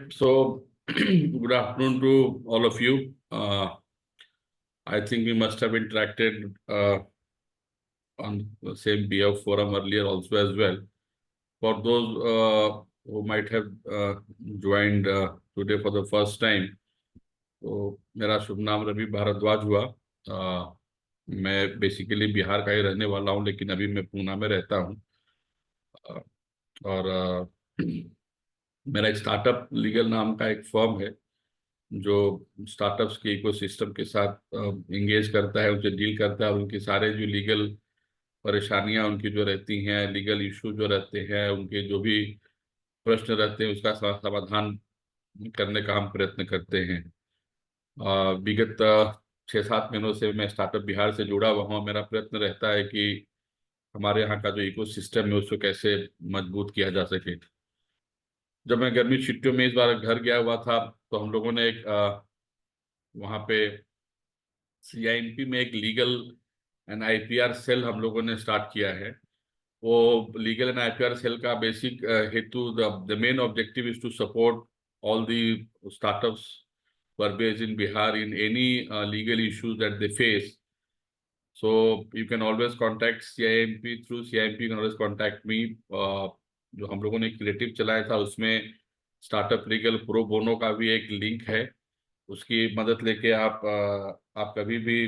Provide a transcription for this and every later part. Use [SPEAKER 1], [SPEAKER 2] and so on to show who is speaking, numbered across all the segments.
[SPEAKER 1] So, good afternoon to all of you. I think we must have interacted on the same BF forum earlier also as well. For those who might have joined today for the first time, तो मेरा शुभ नाम रवि भारद्वाज हुआ। मैं basically Bihar का ही रहने वाला हूँ, लेकिन अभी मैं पूना में रहता हूँ। और मेरा एक स्टार्टअप लीगल नाम का एक फर्म है जो स्टार्टअप्स के इकोसिस्टम के साथ इंगेज करता है, उनसे डील करता है और उनकी सारे जो लीगल परेशानियां उनकी जो रहती हैं, लीगल इशू जो रहते हैं, उनके जो भी प्रश्न रहते हैं, उसका समाधान करने का हम प्रयत्न करते हैं। विगत 6-7 महीनों से मैं स्टार्टअप बिहार से जुड़ा हुआ हूँ। मेरा प्रयत्न रहता है कि हमारे यहाँ का जो इकोसिस्टम है उसको कैसे मजबूत किया जा सके। जब मैं गर्मी छुट्टियों में इस बार घर गया हुआ था, तो हम लोगों ने एक वहाँ पे CIMP में एक लीगल एंड IPR सेल हम लोगों ने स्टार्ट किया है। वो लीगल एंड IPR सेल का बेसिक हेतु, the main objective is to support all the startups who are based in Bihar in any legal issues that they face. So you can always contact CIMP, through CIMP you can always contact me. जो हम लोगों ने creative चलाया था उसमें startup legal pro bono का भी एक लिंक है, उसकी मदद लेके आप कभी भी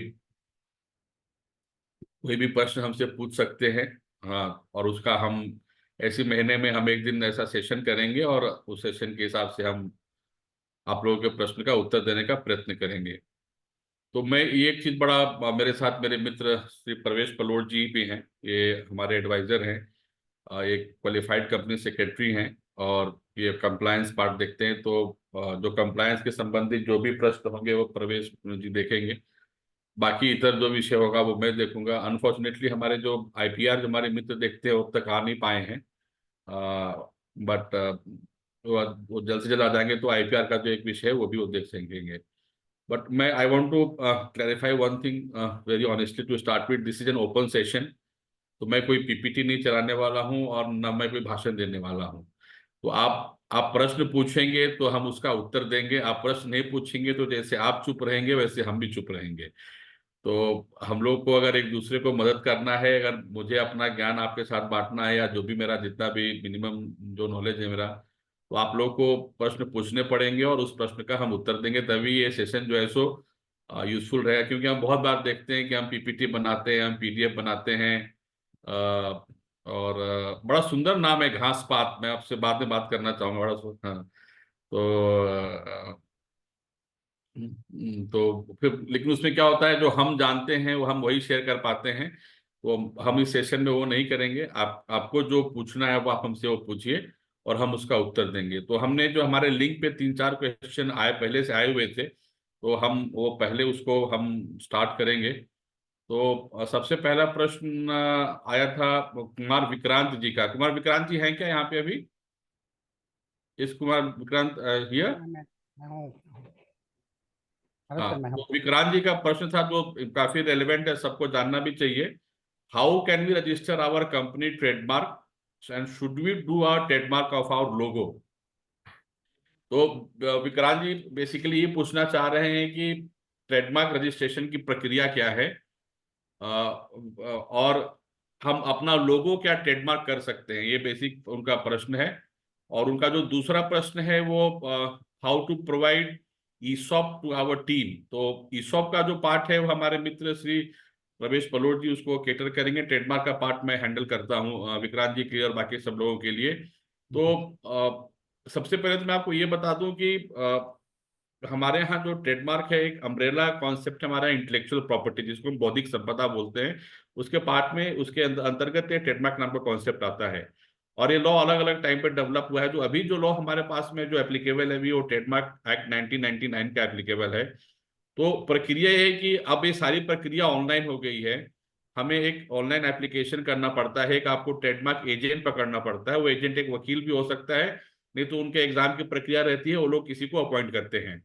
[SPEAKER 1] कोई भी प्रश्न हमसे पूछ सकते हैं। हाँ, और उसका हम ऐसे महीने में हम एक दिन ऐसा सेशन करेंगे और उस सेशन के हिसाब से हम आप लोगों के प्रश्न का उत्तर देने का प्रयत्न करेंगे। तो मैं ये एक चीज बड़ा, मेरे साथ मेरे मित्र श्री प्रवेश पलोट जी भी हैं, ये हमारे एडवाइजर हैं, एक क्वालिफाइड कंपनी सेक्रेटरी हैं और ये कंप्लायंस पार्ट देखते हैं। तो जो कंप्लायंस के संबंधित जो भी प्रश्न होंगे वो प्रवेश जी देखेंगे, बाकी इतर जो विषय होगा वो मैं देखूंगा। अनफॉर्चुनेटली हमारे जो IPR जो हमारे मित्र देखते हैं वो अब तक आ नहीं पाए हैं, बट वो जल्द से जल्द आ जाएंगे तो IPR का जो एक विषय है वो भी वो देख सकेंगे। बट मैं I want to clarify one thing very honestly to start with, this is an open session. तो मैं कोई PPT नहीं चलाने वाला हूँ और न मैं कोई भाषण देने वाला हूँ। तो आप प्रश्न पूछेंगे तो हम उसका उत्तर देंगे, आप प्रश्न नहीं पूछेंगे तो जैसे आप चुप रहेंगे वैसे हम भी चुप रहेंगे। तो हम लोग को अगर एक दूसरे को मदद करना है, अगर मुझे अपना ज्ञान आपके साथ बांटना है या जो भी मेरा जितना भी मिनिमम जो नॉलेज है मेरा, तो आप लोग को प्रश्न पूछने पड़ेंगे और उस प्रश्न का हम उत्तर देंगे, तभी ये सेशन जो है सो यूजफुल रहेगा। क्योंकि हम बहुत बार देखते हैं कि हम PPT बनाते हैं, हम PDF बनाते हैं, और बड़ा सुंदर नाम है घास पात, मैं आपसे बाद में बात करना चाहूंगा, हाँ। तो तो फिर लेकिन उसमें क्या होता है, जो हम जानते हैं वो हम वही शेयर कर पाते हैं। तो हम इस सेशन में वो नहीं करेंगे। आपको जो पूछना है वो आप हमसे वो पूछिए और हम उसका उत्तर देंगे। तो हमने जो हमारे लिंक पे 3-4 क्वेश्चन आए, पहले से आए हुए थे, तो हम वो पहले उसको हम स्टार्ट करेंगे। तो सबसे पहला प्रश्न आया था कुमार विक्रांत जी का। कुमार विक्रांत जी हैं क्या यहाँ पे अभी? इस कुमार विक्रांत हियर?
[SPEAKER 2] मैं हूँ। अरे
[SPEAKER 1] हाँ,
[SPEAKER 2] सर मैं हूँ।
[SPEAKER 1] तो विक्रांत जी का प्रश्न था जो काफी रेलेवेंट है, सबको जानना भी चाहिए। How can we register our company trademark and should we do our trademark of our logo? तो विक्रांत जी बेसिकली ये पूछना चाह रहे हैं कि ट्रेडमार्क रजिस्ट्रेशन की प्रक्रिया क्या है, और हम अपना लोगो क्या ट्रेडमार्क कर सकते हैं, ये बेसिक उनका प्रश्न है। और उनका जो दूसरा प्रश्न है वो how to provide ESOP to our team. तो ESOP का जो पार्ट है वो हमारे मित्र श्री रमेश पलोट जी उसको केटर करेंगे। ट्रेडमार्क का पार्ट मैं हैंडल करता हूँ विक्रांत जी के लिए और बाकी सब लोगों के लिए। तो सबसे पहले तो मैं आपको ये बता दूं कि हमारे यहाँ जो ट्रेडमार्क है एक अम्ब्रेला कॉन्सेप्ट, हमारा इंटेलेक्चुअल प्रॉपर्टी जिसको हम बौद्धिक संपदा बोलते हैं, उसके पार्ट में उसके अंतर्गत ये ट्रेडमार्क नाम का कॉन्सेप्ट आता है। और ये लॉ अलग अलग टाइम पे डेवलप हुआ है। जो अभी जो लॉ हमारे पास में जो एप्लीकेबल है अभी वो ट्रेडमार्क एक्ट 1999 का एप्लीकेबल है। तो प्रक्रिया ये है कि अब ये सारी प्रक्रिया ऑनलाइन हो गई है। हमें एक ऑनलाइन एप्लीकेशन करना पड़ता है, एक आपको ट्रेडमार्क एजेंट पकड़ना पड़ता है। वो एजेंट एक वकील भी हो सकता है, नहीं तो उनके एग्जाम की प्रक्रिया रहती है, वो लोग किसी को अपॉइंट करते हैं।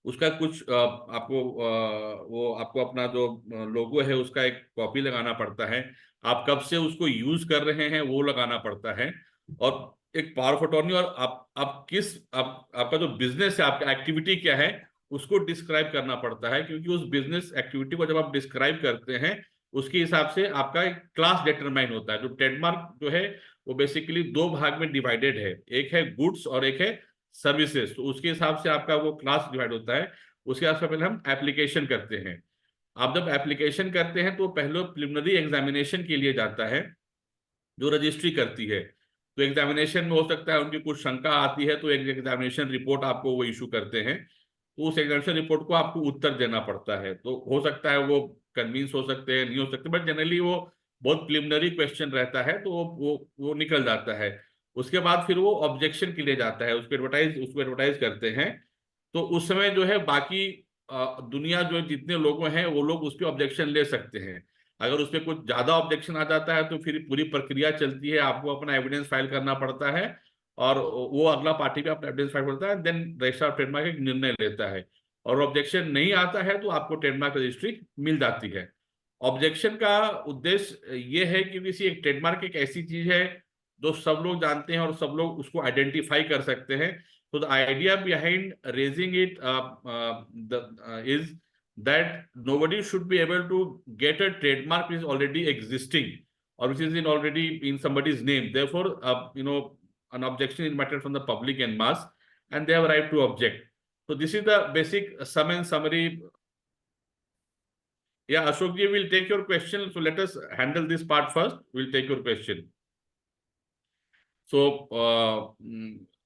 [SPEAKER 1] उसका कुछ वो आपको अपना जो लोगो है उसका एक कॉपी लगाना पड़ता है। आप कब से उसको यूज कर रहे हैं वो लगाना पड़ता है। और एक पावर ऑफ अटॉर्नी, और आप किस आपका जो बिजनेस है, आपका एक्टिविटी क्या है, उसको डिस्क्राइब करना पड़ता है, क्योंकि उस बिजनेस एक्टिविटी को जब आप डिस्क्राइब करते हैं उसके हिसाब से आपका एक क्लास डिटरमाइन होता है। जो ट्रेडमार्क जो है वो बेसिकली दो भाग में डिवाइडेड है, एक है गुड्स और एक है सर्विसेज। तो उसके हिसाब से आपका वो क्लास डिवाइड होता है। उसके हिसाब से पहले हम एप्लीकेशन करते हैं। आप जब एप्लीकेशन करते हैं तो पहले प्रिलिमिनरी एग्जामिनेशन के लिए जाता है, जो रजिस्ट्री करती है। तो एग्जामिनेशन में हो सकता है उनकी कुछ शंका आती है, तो एक एग्जामिनेशन रिपोर्ट आपको वो इशू करते हैं। तो उस एग्जामिनेशन रिपोर्ट को आपको उत्तर देना पड़ता है। तो हो सकता है वो कन्विंस हो सकते हैं, नहीं हो सकते, बट जनरली वो बहुत प्रिलिमिनरी क्वेश्चन रहता है, तो वो निकल जाता है। उसके बाद फिर वो ऑब्जेक्शन के लिए जाता है, उसको एडवर्टाइज करते हैं। तो उस समय जो है बाकी दुनिया जो जितने लोग हैं वो लोग उस पर ऑब्जेक्शन ले सकते हैं। अगर उस पर कुछ ज्यादा ऑब्जेक्शन आ जाता है तो फिर पूरी प्रक्रिया चलती है, आपको अपना एविडेंस फाइल करना पड़ता है, और वो अगला पार्टी पे अपना एविडेंस फाइल करता है, देन रजिस्ट्रार ऑफ ट्रेडमार्क एक निर्णय लेता है। और ऑब्जेक्शन नहीं आता है तो आपको ट्रेडमार्क रजिस्ट्री मिल जाती है। ऑब्जेक्शन का उद्देश्य ये है कि किसी एक ट्रेडमार्क एक ऐसी चीज है जो सब लोग जानते हैं और सब लोग उसको आइडेंटिफाई कर सकते हैं। तो the idea behind raising it is that nobody should be able to get a trademark which is already existing or which is in already in somebody's name. Therefore, an objection is made from the public and mass, and they have a right to object. So this is the basic sum and summary. Yeah, Ashok ji will take your question. So let us handle this part first. We'll take your question. सो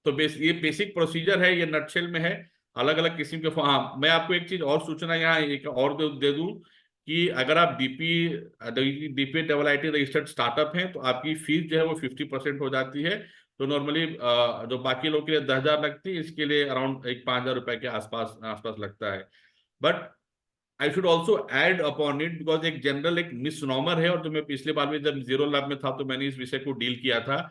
[SPEAKER 1] तो ये basic procedure है, ये nutshell में है। अलग अलग किस्म के हाँ, मैं आपको एक चीज और सूचना यहाँ एक और दे दूं कि अगर आप DP double I T registered startup हैं तो आपकी फीस जो है वो 50% हो जाती है। तो नॉर्मली जो बाकी लोग के लिए 10,000 लगती है, इसके लिए अराउंड एक 5,000 रुपए के आसपास आसपास लगता है। But I should also add upon it, because एक जनरल एक मिसनॉमर है, और जो मैं पिछले बार में जब जीरो लैब में था तो मैंने इस विषय को डील किया था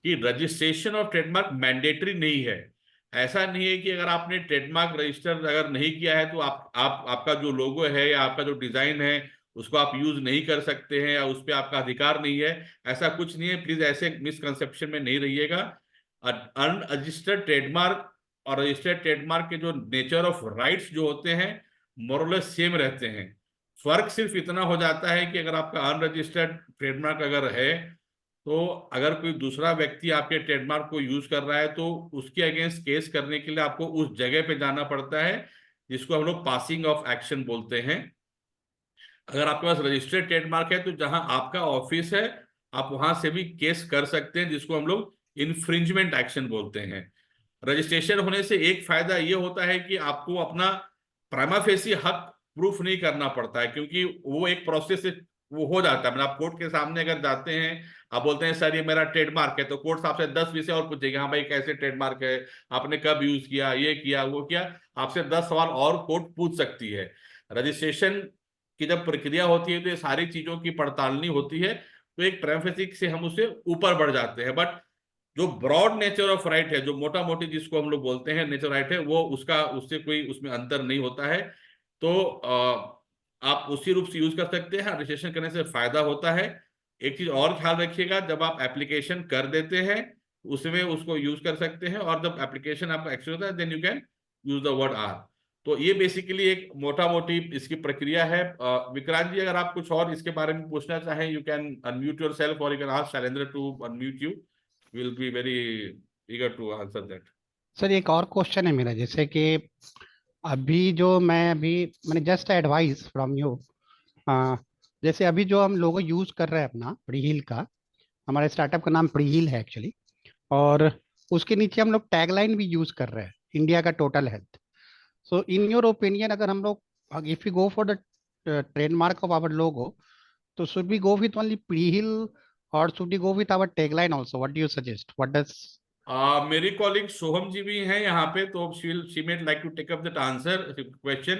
[SPEAKER 1] कि रजिस्ट्रेशन ऑफ ट्रेडमार्क मैंडेटरी नहीं है। ऐसा नहीं है कि अगर आपने ट्रेडमार्क रजिस्टर अगर नहीं किया है तो आपका जो लोगो है या आपका जो डिजाइन है उसको आप यूज नहीं कर सकते हैं, या उस पर आपका अधिकार नहीं है। ऐसा कुछ नहीं है, प्लीज ऐसे मिसकंसेप्शन में नहीं रहिएगा। अनरजिस्टर्ड ट्रेडमार्क और रजिस्टर्ड ट्रेडमार्क के जो नेचर ऑफ राइट्स जो होते हैं मोरलेस सेम रहते हैं। फर्क सिर्फ इतना हो जाता है कि अगर आपका अनरजिस्टर्ड ट्रेडमार्क अगर है तो अगर कोई दूसरा व्यक्ति आपके ट्रेडमार्क को यूज कर रहा है तो उसके अगेंस्ट केस करने के लिए आपको उस जगह पे जाना पड़ता है, जिसको हम लोग पासिंग ऑफ एक्शन बोलते हैं। अगर आपके पास रजिस्टर्ड ट्रेडमार्क है तो जहां आपका ऑफिस है आप वहां से भी केस कर सकते हैं, जिसको हम लोग इन्फ्रिंजमेंट एक्शन बोलते हैं। रजिस्ट्रेशन होने से एक फायदा ये होता है कि आपको अपना प्राइमा फेसी हक प्रूफ नहीं करना पड़ता है, क्योंकि वो एक प्रोसेस से वो हो जाता है। मतलब आप कोर्ट के सामने अगर जाते हैं, आप बोलते हैं सर ये मेरा ट्रेडमार्क है, तो कोर्ट आपसे 10 विषय और पूछेगा, हाँ भाई कैसे ट्रेडमार्क है, आपने कब यूज किया, ये किया वो किया, आपसे 10 सवाल और कोर्ट पूछ सकती है। रजिस्ट्रेशन की जब प्रक्रिया होती है तो ये सारी चीजों की पड़तालनी होती है, तो एक प्राइमा से हम उससे ऊपर बढ़ जाते हैं। बट जो ब्रॉड नेचर ऑफ राइट है, जो मोटा मोटी जिसको हम लोग बोलते हैं नेचर राइट है, वो उसका उससे कोई उसमें अंतर नहीं होता है। तो आप उसी रूप से यूज कर सकते हैं। रजिस्ट्रेशन करने से फायदा होता है। एक चीज और ख्याल रखिएगा, जब आप एप्लीकेशन कर देते हैं उसमें उसको यूज कर सकते हैं, और जब एप्लीकेशन आपका एक्सेप्ट होता है then you can use the word R. तो ये बेसिकली एक मोटा मोटी इसकी प्रक्रिया है। विक्रांत जी, अगर आप कुछ और इसके बारे में पूछना चाहें, you can unmute yourself, और you can ask Shailendra to unmute you. Will be very eager to answer that.
[SPEAKER 2] Sir एक और क्वेश्चन है मेरा, जैसे कि अभी जो मैं अभी मैंने जस्ट एडवाइस फ्रॉम यू, जैसे अभी जो हम लोगो यूज कर रहे हैं अपना प्रीहील का, हमारे स्टार्टअप का नाम प्रीहील है एक्चुअली, और उसके नीचे हम लोग टैगलाइन भी यूज कर रहे हैं, इंडिया का total health. So in your opinion, अगर हम लोग if you go for the trademark of our logo, तो should we go with only Preheal और should we go with our tagline also? What do you suggest? What does
[SPEAKER 1] मेरी colleague Soham ji भी हैं यहाँ पे, तो she may like to take up that answer question.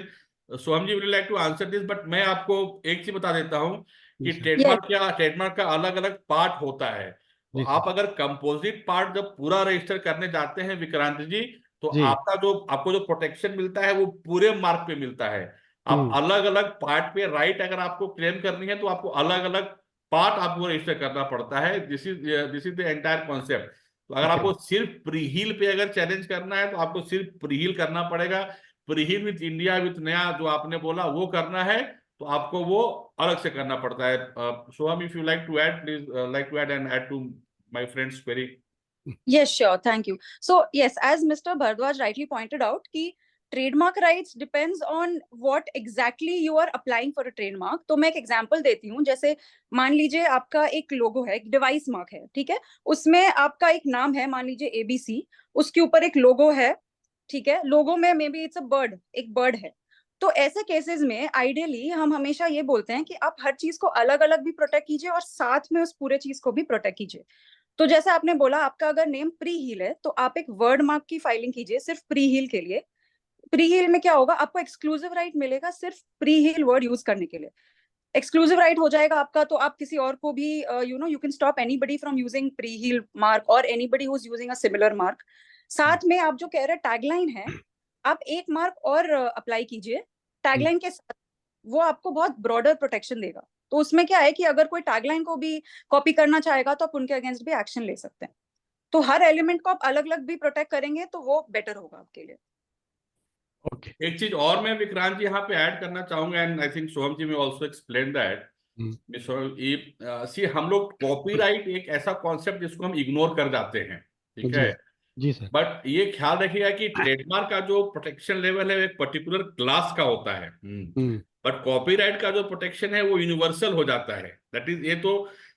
[SPEAKER 1] Soham ji will like to answer this, but मैं आपको एक चीज बता देता हूँ
[SPEAKER 2] जी
[SPEAKER 1] कि
[SPEAKER 2] सर।
[SPEAKER 1] ट्रेडमार्क का अलग अलग पार्ट होता है। तो
[SPEAKER 2] जी
[SPEAKER 1] आप
[SPEAKER 2] सर।
[SPEAKER 1] अगर कंपोजिट पार्ट जब पूरा रजिस्टर करने जाते हैं विक्रांत जी, तो
[SPEAKER 2] जी।
[SPEAKER 1] आपको जो प्रोटेक्शन मिलता है वो पूरे मार्क पे मिलता है। आप
[SPEAKER 2] हम्म।
[SPEAKER 1] अलग अलग पार्ट पे राइट अगर आपको क्लेम करनी है तो आपको अलग अलग पार्ट आपको रजिस्टर करना पड़ता है। This is the entire concept. तो अगर आपको सिर्फ प्रीहील पे अगर चैलेंज करना है तो आपको सिर्फ प्रीहील करना पड़ेगा। प्रीहील विथ इंडिया विथ नया जो आपने बोला वो करना है तो आपको वो अलग से करना पड़ता है। Soham, if you like to add, please like to add and add to my friends query.
[SPEAKER 3] Yes, sure. Thank you. So, yes, as Mr. Bhardwaj rightly pointed out, कि trademark rights depends on what exactly you are applying for a trademark. तो मैं एक example देती हूँ, जैसे मान लीजिए आपका एक लोगो है, एक डिवाइस मार्क है, ठीक है, उसमें आपका एक नाम है, मान लीजिए ABC, उसके ऊपर एक लोगो है, ठीक है, लोगो में may be it's a bird, एक बर्ड है। तो ऐसे केसेस में आइडियली हम हमेशा ये बोलते हैं कि आप हर चीज को अलग अलग भी प्रोटेक्ट कीजिए और साथ में उस पूरे चीज को भी प्रोटेक्ट कीजिए। तो जैसे आपने बोला, आपका अगर नेम प्री हील है तो आप एक वर्ड मार्क की फाइलिंग कीजिए सिर्फ प्री हील के लिए। प्री हील में क्या होगा, आपको एक्सक्लूसिव राइट मिलेगा सिर्फ प्री हील वर्ड यूज करने के लिए। एक्सक्लूसिव राइट हो जाएगा आपका, तो आप किसी और को भी you can stop anybody from using Pre Heal mark और anybody who is using a similar mark. साथ में आप जो कह रहे हैं टैगलाइन है, आप एक मार्क और अप्लाई कीजिए टैगलाइन के साथ, वो आपको बहुत ब्रॉडर प्रोटेक्शन देगा। तो उसमें क्या है कि अगर कोई टैगलाइन को भी कॉपी करना चाहेगा तो आप उनके अगेंस्ट भी एक्शन ले सकते हैं। तो हर एलिमेंट को आप अलग अलग भी प्रोटेक्ट करेंगे तो वो बेटर होगा आपके लिए।
[SPEAKER 2] ओके।
[SPEAKER 1] एक चीज और मैं विक्रांत जी यहाँ पे ऐड करना चाहूंगा, एंड आई थिंक सोहम जी में ऑल्सो एक्सप्लेन दैट। सी हम लोग कॉपीराइट एक ऐसा कॉन्सेप्ट जिसको हम इग्नोर कर जाते हैं, ठीक
[SPEAKER 2] जी
[SPEAKER 1] है।
[SPEAKER 2] जी सर।
[SPEAKER 1] बट ये ख्याल रखिएगा कि ट्रेडमार्क का जो प्रोटेक्शन लेवल है एक पर्टिकुलर क्लास का होता है। बट कॉपीराइट का जो प्रोटेक्शन है वो यूनिवर्सल हो जाता है। दैट इज, ये तो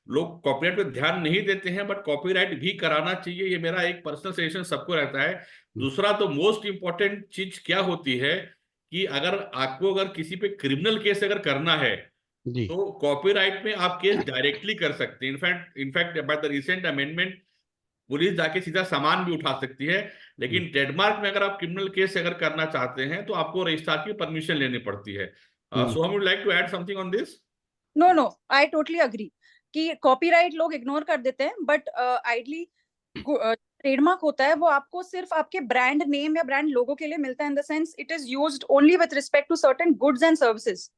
[SPEAKER 1] लोग कॉपीराइट पे ध्यान नहीं देते हैं, बट कॉपीराइट भी कराना चाहिए, ये मेरा एक पर्सनल सजेशन सबको रहता है। दूसरा तो मोस्ट इंपॉर्टेंट चीज क्या होती है कि अगर आपको अगर किसी पे क्रिमिनल केस अगर करना है
[SPEAKER 2] जी
[SPEAKER 1] तो कॉपीराइट में आप केस डायरेक्टली कर सकते हैं। In fact by the recent amendment police जाके सीधा सामान भी उठा सकती है। लेकिन ट्रेडमार्क में अगर आप क्रिमिनल केस अगर करना चाहते हैं तो आपको रजिस्ट्रार की परमिशन लेनी पड़ती है। सो हम would like to add something on this.
[SPEAKER 3] No no, I totally agree कि कॉपीराइट लोग इग्नोर कर देते हैं, बट आइडली ट्रेडमार्क होता है वो आपको सिर्फ आपके ब्रांड नेम या ब्रांड लोगो के लिए मिलता है, in the sense it is used only with respect to certain goods and services.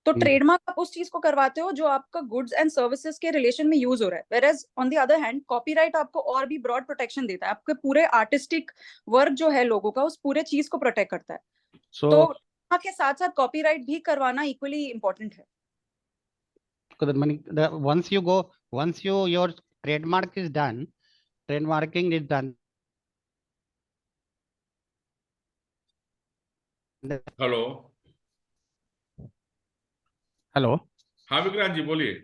[SPEAKER 3] तो ट्रेडमार्क आप उस चीज को करवाते हो जो आपका गुड्स एंड सर्विसेज के रिलेशन में यूज हो रहा है, whereas on the other hand copyright आपको और भी ब्रॉड प्रोटेक्शन देता है, आपके पूरे आर्टिस्टिक वर्क जो है लोगों का, उस पूरे चीज को प्रोटेक्ट करता है। तो के साथ साथ कॉपीराइट भी करवाना इक्वली इंपॉर्टेंट है।
[SPEAKER 2] once your trademark is done, trademarking is done.
[SPEAKER 1] Hello.
[SPEAKER 2] Hello.
[SPEAKER 1] हाँ विक्रांत जी बोलिए।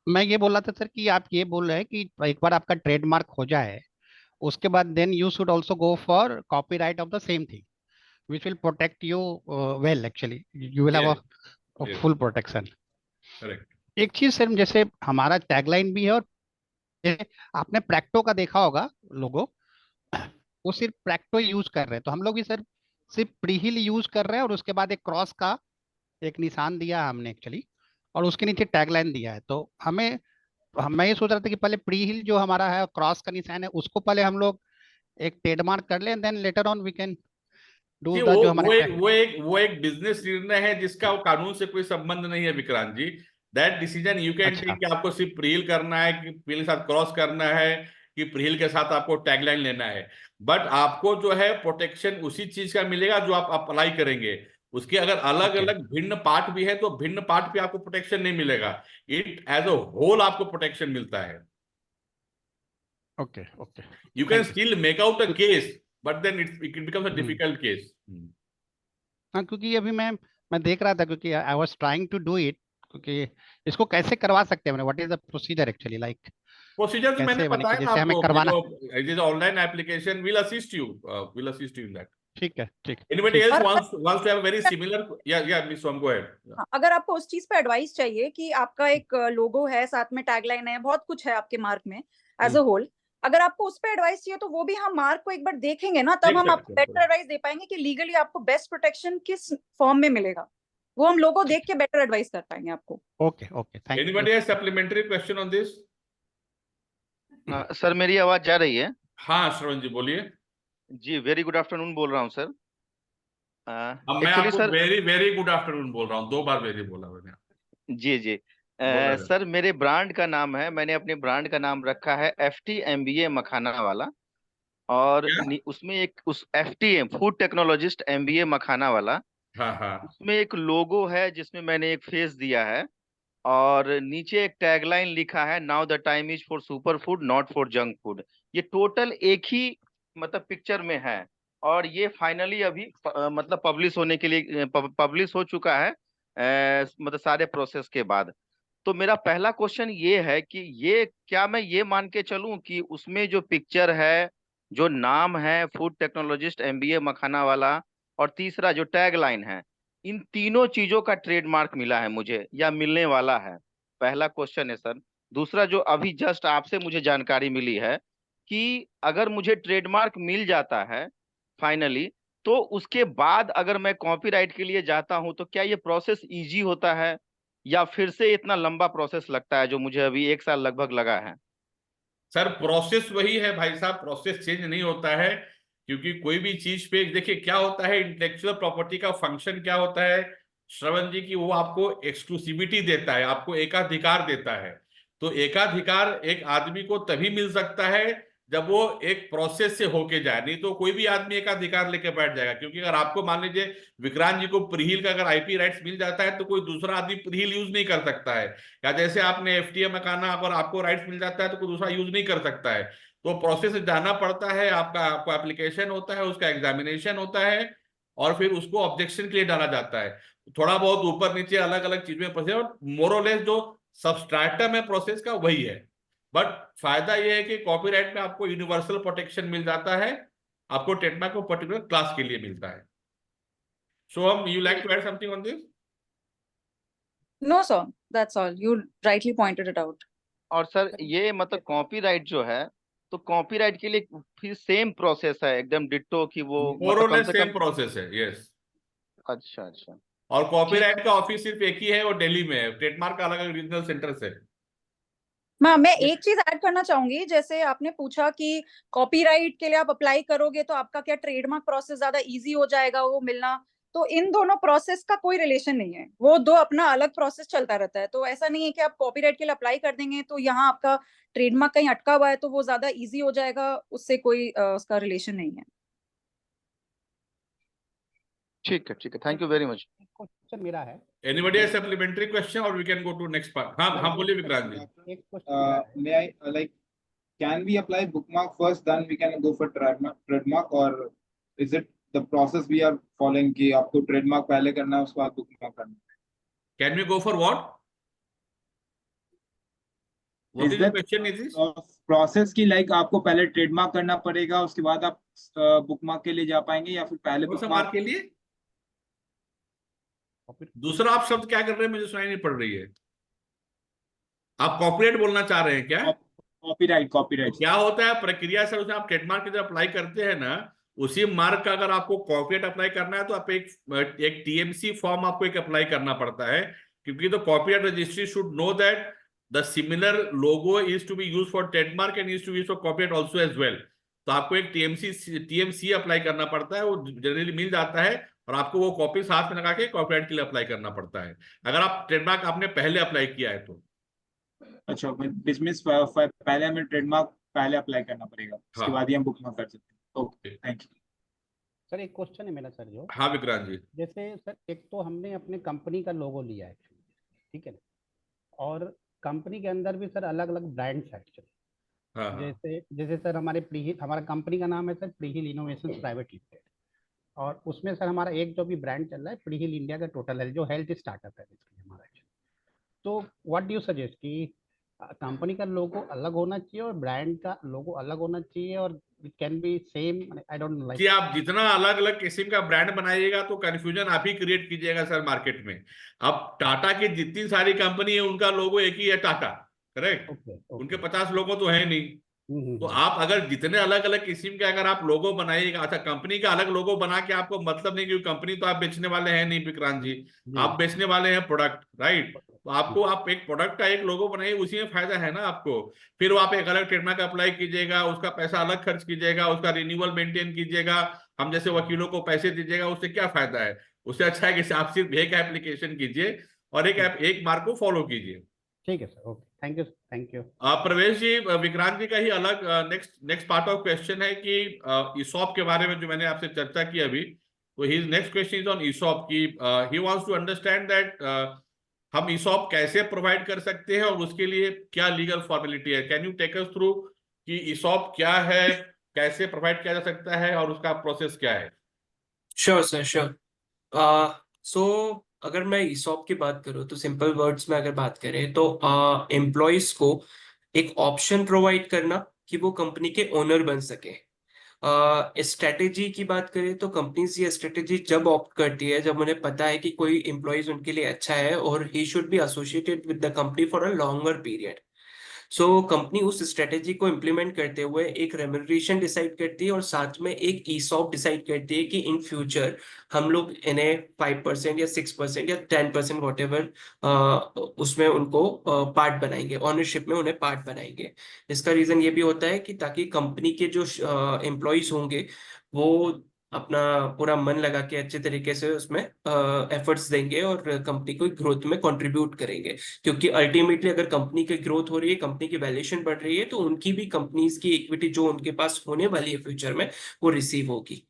[SPEAKER 2] मैं ये बोल रहा था सर कि आप ये बोल रहे हैं कि एक बार आपका ट्रेडमार्क हो जाए उसके बाद then you should also go for copyright of the same thing which will protect you well actually you will have
[SPEAKER 1] yes
[SPEAKER 2] a
[SPEAKER 1] yes
[SPEAKER 2] full protection.
[SPEAKER 1] Correct.
[SPEAKER 2] एक चीज सर जैसे हमारा टैगलाइन भी है और जैसे आपने प्रैक्टो का देखा होगा लोगो, वो सिर्फ प्रैक्टो यूज कर रहे हैं तो हम लोग भी सर सिर्फ प्रीहिल यूज कर रहे हैं और उसके बाद एक क्रॉस का एक निशान दिया है हमने एक्चुअली और उसके नीचे टैगलाइन दिया है। तो मैं ये सोच रहा था कि पहले प्रीहिल जो हमारा है क्रॉस का निशान है उसको पहले हम लोग एक ट्रेडमार्क कर लें then later on we can do
[SPEAKER 1] जी
[SPEAKER 2] द जो हमारे
[SPEAKER 1] वो एक बिजनेस निर्णय है जिसका वो कानून से कोई संबंध नहीं है विक्रांत जी। दैट डिसीजन यू कैन
[SPEAKER 2] अच्छा
[SPEAKER 1] टेक कि आपको सिर्फ प्रील करना है कि प्रील के साथ क्रॉस करना है कि प्रील के साथ आपको टैगलाइन लेना है। बट आपको जो है प्रोटेक्शन उसी चीज का मिलेगा जो आप अप्लाई करेंगे। उसके अगर अलग
[SPEAKER 2] ओके
[SPEAKER 1] अलग भिन्न पार्ट भी है तो भिन्न पार्ट पे आपको प्रोटेक्शन नहीं मिलेगा। इट एज अ होल आपको प्रोटेक्शन मिलता है।
[SPEAKER 2] Okay okay
[SPEAKER 1] You can
[SPEAKER 2] thank you.
[SPEAKER 1] still make out a case, but then it becomes a difficult case.
[SPEAKER 2] हाँ क्योंकि अभी मैं देख रहा था क्योंकि I was trying to do it क्योंकि इसको कैसे करवा सकते हैं what is the procedure actually like
[SPEAKER 1] procedure तो मैंने
[SPEAKER 2] कैसे कि
[SPEAKER 1] बताया ना
[SPEAKER 2] जैसे हमें
[SPEAKER 1] आपको,
[SPEAKER 2] करवाना।
[SPEAKER 1] It is online application, will assist you in that.
[SPEAKER 2] ठीक है ठीक
[SPEAKER 1] Anybody
[SPEAKER 2] ठीक।
[SPEAKER 1] else
[SPEAKER 3] और
[SPEAKER 1] wants to have a very similar? Yeah, Miss Swam, go ahead. Yeah.
[SPEAKER 3] अगर आपको उस चीज पे एडवाइस चाहिए कि आपका एक लोगो है, साथ में टैगलाइन है, बहुत कुछ है आपके मार्क में एज अ होल, अगर आपको उस पे एडवाइस चाहिए तो वो भी हम मार्क को एक बार देखेंगे ना, तब
[SPEAKER 1] देख
[SPEAKER 3] हम आपको
[SPEAKER 1] सकते हैं
[SPEAKER 3] बेटर एडवाइस दे पाएंगे कि लीगली आपको बेस्ट प्रोटेक्शन किस फॉर्म में मिलेगा। वो हम लोगो देख के बेटर एडवाइस कर पाएंगे आपको।
[SPEAKER 2] Okay okay thank you.
[SPEAKER 1] Anybody has supplementary question on this?
[SPEAKER 4] Sir मेरी आवाज जा रही है?
[SPEAKER 1] हाँ श्रवण जी बोलिए।
[SPEAKER 4] जी वेरी गुड आफ्टरनून बोल रहा हूँ सर।
[SPEAKER 1] अब मैं
[SPEAKER 4] एक्चुअली
[SPEAKER 1] आपको
[SPEAKER 4] sir
[SPEAKER 1] very very good afternoon बोल रहा हूँ, 2 बार वेरी बोला मैंने।
[SPEAKER 4] जी जी
[SPEAKER 1] बोला जाए।
[SPEAKER 4] सर मेरे ब्रांड का नाम है, मैंने अपने ब्रांड का नाम रखा है FT MBA मखाना वाला। और
[SPEAKER 1] क्या?
[SPEAKER 4] उसमें एक उस FTM फूड टेक्नोलॉजिस्ट MBA मखाना वाला,
[SPEAKER 1] हाँ हाँ।
[SPEAKER 4] उसमें एक लोगो है जिसमें मैंने एक फेस दिया है, और नीचे एक टैगलाइन लिखा है, now the time is for super food not for junk food. ये टोटल एक ही मतलब पिक्चर में है, और ये फाइनली अभी मतलब पब्लिश होने के लिए पब्लिश हो चुका है, मतलब सारे प्रोसेस के बाद। तो मेरा पहला क्वेश्चन ये है कि ये क्या मैं ये मान के चलूं कि उसमें जो पिक्चर है, जो नाम है फूड टेक्नोलॉजिस्ट MBA मखाना वाला, और तीसरा जो टैग लाइन है, इन तीनों चीजों का ट्रेडमार्क मिला है मुझे या मिलने वाला है? पहला क्वेश्चन है सर। दूसरा, जो अभी जस्ट आपसे मुझे जानकारी मिली है कि अगर मुझे ट्रेडमार्क मिल जाता है फाइनली, तो उसके बाद अगर मैं कॉपीराइट के लिए जाता हूं तो क्या ये प्रोसेस इजी होता है, या फिर से इतना लंबा प्रोसेस लगता है जो मुझे अभी 1 साल लगभग लगा है?
[SPEAKER 1] सर प्रोसेस वही है भाई साहब, प्रोसेस चेंज नहीं होता है। क्योंकि कोई भी चीज पे देखिए क्या होता है, इंटेलेक्चुअल प्रॉपर्टी का फंक्शन क्या होता है श्रवण जी, की वो आपको एक्सक्लूसिविटी देता है, आपको एकाधिकार देता है। तो एकाधिकार एक आदमी को तभी मिल सकता है जब वो एक प्रोसेस से होके जाए, नहीं तो कोई भी आदमी एकाधिकार लेके बैठ जाएगा। क्योंकि अगर आपको मान लीजिए विक्रांत जी को प्रीहिल का अगर IP राइट्स मिल जाता है तो कोई दूसरा आदमी प्रीहिल यूज नहीं कर सकता है, या जैसे आपने FTM मकाना अगर आपको राइट्स मिल जाता है तो कोई दूसरा यूज नहीं कर सकता है। तो प्रोसेस जाना पड़ता है, आपको एप्लीकेशन होता है, उसका एग्जामिनेशन होता है, और फिर उसको ऑब्जेक्शन के लिए डाला जाता है। थोड़ा बहुत ऊपर नीचे अलग अलग चीज में प्रोसेस, और मोरलेस जो सबस्ट्रैटम है प्रोसेस का वही है। बट फायदा यह है कि कॉपीराइट में आपको यूनिवर्सल प्रोटेक्शन मिल जाता है, आपको ट्रेडमार्क को पर्टिकुलर क्लास के लिए मिलता है। सो हम you like to add something on this?
[SPEAKER 3] No, sir. That's all. You rightly pointed it out.
[SPEAKER 4] और सर ये मतलब कॉपीराइट जो है, तो कॉपीराइट के लिए फिर सेम प्रोसेस है एकदम डिट्टो कि वो
[SPEAKER 1] मोर
[SPEAKER 4] मतलब
[SPEAKER 1] और
[SPEAKER 4] कम
[SPEAKER 1] लेस
[SPEAKER 4] से
[SPEAKER 1] सेम
[SPEAKER 4] कम?
[SPEAKER 1] प्रोसेस है, यस।
[SPEAKER 4] अच्छा अच्छा।
[SPEAKER 1] और
[SPEAKER 4] ठीक।
[SPEAKER 1] कॉपीराइट का ऑफिस सिर्फ एक ही है, वो दिल्ली में है। ट्रेडमार्क का अलग अलग रीजनल सेंटर है।
[SPEAKER 3] मैं एक चीज ऐड करना चाहूंगी, जैसे आपने पूछा कि कॉपीराइट के लिए आप अप्लाई करोगे तो आपका क्या ट्रेडमार्क प्रोसेस ज्यादा इजी हो जाएगा वो मिलना। तो इन दोनों प्रोसेस का कोई रिलेशन नहीं है, वो दो अपना अलग प्रोसेस चलता रहता है। तो ऐसा नहीं है कि आप कॉपीराइट के लिए अप्लाई कर देंगे तो यहाँ आपका ट्रेडमार्क कहीं अटका हुआ है तो वो ज्यादा इजी हो जाएगा, उससे कोई उसका रिलेशन नहीं है।
[SPEAKER 4] ठीक है ठीक है, thank you very much.
[SPEAKER 2] Question मेरा है।
[SPEAKER 1] एनीबॉडी हैव सप्लीमेंट्री क्वेश्चन और we can go to next part? हाँ हाँ, बोलिए विक्रांत जी।
[SPEAKER 2] एक question
[SPEAKER 5] May I like, can we apply bookmark first, then we can go for trademark, or is it the process we are following कि आपको trademark पहले करना है उसके बाद bookmark करना है?
[SPEAKER 1] Can we go for what? What
[SPEAKER 5] Is
[SPEAKER 1] is the
[SPEAKER 5] that
[SPEAKER 1] question is this?
[SPEAKER 5] process की like आपको पहले trademark करना पड़ेगा उसके बाद आप bookmark के लिए जा पाएंगे, या फिर पहले
[SPEAKER 1] कौन सा
[SPEAKER 5] bookmark?
[SPEAKER 1] मार्क के लिए? दूसरा आप शब्द क्या कर रहे हैं, मुझे सुनाई नहीं पड़ रही है। आप कॉपीराइट बोलना चाह रहे हैं क्या?
[SPEAKER 5] copyright
[SPEAKER 1] तो
[SPEAKER 5] copyright
[SPEAKER 1] क्या होता है प्रक्रिया सर, उसमें आप ट्रेडमार्क की जब अप्लाई करते हैं ना, उसी मार्क का अगर आपको कॉपीराइट अप्लाई करना है तो आप एक TMC फॉर्म आपको एक अप्लाई करना पड़ता है। क्योंकि तो copyright registry should know that the similar logo is to be use for trademark and is to use for copyright also as well. तो आपको एक TMC अप्लाई करना पड़ता है, वो जनरली मिल जाता है, और आपको वो कॉपी साथ में लगा के कॉपीराइट के लिए अप्लाई करना पड़ता है, अगर आप ट्रेडमार्क आपने पहले अप्लाई किया है तो।
[SPEAKER 5] अच्छा, dismiss पहले हमें trademark पहले अप्लाई करना पड़ेगा, उसके
[SPEAKER 1] हाँ
[SPEAKER 5] बाद ही हम bookmark कर सकते हैं। Okay, thank you.
[SPEAKER 2] सर एक क्वेश्चन है मेरा सर, जो
[SPEAKER 1] हाँ विक्रांत जी।
[SPEAKER 2] जैसे सर एक तो हमने अपने कंपनी का लोगो लिया है एक्चुअली, ठीक है ना, और कंपनी के अंदर भी सर अलग अलग ब्रांड्स है एक्चुअली।
[SPEAKER 1] हाँ हाँ
[SPEAKER 2] जैसे जैसे सर हमारे प्रीहिल, हमारा कंपनी का नाम है सर प्रीहिल इनोवेशन प्राइवेट लिमिटेड, और उसमें सर हमारा एक जो भी ब्रांड चल रहा है प्रीहिल इंडिया का टोटल हेल्थ, जो हेल्थ स्टार्टअप है बेसिकली हमारा एक्चुअली। तो व्हाट डू यू सजेस्ट कि कंपनी का लोगो अलग होना चाहिए और ब्रांड का लोगो अलग होना चाहिए, और it can be same? I don't know
[SPEAKER 1] कि
[SPEAKER 2] लाइक।
[SPEAKER 1] आप जितना अलग अलग किस्म का ब्रांड बनाइएगा तो कंफ्यूजन आप ही क्रिएट कीजिएगा सर मार्केट में। अब टाटा की जितनी सारी कंपनी है उनका लोगो एक ही है, टाटा, करेक्ट?
[SPEAKER 2] ओके
[SPEAKER 1] उनके
[SPEAKER 2] ओके।
[SPEAKER 1] 50 लोगो तो है नहीं। तो आप अगर जितने अलग अलग किस्म के अगर आप लोगो बनाइएगा, अच्छा कंपनी का अलग लोगो बना के आपको मतलब नहीं, क्योंकि कंपनी तो आप बेचने वाले हैं नहीं विक्रांत जी,
[SPEAKER 2] जी
[SPEAKER 1] आप बेचने वाले हैं प्रोडक्ट, राइट? तो
[SPEAKER 2] जी।
[SPEAKER 1] आपको आप एक प्रोडक्ट का एक लोगो बनाइए, उसी में फायदा है ना आपको। फिर वो आप एक अलग ट्रेडमार्क अप्लाई कीजिएगा, उसका पैसा अलग खर्च कीजिएगा, उसका रिन्यूअल मेंटेन कीजिएगा, हम जैसे वकीलों को पैसे दीजिएगा, उससे क्या फायदा है? उससे अच्छा है कि आप सिर्फ एक एप्लीकेशन कीजिए और एक मार्क को फॉलो कीजिए।
[SPEAKER 2] ठीक है sir, okay. Thank you, thank you.
[SPEAKER 1] प्रवेश जी, विक्रांत जी का ही अलग नेक्स्ट पार्ट ऑफ क्वेश्चन है कि ईसॉप के बारे में जो मैंने आपसे चर्चा की अभी, तो ही next question is on ESOP की he wants to understand that हम ईसॉप कैसे प्रोवाइड कर सकते हैं और उसके लिए क्या लीगल फॉर्मेलिटी है। Can you take us through कि ईसॉप क्या है, कैसे प्रोवाइड किया जा सकता है और उसका प्रोसेस क्या है?
[SPEAKER 6] Sure sir, sure. सो अगर मैं ईसॉप की बात करूँ तो सिंपल वर्ड्स में अगर बात करें तो एम्प्लॉयज को एक ऑप्शन प्रोवाइड करना कि वो कंपनी के ओनर बन सके। स्ट्रेटेजी की बात करें तो कंपनीज ये स्ट्रेटेजी जब ऑप्ट करती है जब उन्हें पता है कि कोई एम्प्लॉयज उनके लिए अच्छा है और he should be associated with the company for a longer period. So company उस स्ट्रेटेजी को इम्प्लीमेंट करते हुए एक रेम्यूनरेशन डिसाइड करती है और साथ में एक ईसॉप डिसाइड करती है कि इन फ्यूचर हम लोग इन्हें 5% या 6% या 10% वॉट एवर उसमें उनको पार्ट बनाएंगे, ऑनरशिप में उन्हें पार्ट बनाएंगे। इसका रीजन ये भी होता है कि ताकि कंपनी के जो एम्प्लॉयज होंगे वो अपना पूरा मन लगा के अच्छे तरीके से उसमें एफर्ट्स देंगे और कंपनी को ग्रोथ में कंट्रीब्यूट करेंगे। क्योंकि अल्टीमेटली अगर कंपनी की ग्रोथ हो रही है, कंपनी की वैल्यूएशन बढ़ रही है, तो उनकी भी कंपनीज की इक्विटी जो उनके पास होने वाली है फ्यूचर में वो रिसीव होगी।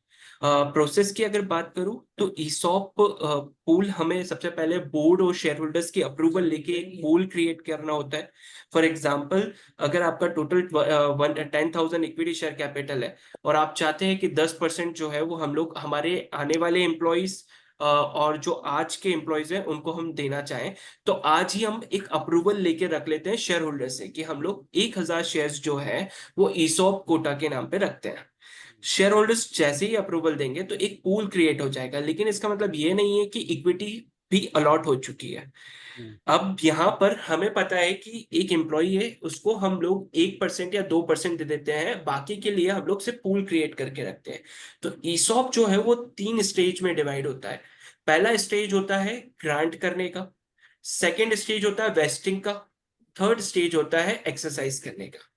[SPEAKER 6] प्रोसेस की अगर बात करूं तो ईसॉप पूल हमें सबसे पहले बोर्ड और शेयर होल्डर्स की अप्रूवल लेके एक पूल क्रिएट करना होता है। फॉर एग्जांपल, अगर आपका टोटल 10,000 इक्विटी शेयर कैपिटल है और आप चाहते हैं कि 10% जो है वो हम लोग हमारे आने वाले एम्प्लॉइज और जो आज के एम्प्लॉयज हैं उनको हम देना चाहें, तो आज ही हम एक अप्रूवल लेके रख लेते हैं शेयर होल्डर से कि हम लोग 1,000 शेयर्स जो है वो ईसॉप कोटा के नाम पे रखते हैं। शेयर होल्डर्स जैसे ही अप्रूवल देंगे तो एक पूल क्रिएट हो जाएगा, लेकिन इसका मतलब ये नहीं है कि इक्विटी भी अलॉट हो चुकी है। अब यहाँ पर हमें पता है कि एक एम्प्लॉय है, उसको हम लोग 1% या 2% दे देते हैं, बाकी के लिए हम लोग सिर्फ पूल क्रिएट करके रखते हैं। तो ईसॉप जो है वो 3 स्टेज में डिवाइड होता है। पहला स्टेज होता है ग्रांट करने का, सेकेंड स्टेज होता है वेस्टिंग का, थर्ड स्टेज होता है एक्सरसाइज करने का।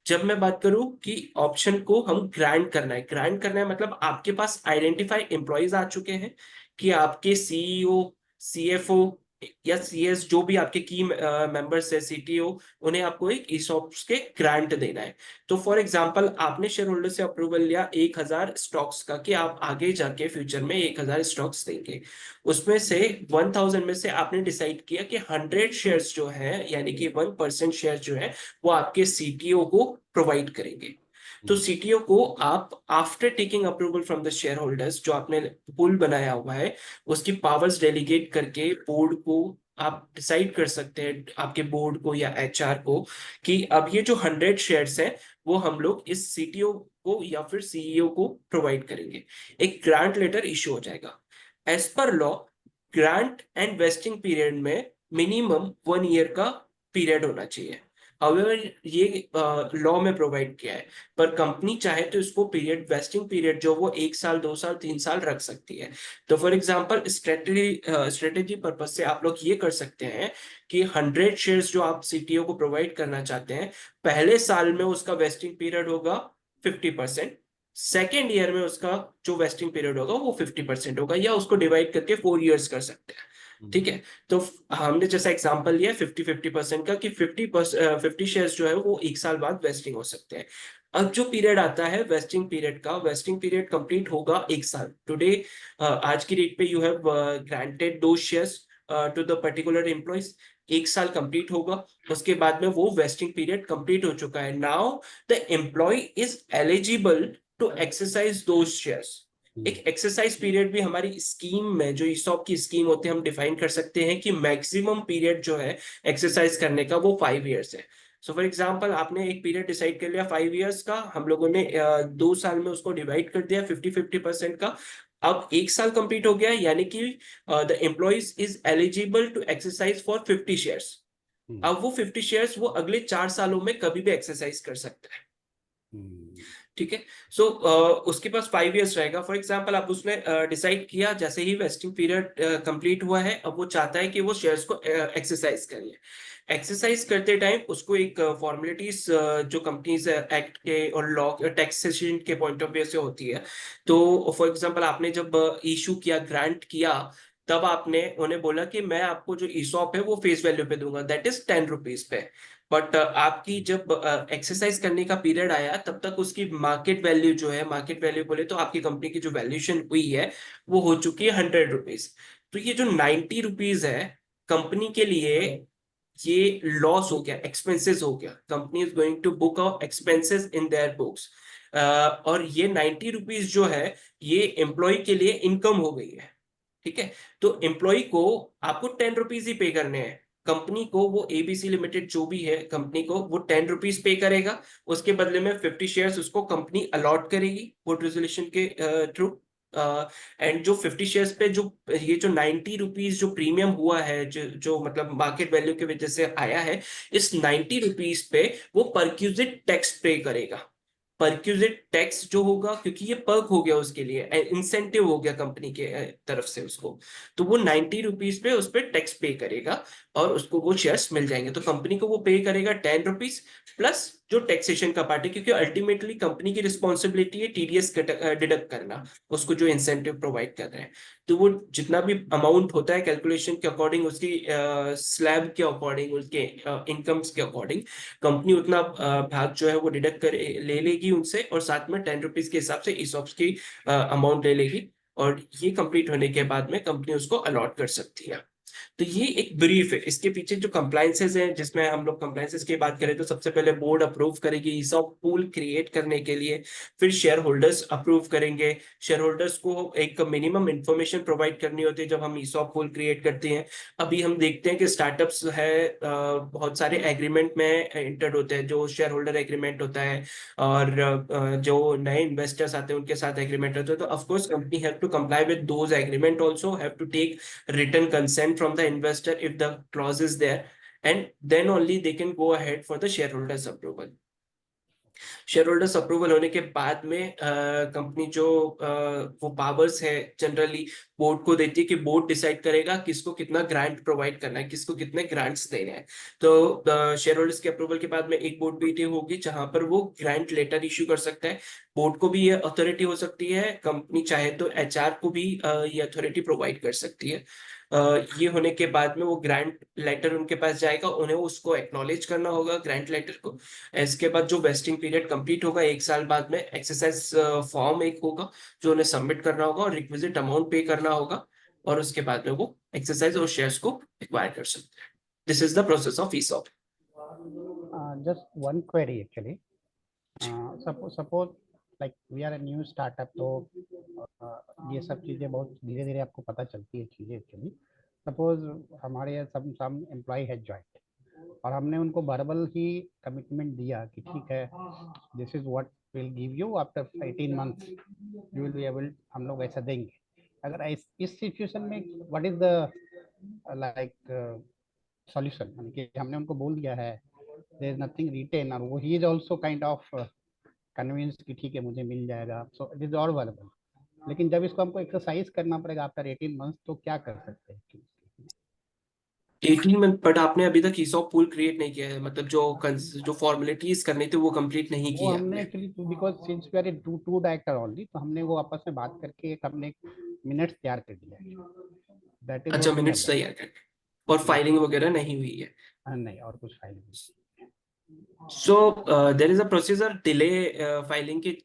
[SPEAKER 6] जब मैं बात करूं कि ऑप्शन को हम ग्रांट करना है, ग्रांट करना है मतलब आपके पास आइडेंटिफाइड एम्प्लॉयज आ चुके हैं कि आपके सीईओ, सीएफओ या सीएस जो भी आपके की मेंबर्स है, सीटीओ, उन्हें आपको एक ईसॉप्स के ग्रांट देना है। तो फॉर एग्जांपल आपने शेयर होल्डर से अप्रूवल लिया 1,000 स्टॉक्स का कि आप आगे जाके फ्यूचर में 1,000 स्टॉक्स देंगे। उसमें से 1,000 में से आपने डिसाइड किया कि 100 शेयर्स जो है यानी कि 1% शेयर जो है वो आपके सीटीओ को प्रोवाइड करेंगे। तो सीटीओ को आप after taking approval from the share holders, जो आपने पूल बनाया हुआ है, उसकी पावर्स डेलीगेट करके बोर्ड को आप डिसाइड कर सकते हैं, आपके बोर्ड को या एचआर को, कि अब ये जो 100 शेयर्स हैं वो हम लोग इस सीटीओ को या फिर सीईओ को प्रोवाइड करेंगे। एक ग्रांट लेटर इश्यू हो जाएगा। As per law grant and vesting period में मिनिमम 1 ईयर का पीरियड होना चाहिए। However, ये लॉ में प्रोवाइड किया है, पर कंपनी चाहे तो इसको पीरियड, वेस्टिंग पीरियड जो वो 1 साल, 2 साल, 3 साल रख सकती है। तो फॉर एग्जांपल स्ट्रेटेजी पर्पज से आप लोग ये कर सकते हैं कि 100 शेयर्स जो आप सीटीओ को प्रोवाइड करना चाहते हैं, पहले साल में उसका वेस्टिंग पीरियड होगा 50%, सेकेंड ईयर में उसका जो वेस्टिंग पीरियड होगा वो 50% होगा, या उसको डिवाइड करके 4 ईयर्स कर सकते हैं। ठीक है, तो हमने जैसा एग्जांपल लिया 50% का कि 50 शेयर्स जो है वो 1 साल बाद वेस्टिंग हो सकते हैं। अब जो पीरियड आता है वेस्टिंग पीरियड का, वेस्टिंग पीरियड कंप्लीट होगा 1 साल। टुडे आज की डेट पे यू हैव ग्रांटेड दो shares to the particular employees, 1 साल कंप्लीट होगा, उसके बाद में वो वेस्टिंग पीरियड कंप्लीट हो चुका है। Now the employee is eligible to exercise those shares. एक एक्सरसाइज पीरियड भी हमारी स्कीम में, जो ईसॉप की स्कीम होती है, हम डिफाइन कर सकते हैं कि मैक्सिमम पीरियड जो है एक्सरसाइज करने का वो 5 इयर्स है। सो फॉर एग्जांपल आपने एक पीरियड डिसाइड कर लिया 5 इयर्स का, हम लोगों ने 2 साल में उसको डिवाइड कर दिया 50-50% का। अब 1 साल कंप्लीट हो गया, यानी कि the employees is eligible to exercise for 50 shares. अब वो 50 शेयर्स वो अगले 4 सालों में कभी भी एक्सरसाइज कर सकता है। ठीक है, सो उसके पास 5 इयर्स रहेगा। फॉर एग्जांपल आप उसने डिसाइड किया, जैसे ही वेस्टिंग पीरियड कंप्लीट हुआ है, अब वो चाहता है कि वो शेयर्स को एक्सरसाइज कर ले। एक्सरसाइज करते टाइम उसको एक फॉर्मेलिटीज जो कंपनीज एक्ट के और लॉ टैक्सेशन के पॉइंट ऑफ व्यू से होती है, तो फॉर एग्जांपल आपने जब इशू किया, ग्रांट किया, तब आपने उन्हें बोला कि मैं आपको जो ईसॉप है वो फेस वैल्यू पे दूंगा, दैट इज 10 रुपीज पे। बट आपकी जब एक्सरसाइज करने का पीरियड आया तब तक उसकी मार्केट वैल्यू जो है, मार्केट वैल्यू बोले तो आपकी कंपनी की जो वैल्यूएशन हुई है वो हो चुकी है 100 रुपीज। तो ये जो 90 रुपीज है कंपनी के लिए ये लॉस हो गया, एक्सपेंसेस हो गया। Company is going to book out expenses in their books. और ये 90 रुपीज जो है ये एम्प्लॉय के लिए इनकम हो गई है। ठीक है, तो एम्प्लॉय को आपको 10 रुपीज ही पे करने हैं। कंपनी को वो एबीसी लिमिटेड जो भी है कंपनी को वो 10 रुपीज पे करेगा। उसके बदले में 50 शेयर्स उसको कंपनी अलॉट करेगी वोट रेजोल्यूशन के थ्रू। एंड जो 50 शेयर्स पे जो ये जो 90 रुपीज जो प्रीमियम हुआ है, जो मतलब मार्केट वैल्यू की वजह से आया है, इस 90 रुपीज पे वो परक्यूजिट टैक्स पे करेगा। परक्यूजिट टैक्स जो होगा, क्योंकि ये पर्क हो गया उसके लिए, इंसेंटिव हो गया कंपनी के तरफ से उसको, तो वो 90 रुपीज पे उस पर टैक्स पे करेगा और उसको वो शेयर्स मिल जाएंगे। तो कंपनी को वो पे करेगा 10 रुपीज प्लस जो टैक्सेशन का पार्ट है, क्योंकि अल्टीमेटली कंपनी की रिस्पॉन्सिबिलिटी है टीडीएस डिडक्ट करना उसको जो इंसेंटिव प्रोवाइड कर रहे हैं। तो वो जितना भी अमाउंट होता है कैलकुलेशन के अकॉर्डिंग, उसकी स्लैब के अकॉर्डिंग, उसके इनकम्स के अकॉर्डिंग कंपनी उतना भाग जो है वो डिडक्ट कर ले लेगी उनसे, और साथ में 10 रुपीज के हिसाब से ईसॉप्स की अमाउंट ले लेगी। और ये कंप्लीट होने के बाद में कंपनी उसको अलॉट कर सकती है। तो ये एक ब्रीफ है। इसके पीछे जो कंप्लायंसेस हैं, जिसमें हम लोग कंप्लायंसेस की बात करें तो सबसे पहले बोर्ड अप्रूव करेगी ईसॉप पूल क्रिएट करने के लिए, फिर शेयर होल्डर्स अप्रूव करेंगे। शेयर होल्डर्स को एक मिनिमम इंफॉर्मेशन प्रोवाइड करनी होती है जब हम ईसॉप पूल क्रिएट करते हैं। अभी हम देखते हैं कि स्टार्टअप्स है बहुत सारे एग्रीमेंट में एंटर्ड होते हैं, जो शेयर होल्डर एग्रीमेंट होता है, और जो नए इन्वेस्टर्स आते हैं उनके साथ एग्रीमेंट होता है। तो of course company have to comply with those agreement, also have to take written consent from the investor if the clause is there, and then only they can go ahead for the shareholders approval. Share holders approval होने के बाद में company जो वो powers है generally board को देती है कि बोर्ड डिसाइड करेगा किसको कितना ग्रांट प्रोवाइड करना है, किसको कितने ग्रांट्स देने हैं। तो शेयर होल्डर्स के अप्रूवल के बाद में एक बोर्ड मीटिंग होगी जहां पर वो ग्रांट लेटर इश्यू कर सकता है। बोर्ड को भी ये अथॉरिटी हो सकती है, कंपनी चाहे तो एचआर को भी ये अथॉरिटी प्रोवाइड कर सकती है। ये होने के बाद में वो ग्रांट लेटर उनके पास जाएगा, उन्हें उसको एक्नॉलेज करना होगा ग्रांट लेटर को। इसके बाद जो वेस्टिंग पीरियड कंप्लीट होगा 1 साल बाद में, एक्सरसाइज फॉर्म एक होगा जो उन्हें सबमिट करना होगा और रिक्विजिट अमाउंट पे करना होगा, और उसके बाद में वो एक्सरसाइज और शेयर्स को एक्वायर कर सकते हैं। This is the process of ESOP.
[SPEAKER 2] Just one query actually. Suppose like we are a new startup, तो ये सब चीज़ें बहुत धीरे धीरे आपको पता चलती है चीज़ें एक्चुअली। सपोज हमारे यहाँ सम एम्प्लॉय है ज्वाइंट, और हमने उनको वर्बल ही कमिटमेंट दिया कि ठीक है this is what will give you after 18 months you will be able, हम लोग ऐसा देंगे। अगर इस सिचुएशन में what is the like solution, यानी कि हमने उनको बोल दिया है देयर इज नथिंग रिटेन, और वो he is also kind of convinced कि ठीक है मुझे मिल जाएगा, so it is all verbal. लेकिन जब इसको हमको एक्सरसाइज करना पड़ेगा आफ्टर 18 मंथ्स, तो क्या कर सकते हैं?
[SPEAKER 6] 18 मंथ, बट आपने अभी तक ईसॉप पूल क्रिएट नहीं किया है, मतलब जो फॉर्मेलिटीज करनी थी वो कंप्लीट नहीं
[SPEAKER 2] वो
[SPEAKER 6] की है
[SPEAKER 2] हमने
[SPEAKER 6] आपने।
[SPEAKER 2] Actually because since we are two director only, तो हमने वो आपस में बात करके एक हमने मिनट्स तैयार कर दिया है। दैट इज
[SPEAKER 6] अच्छा,
[SPEAKER 2] व्हाट वी
[SPEAKER 6] मिनट्स
[SPEAKER 2] हैव
[SPEAKER 6] तैयार करके, और फाइलिंग वगैरह नहीं हुई है।
[SPEAKER 2] डन। नहीं, और कुछ फाइल नहीं।
[SPEAKER 6] So there is a procedure delay filing की।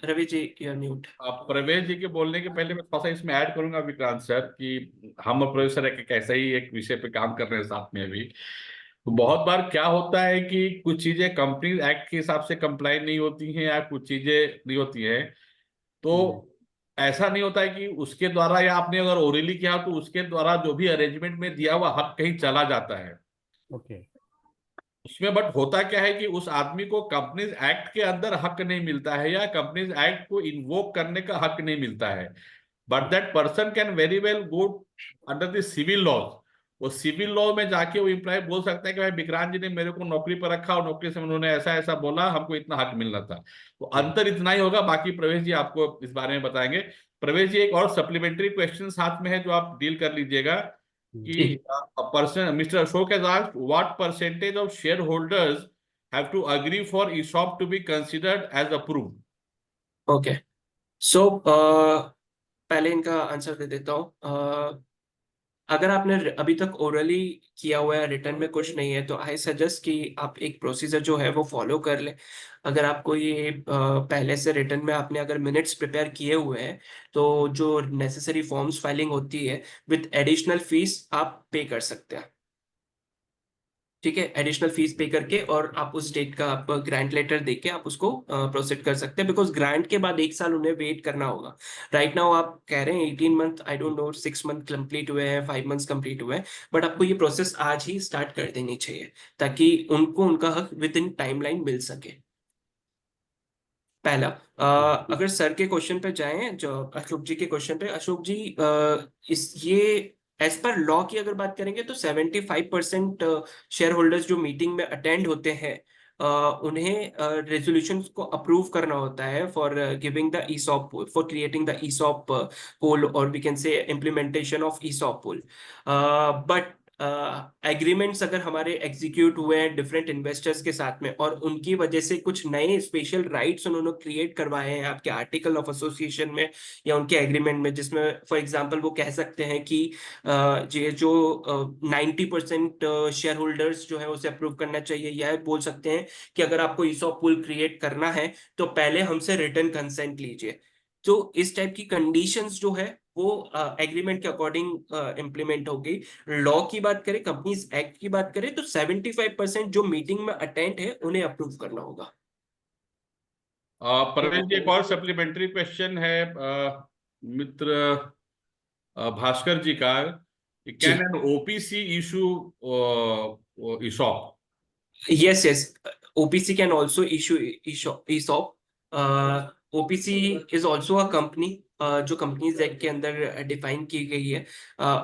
[SPEAKER 6] Ravi ji you are mute.
[SPEAKER 1] Pravesh ji के बोलने के पहले मैं थोड़ा सा इसमें ऐड करूंगा विक्रांत सर, कि हम और प्रवेश सर एक ऐसा ही एक विषय पे काम कर रहे हैं साथ में अभी। तो बहुत बार क्या होता है कि कुछ चीजें कंपनी एक्ट के हिसाब से कंप्लाई नहीं होती हैं, या कुछ चीजें नहीं होती हैं। तो ऐसा नहीं होता है कि उसके द्वारा, या आपने अगर ओरली किया तो उसके द्वारा जो भी अरेंजमेंट में दिया हुआ हक कहीं चला जाता है
[SPEAKER 2] ओके।
[SPEAKER 1] उसमें। बट होता क्या है कि उस आदमी को कंपनीज एक्ट के अंदर हक नहीं मिलता है, या कंपनीज एक्ट को इन्वोक करने का हक नहीं मिलता है। But that person can very well go under the civil laws. वो सिविल लॉ में जाके वो एम्प्लॉय बोल सकता है कि भाई विक्रांत जी ने मेरे को नौकरी पर रखा और नौकरी से उन्होंने ऐसा ऐसा बोला, हमको इतना हक मिलना था। तो अंतर इतना ही होगा, बाकी प्रवेश जी आपको इस बारे में बताएंगे। प्रवेश जी, एक और सप्लीमेंट्री क्वेश्चन साथ में है जो आप डील कर लीजिएगा कि person mister Ashok has asked what percentage of shareholders have to agree for ESOP to be considered as approved.
[SPEAKER 6] Okay, so पहले इनका आंसर दे देता हूँ। अगर आपने अभी तक ओरली किया हुआ है, रिटर्न में कुछ नहीं है, तो आई सजेस्ट कि आप एक प्रोसीजर जो है वो फॉलो कर लें। अगर आपको ये पहले से रिटर्न में आपने अगर मिनट्स प्रिपेयर किए हुए हैं, तो जो नेसेसरी फॉर्म्स फाइलिंग होती है विद एडिशनल फीस आप पे कर सकते हैं। ठीक है, एडिशनल फीस पे करके, और आप उस डेट का आप ग्रांट लेटर देके आप उसको प्रोसीड कर सकते हैं, बिकॉज ग्रांट के बाद 1 साल उन्हें वेट करना होगा। राइट नाउ आप कह रहे हैं 18 month, I don't know 6 month complete हुए हैं, 5 मंथ्स कंप्लीट हुए हैं, बट आपको ये प्रोसेस आज ही स्टार्ट कर देनी चाहिए ताकि उनको उनका हक विद इन टाइमलाइन मिल सके। पहला, अगर सर के क्वेश्चन पे जाएं, जो अशोक जी के क्वेश्चन पे, अशोक जी, इस ये एज पर लॉ की अगर बात करेंगे तो 75% शेयर होल्डर्स जो मीटिंग में अटेंड होते हैं, उन्हें रेजोल्यूशन को अप्रूव करना होता है for giving the ESOP, for creating the ESOP pool, और we can say implementation of ESOP pool. But agreements अगर हमारे एग्जीक्यूट हुए हैं डिफरेंट इन्वेस्टर्स के साथ में, और उनकी वजह से कुछ नए स्पेशल राइट्स उन्होंने क्रिएट करवाए हैं आपके आर्टिकल ऑफ एसोसिएशन में या उनके एग्रीमेंट में, जिसमें फॉर एग्जांपल वो कह सकते हैं कि ये जो 90% शेयर होल्डर्स जो है उसे अप्रूव करना चाहिए, या बोल सकते हैं कि अगर आपको ईसॉप पूल क्रिएट करना है तो पहले हमसे रिटर्न कंसेंट लीजिए। तो इस टाइप की कंडीशंस जो है वो एग्रीमेंट के अकॉर्डिंग इम्प्लीमेंट होगी। लॉ की बात करें, कंपनीज एक्ट की बात करें, तो 75% जो मीटिंग में अटेंड है उन्हें अप्रूव करना होगा।
[SPEAKER 1] परवेश जी, एक और सप्लीमेंट्री क्वेश्चन है मित्र भास्कर जी का, can an OPC issue ESOP?
[SPEAKER 6] Yes, yes. OPC can also issue ESOP. OPC is also a company जो कंपनीज एक्ट के अंदर डिफाइन की गई है।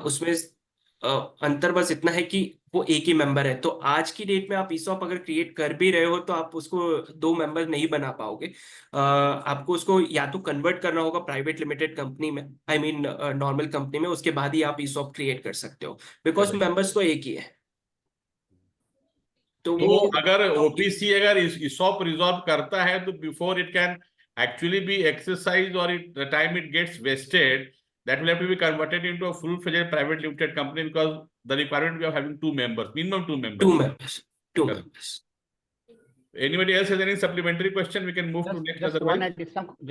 [SPEAKER 6] उसमें अंतर बस इतना है कि वो एक ही मेंबर है। तो आज की डेट में आप ESOP अगर क्रिएट कर भी रहे हो तो आप उसको 2 मेंबर नहीं बना पाओगे। आपको उसको या तो कन्वर्ट करना होगा प्राइवेट लिमिटेड कंपनी में, आई मीन नॉर्मल कंपनी में, उसके बाद ही आप ESOP क्रिएट कर सकते हो, बिकॉज मेंबर्स तो एक ही है। तो
[SPEAKER 1] तो
[SPEAKER 6] वो
[SPEAKER 1] अगर ओपीसी अगर ईसॉप रिजॉल्व करता है तो before it can actually be exercise और it the time it gets wasted, that will have to be converted into a full-fledged private limited company, because the requirement we are having 2 members, minimum 2 members.
[SPEAKER 6] 2 members. 2
[SPEAKER 1] Correct.
[SPEAKER 6] members.
[SPEAKER 1] Anybody else has any supplementary question? We can move to next.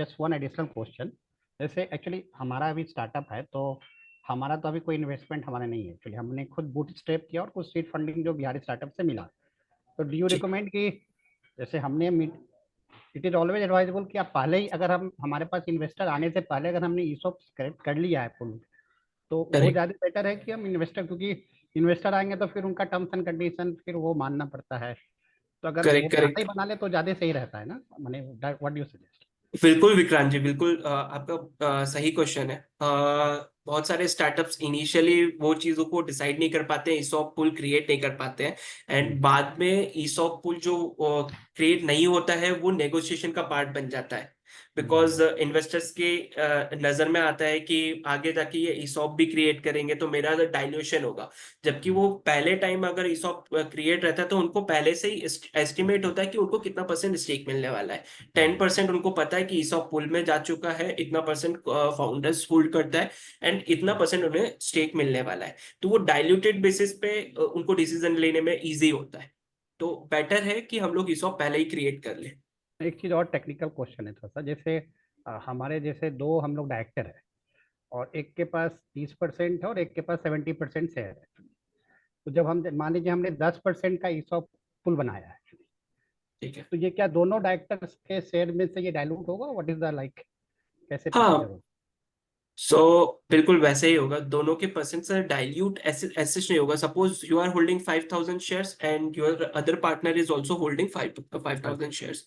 [SPEAKER 2] just one additional question. जैसे actually हमारा अभी startup है, तो हमारा तो अभी कोई investment हमारा नहीं है। एक्चुअली हमने खुद बूट स्टेप किया और कुछ सीड फंडिंग जो बिहारी स्टार्टअप से मिला। तो डू यू रिकमेंड कि जैसे हमने इट इज ऑलवेज एडवाइजेबल कि आप पहले ही, अगर हम हमारे पास इन्वेस्टर आने से पहले अगर हमने ईसॉप कर लिया है फुल, तो वो ज़्यादा बेटर है कि हम इन्वेस्टर, क्योंकि इन्वेस्टर आएंगे तो फिर उनका टर्म्स एंड कंडीशन फिर वो मानना पड़ता है। तो अगर वो पहले ही बना ले तो ज़्यादा सही रहता है ना, माने व्हाट डू यू सजेस्ट?
[SPEAKER 6] बिल्कुल विक्रांत जी, बिल्कुल आपका सही क्वेश्चन है। बहुत सारे स्टार्टअप्स इनिशियली वो चीजों को डिसाइड नहीं कर पाते हैं, ईसॉप पूल क्रिएट नहीं कर पाते हैं, एंड बाद में ईसॉप पूल जो क्रिएट नहीं होता है वो नेगोशिएशन का पार्ट बन जाता है, बिकॉज इन्वेस्टर्स के नजर में आता है कि आगे जाके ये ईसॉप भी क्रिएट करेंगे तो मेरा डाइल्यूशन होगा। जबकि वो पहले टाइम अगर ईसॉप क्रिएट रहता है तो उनको पहले से ही एस्टिमेट होता है कि उनको कितना % स्टेक मिलने वाला है। 10% उनको पता है कि ईसॉप पूल में जा चुका है, इतना % फाउंडर्स होल्ड करता है, एंड इतना % उन्हें स्टेक मिलने वाला है। तो वो डाइल्यूटेड बेसिस पे उनको डिसीजन लेने में इजी होता है। तो बेटर है कि हम लोग ईसॉप पहले ही क्रिएट कर लें।
[SPEAKER 2] एक चीज़ और टेक्निकल क्वेश्चन है थोड़ा सा। जैसे हमारे जैसे 2 हम लोग डायरेक्टर है, और एक के पास 30% है और एक के पास 70% शेयर है। तो जब हम मान लीजिए हमने 10% का ईसॉप पुल बनाया है,
[SPEAKER 6] ठीक है,
[SPEAKER 2] तो ये क्या दोनों डायरेक्टर्स के शेयर में से ये डाइल्यूट होगा? व्हाट इज द लाइक, कैसे
[SPEAKER 6] हाँ।
[SPEAKER 2] प्रोसीजर होगा?
[SPEAKER 6] सो बिल्कुल वैसे ही होगा, दोनों के % से डाइल्यूट ऐसे नहीं होगा। Suppose you are holding 5000 shares and your other partner is also holding 5000 shares.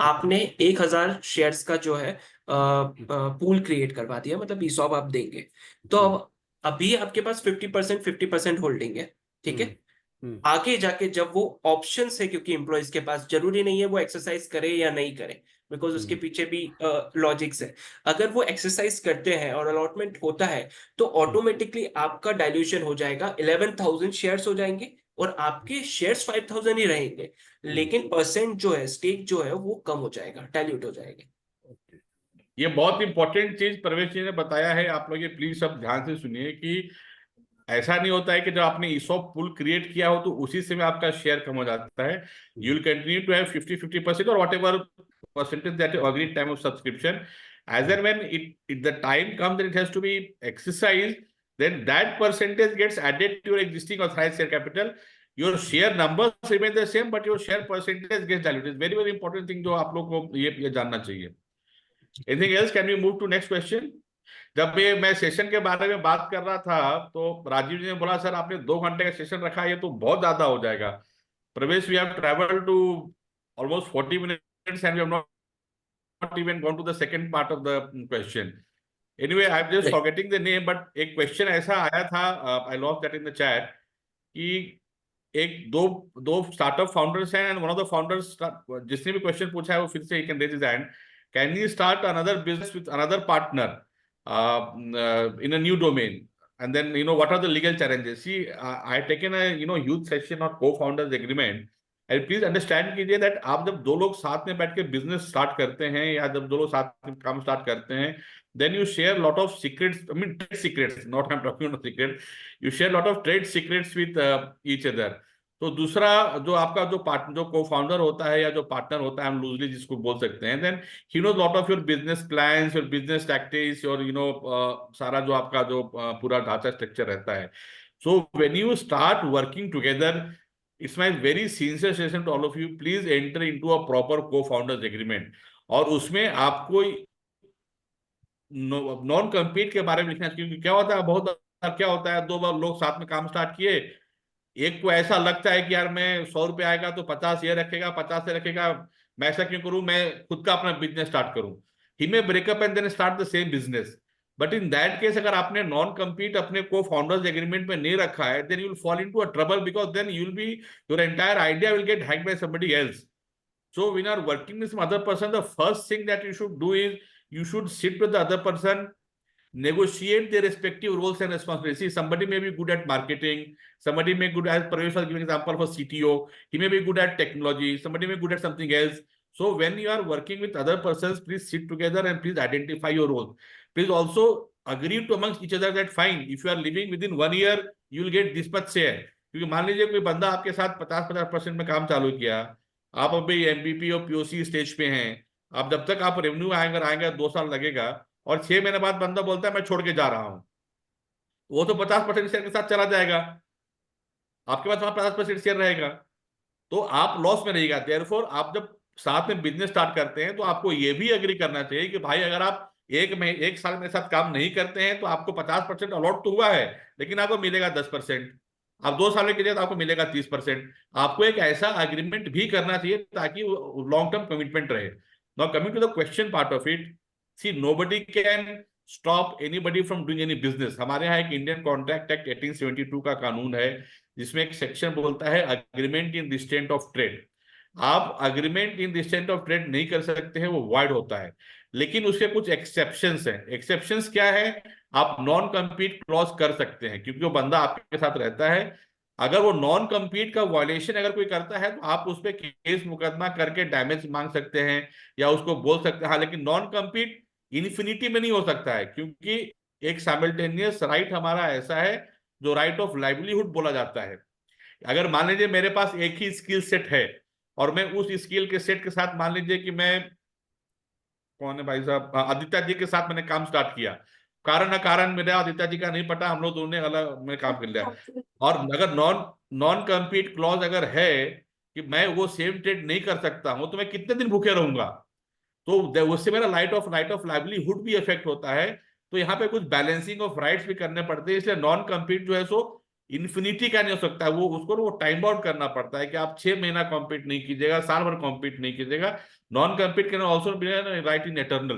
[SPEAKER 6] आपने 1000 शेयर्स का जो है पूल क्रिएट करवा दिया, मतलब ईसॉप आप देंगे, तो अब अभी आपके पास 50% होल्डिंग है, ठीक है। आगे जाके जब वो ऑप्शन है, क्योंकि एम्प्लॉयज के पास जरूरी नहीं है वो एक्सरसाइज करे या नहीं करे, बिकॉज उसके पीछे भी लॉजिक्स है। अगर वो एक्सरसाइज करते हैं और अलॉटमेंट होता है तो ऑटोमेटिकली आपका डाइल्यूशन हो जाएगा, 11,000 शेयर्स हो जाएंगे और आपके शेयर्स 5,000 ही रहेंगे, लेकिन % जो है, स्टेक जो है वो कम हो जाएगा, डाइल्यूट हो जाएगा।
[SPEAKER 1] ये बहुत इंपॉर्टेंट चीज प्रवेश जी ने बताया है, आप लोग ये प्लीज सब ध्यान से सुनिए कि ऐसा नहीं होता है कि जब आपने ईसॉप पूल क्रिएट किया हो तो उसी से में आपका शेयर कम हो जाता है. You will continue to have 50-50% और whatever percentage that you agree time of subscription. As and when the time comes that it has to be exercised, then that percentage gets added to your existing authorized share capital. Your share numbers remain the same, but your share percentage gets diluted. It's very important thing जो आप लोग को ये जानना चाहिए. Anything else? Can we move to next question? जब मैं session के बारे में बात कर रहा था तो राजीव जी ने बोला सर आपने 2 घंटे का सेशन रखा है, ये तो बहुत ज्यादा हो जाएगा. Pravesh, we have travelled to almost 40 minutes and we have not even gone to the second part of the question. Anyway, I'm just forgetting the name, but एक question ऐसा आया था, I lost that in the chat, कि एक दो startup founders हैं and one of the founders, जिसने भी क्वेश्चन पूछा है वो फिर से he can raise his hand. Can he start another business with another partner in a new domain? And then, what are the legal challenges? See, I had taken a, huge session on co-founders agreement. And please understand कीजिए that आप जब 2 लोग साथ में बैठ के business start करते हैं या जब 2 लोग साथ में काम स्टार्ट करते हैं, then you share lot of secrets, I mean trade secrets, not I am talking about secret, you share lot of trade secrets with each other. तो दूसरा जो आपका जो को फाउंडर होता है या जो पार्टनर होता है, हम लूजली जिसको बोल सकते हैं, then he knows lot of your business plans, your business tactics, your सारा जो आपका जो पूरा ढांचा स्ट्रक्चर रहता है. So when you start working together, it's my very sincere suggestion to all of you, please enter into a proper co-founders agreement. और उसमें आपको नॉन कम्पीट के बारे में लिखना चाहिए, क्योंकि क्या होता है, बहुत बार क्या होता है, 2 बार लोग साथ में काम स्टार्ट किए, एक को ऐसा लगता है कि यार मैं 100 रुपये आएगा तो 50 ये रखेगा, 50 से रखेगा, मैं ऐसा क्यों करूं, मैं खुद का अपना बिजनेस स्टार्ट करूं. He may breakup and then start the same business. But in that case अगर आपने नॉन कम्पीट अपने को फाउंडर्स एग्रीमेंट में नहीं रखा है, then you will fall into a trouble, because then you will be, your entire idea will get hacked by somebody else. So when you are working with some other person, the first thing that you should do is you should sit with the other person, negotiate their respective roles and responsibilities. See, somebody may be good at marketing, somebody may be good, as Pravesh was giving example for CTO, he may be good at technology, somebody may be good at something else. So when you are working with other persons, please sit together and please identify your role. Please also agree to amongst each other that fine, if you are living within 1 year, you will get this much share. क्योंकि मान लीजिए कोई बंदा आपके साथ 50% में काम चालू किया, आप अभी MVP और POC स्टेज पे हैं, अब जब तक आप रेवेन्यू आएगा 2 साल लगेगा, और 6 महीने बाद बंदा बोलता है मैं छोड़ के जा रहा हूं, वो तो 50% शेयर के साथ चला जाएगा, आपके पास वहां 50% शेयर रहेगा, तो आप लॉस में रहिएगा. देयरफॉर आप जब साथ में बिजनेस स्टार्ट करते हैं तो आपको ये भी एग्री करना चाहिए कि भाई अगर आप 1 साल मेरे साथ काम नहीं करते हैं तो आपको 50% अलॉट तो हुआ है, लेकिन आपको मिलेगा 10%. आप 2 साल के लिए तो आपको मिलेगा 30%. आपको एक ऐसा अग्रीमेंट भी करना चाहिए ताकि लॉन्ग टर्म कमिटमेंट रहे. Now coming to the question part of it, see, nobody can stop anybody from doing any business. हमारे यहाँ एक इंडियन कॉन्ट्रैक्ट एक्ट 1872 का कानून है, जिसमें एक सेक्शन बोलता है agreement in the state of trade. आप agreement in the state of trade नहीं कर सकते हैं, वो वॉइड होता है. लेकिन उसके कुछ एक्सेप्शंस हैं. एक्सेप्शंस क्या है? आप नॉन कम्पीट क्लॉज कर सकते हैं, क्योंकि वो बंदा आपके साथ रहता है. अगर वो नॉन कम्पीट का वायलेशन अगर कोई करता है तो आप उस पर केस मुकदमा करके डैमेज मांग सकते हैं या उसको बोल सकते हैं. हाँ, लेकिन नॉन कम्पीट इन्फिनिटी में नहीं हो सकता है, क्योंकि एक साइमल्टेनियस राइट हमारा ऐसा है जो राइट ऑफ लाइवलीहुड बोला जाता है. अगर मान लीजिए मेरे पास एक ही स्किल सेट है और मैं उस स्किल के सेट के साथ, मान लीजिए कि मैं, कौन है भाई साहब, आदित्य जी के साथ मैंने काम स्टार्ट किया, कारण अकारण मेरा आदित्य जी का नहीं पता, हम लोग दोनों ने अलग में काम कर लिया, और अगर नॉन कम्पीट क्लॉज अगर है कि मैं वो सेम ट्रेड नहीं कर सकता हूं, तो मैं कितने दिन भूखे रहूंगा, तो उससे मेरा राइट ऑफ लाइवलीहुड भी इफेक्ट होता है. तो यहाँ पे कुछ बैलेंसिंग ऑफ राइट्स भी करने पड़ते हैं. इसलिए नॉन कम्पीट जो है सो इन्फिनिटी का नहीं हो सकता है, वो टाइम बाउंड करना पड़ता है कि आप 6 महीना कॉम्पीट नहीं कीजिएगा, साल भर कॉम्पीट नहीं कीजिएगा. Non compete can also be right in eternal.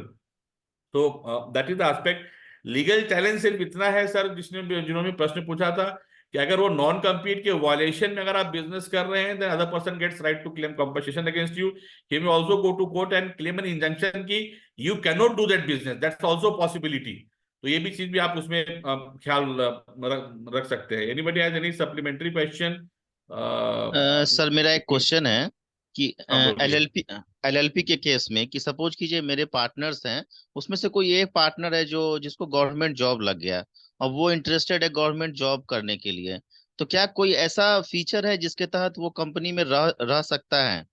[SPEAKER 1] तो that is the aspect. Legal challenge सिर्फ इतना है सर, जिन्होंने प्रश्न पूछा था कि अगर वो नॉन कम्पीट के वायलेशन में अगर आप बिजनेस कर रहे हैं, then other person gets right to claim compensation against you. He may also go to court and claim an injunction की you can not do that business. That's also possibility. तो ये भी चीज भी आप उसमें ख्याल रख सकते हैं. Anybody has any supplementary question?
[SPEAKER 7] Sir मेरा एक क्वेश्चन है कि एलएलपी के केस में, कि सपोज कीजिए मेरे पार्टनर्स हैं, उसमें से कोई एक पार्टनर है जो जिसको गवर्नमेंट जॉब लग गया और वो इंटरेस्टेड है गवर्नमेंट जॉब करने के लिए, तो क्या कोई ऐसा फीचर है जिसके तहत वो कंपनी में रह सकता है?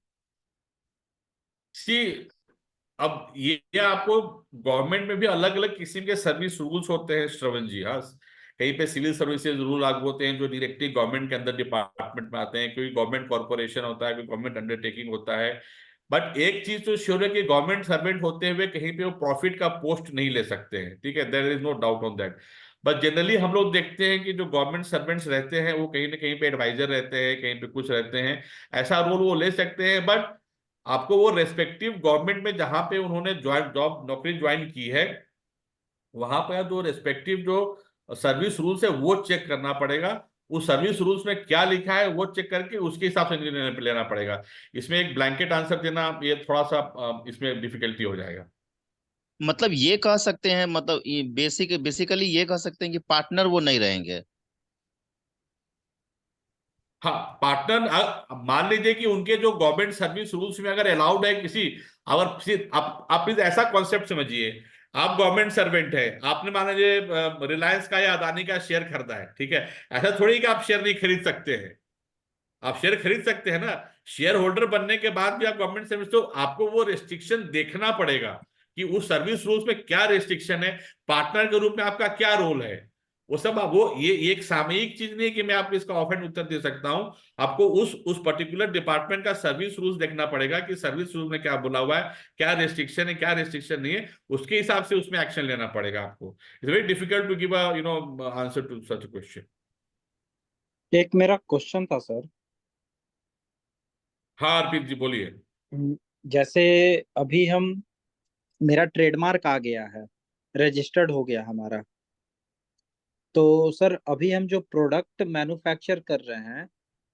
[SPEAKER 1] सी, अब ये आपको गवर्नमेंट में भी अलग अलग किस्म के सर्विस रूल्स होते हैं श्रवण जी। हाँ, कहीं पे सिविल सर्विसेज रूल लागू होते हैं जो डायरेक्टली गवर्नमेंट के अंदर डिपार्टमेंट में आते हैं, कोई गवर्नमेंट कॉर्पोरेशन होता है, कोई गवर्नमेंट अंडरटेकिंग होता है। बट एक चीज तो श्योर है कि गवर्नमेंट सर्वेंट होते हुए कहीं पे वो प्रॉफिट का पोस्ट नहीं ले सकते हैं, ठीक है, there is no doubt on that. But generally हम लोग देखते हैं कि जो गवर्नमेंट सर्वेंट्स रहते हैं वो कहीं ना कहीं पे एडवाइजर रहते हैं, कहीं पे कुछ रहते हैं, ऐसा रोल वो ले सकते हैं। बट आपको वो रेस्पेक्टिव गवर्नमेंट में जहां पे उन्होंने ज्वाइन जॉब नौकरी ज्वाइन की है वहां पर जो रेस्पेक्टिव जो सर्विस रूल्स है वो चेक करना पड़ेगा। उस सर्विस रूल्स में क्या लिखा है वो चेक करके उसके हिसाब से निर्णय लेना पड़ेगा। इसमें एक ब्लैंकेट आंसर देना ये थोड़ा सा इसमें डिफिकल्टी हो जाएगा।
[SPEAKER 7] मतलब ये कह सकते हैं, मतलब ये बेसिकली ये कह सकते हैं कि पार्टनर वो नहीं रहेंगे?
[SPEAKER 1] हाँ, पार्टनर मान लीजिए कि उनके जो गवर्नमेंट सर्विस रूल्स में अगर अलाउड है किसी, अगर आप प्लीज ऐसा कॉन्सेप्ट समझिए, आप गवर्नमेंट सर्वेंट है, आपने मान लीजिए रिलायंस का या अदानी का शेयर खरीदा है, ठीक है, ऐसा थोड़ी कि आप शेयर नहीं खरीद सकते हैं, आप शेयर खरीद सकते हैं ना। शेयर होल्डर बनने के बाद भी आप गवर्नमेंट सर्विस, तो आपको वो रेस्ट्रिक्शन देखना पड़ेगा कि उस सर्विस रूल्स में क्या रेस्ट्रिक्शन है, पार्टनर के रूप में आपका क्या रोल है, वो सब वो ये एक सामयिक चीज नहीं कि मैं आपको इसका ऑफ एंड उत्तर दे सकता हूं। आपको उस पर्टिकुलर डिपार्टमेंट का सर्विस रूल्स देखना पड़ेगा कि सर्विस रूल में क्या बोला हुआ है, क्या रेस्ट्रिक्शन है, क्या रेस्ट्रिक्शन नहीं है, उसके हिसाब से उसमें एक्शन लेना पड़ेगा आपको। It's very difficult to give a answer to such question.
[SPEAKER 8] एक मेरा क्वेश्चन था सर।
[SPEAKER 1] हाँ अर्पित जी बोलिए।
[SPEAKER 8] जैसे अभी हम, मेरा ट्रेडमार्क आ गया है, रजिस्टर्ड हो गया हमारा, तो सर अभी हम जो प्रोडक्ट मैन्युफैक्चर कर रहे हैं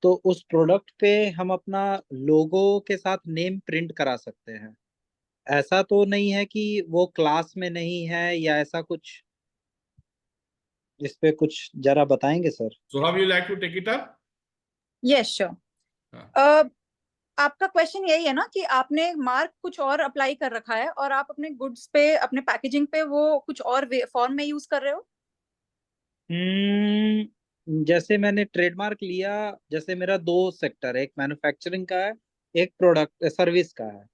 [SPEAKER 8] तो उस प्रोडक्ट पे हम अपना लोगो के साथ नेम प्रिंट करा सकते हैं? ऐसा तो नहीं है कि वो क्लास में नहीं है या ऐसा कुछ? इस पे कुछ जरा बताएंगे sir.
[SPEAKER 1] So how you like to take it up?
[SPEAKER 3] Yes sure. आपका क्वेश्चन यही है ना कि आपने मार्क कुछ और अप्लाई कर रखा है और आप अपने गुड्स पे, अपने पैकेजिंग पे वो कुछ और फॉर्म में यूज कर रहे हो?
[SPEAKER 8] जैसे मैंने ट्रेडमार्क लिया, जैसे मेरा दो सेक्टर है, एक मैन्युफैक्चरिंग का है, एक प्रोडक्ट सर्विस का है,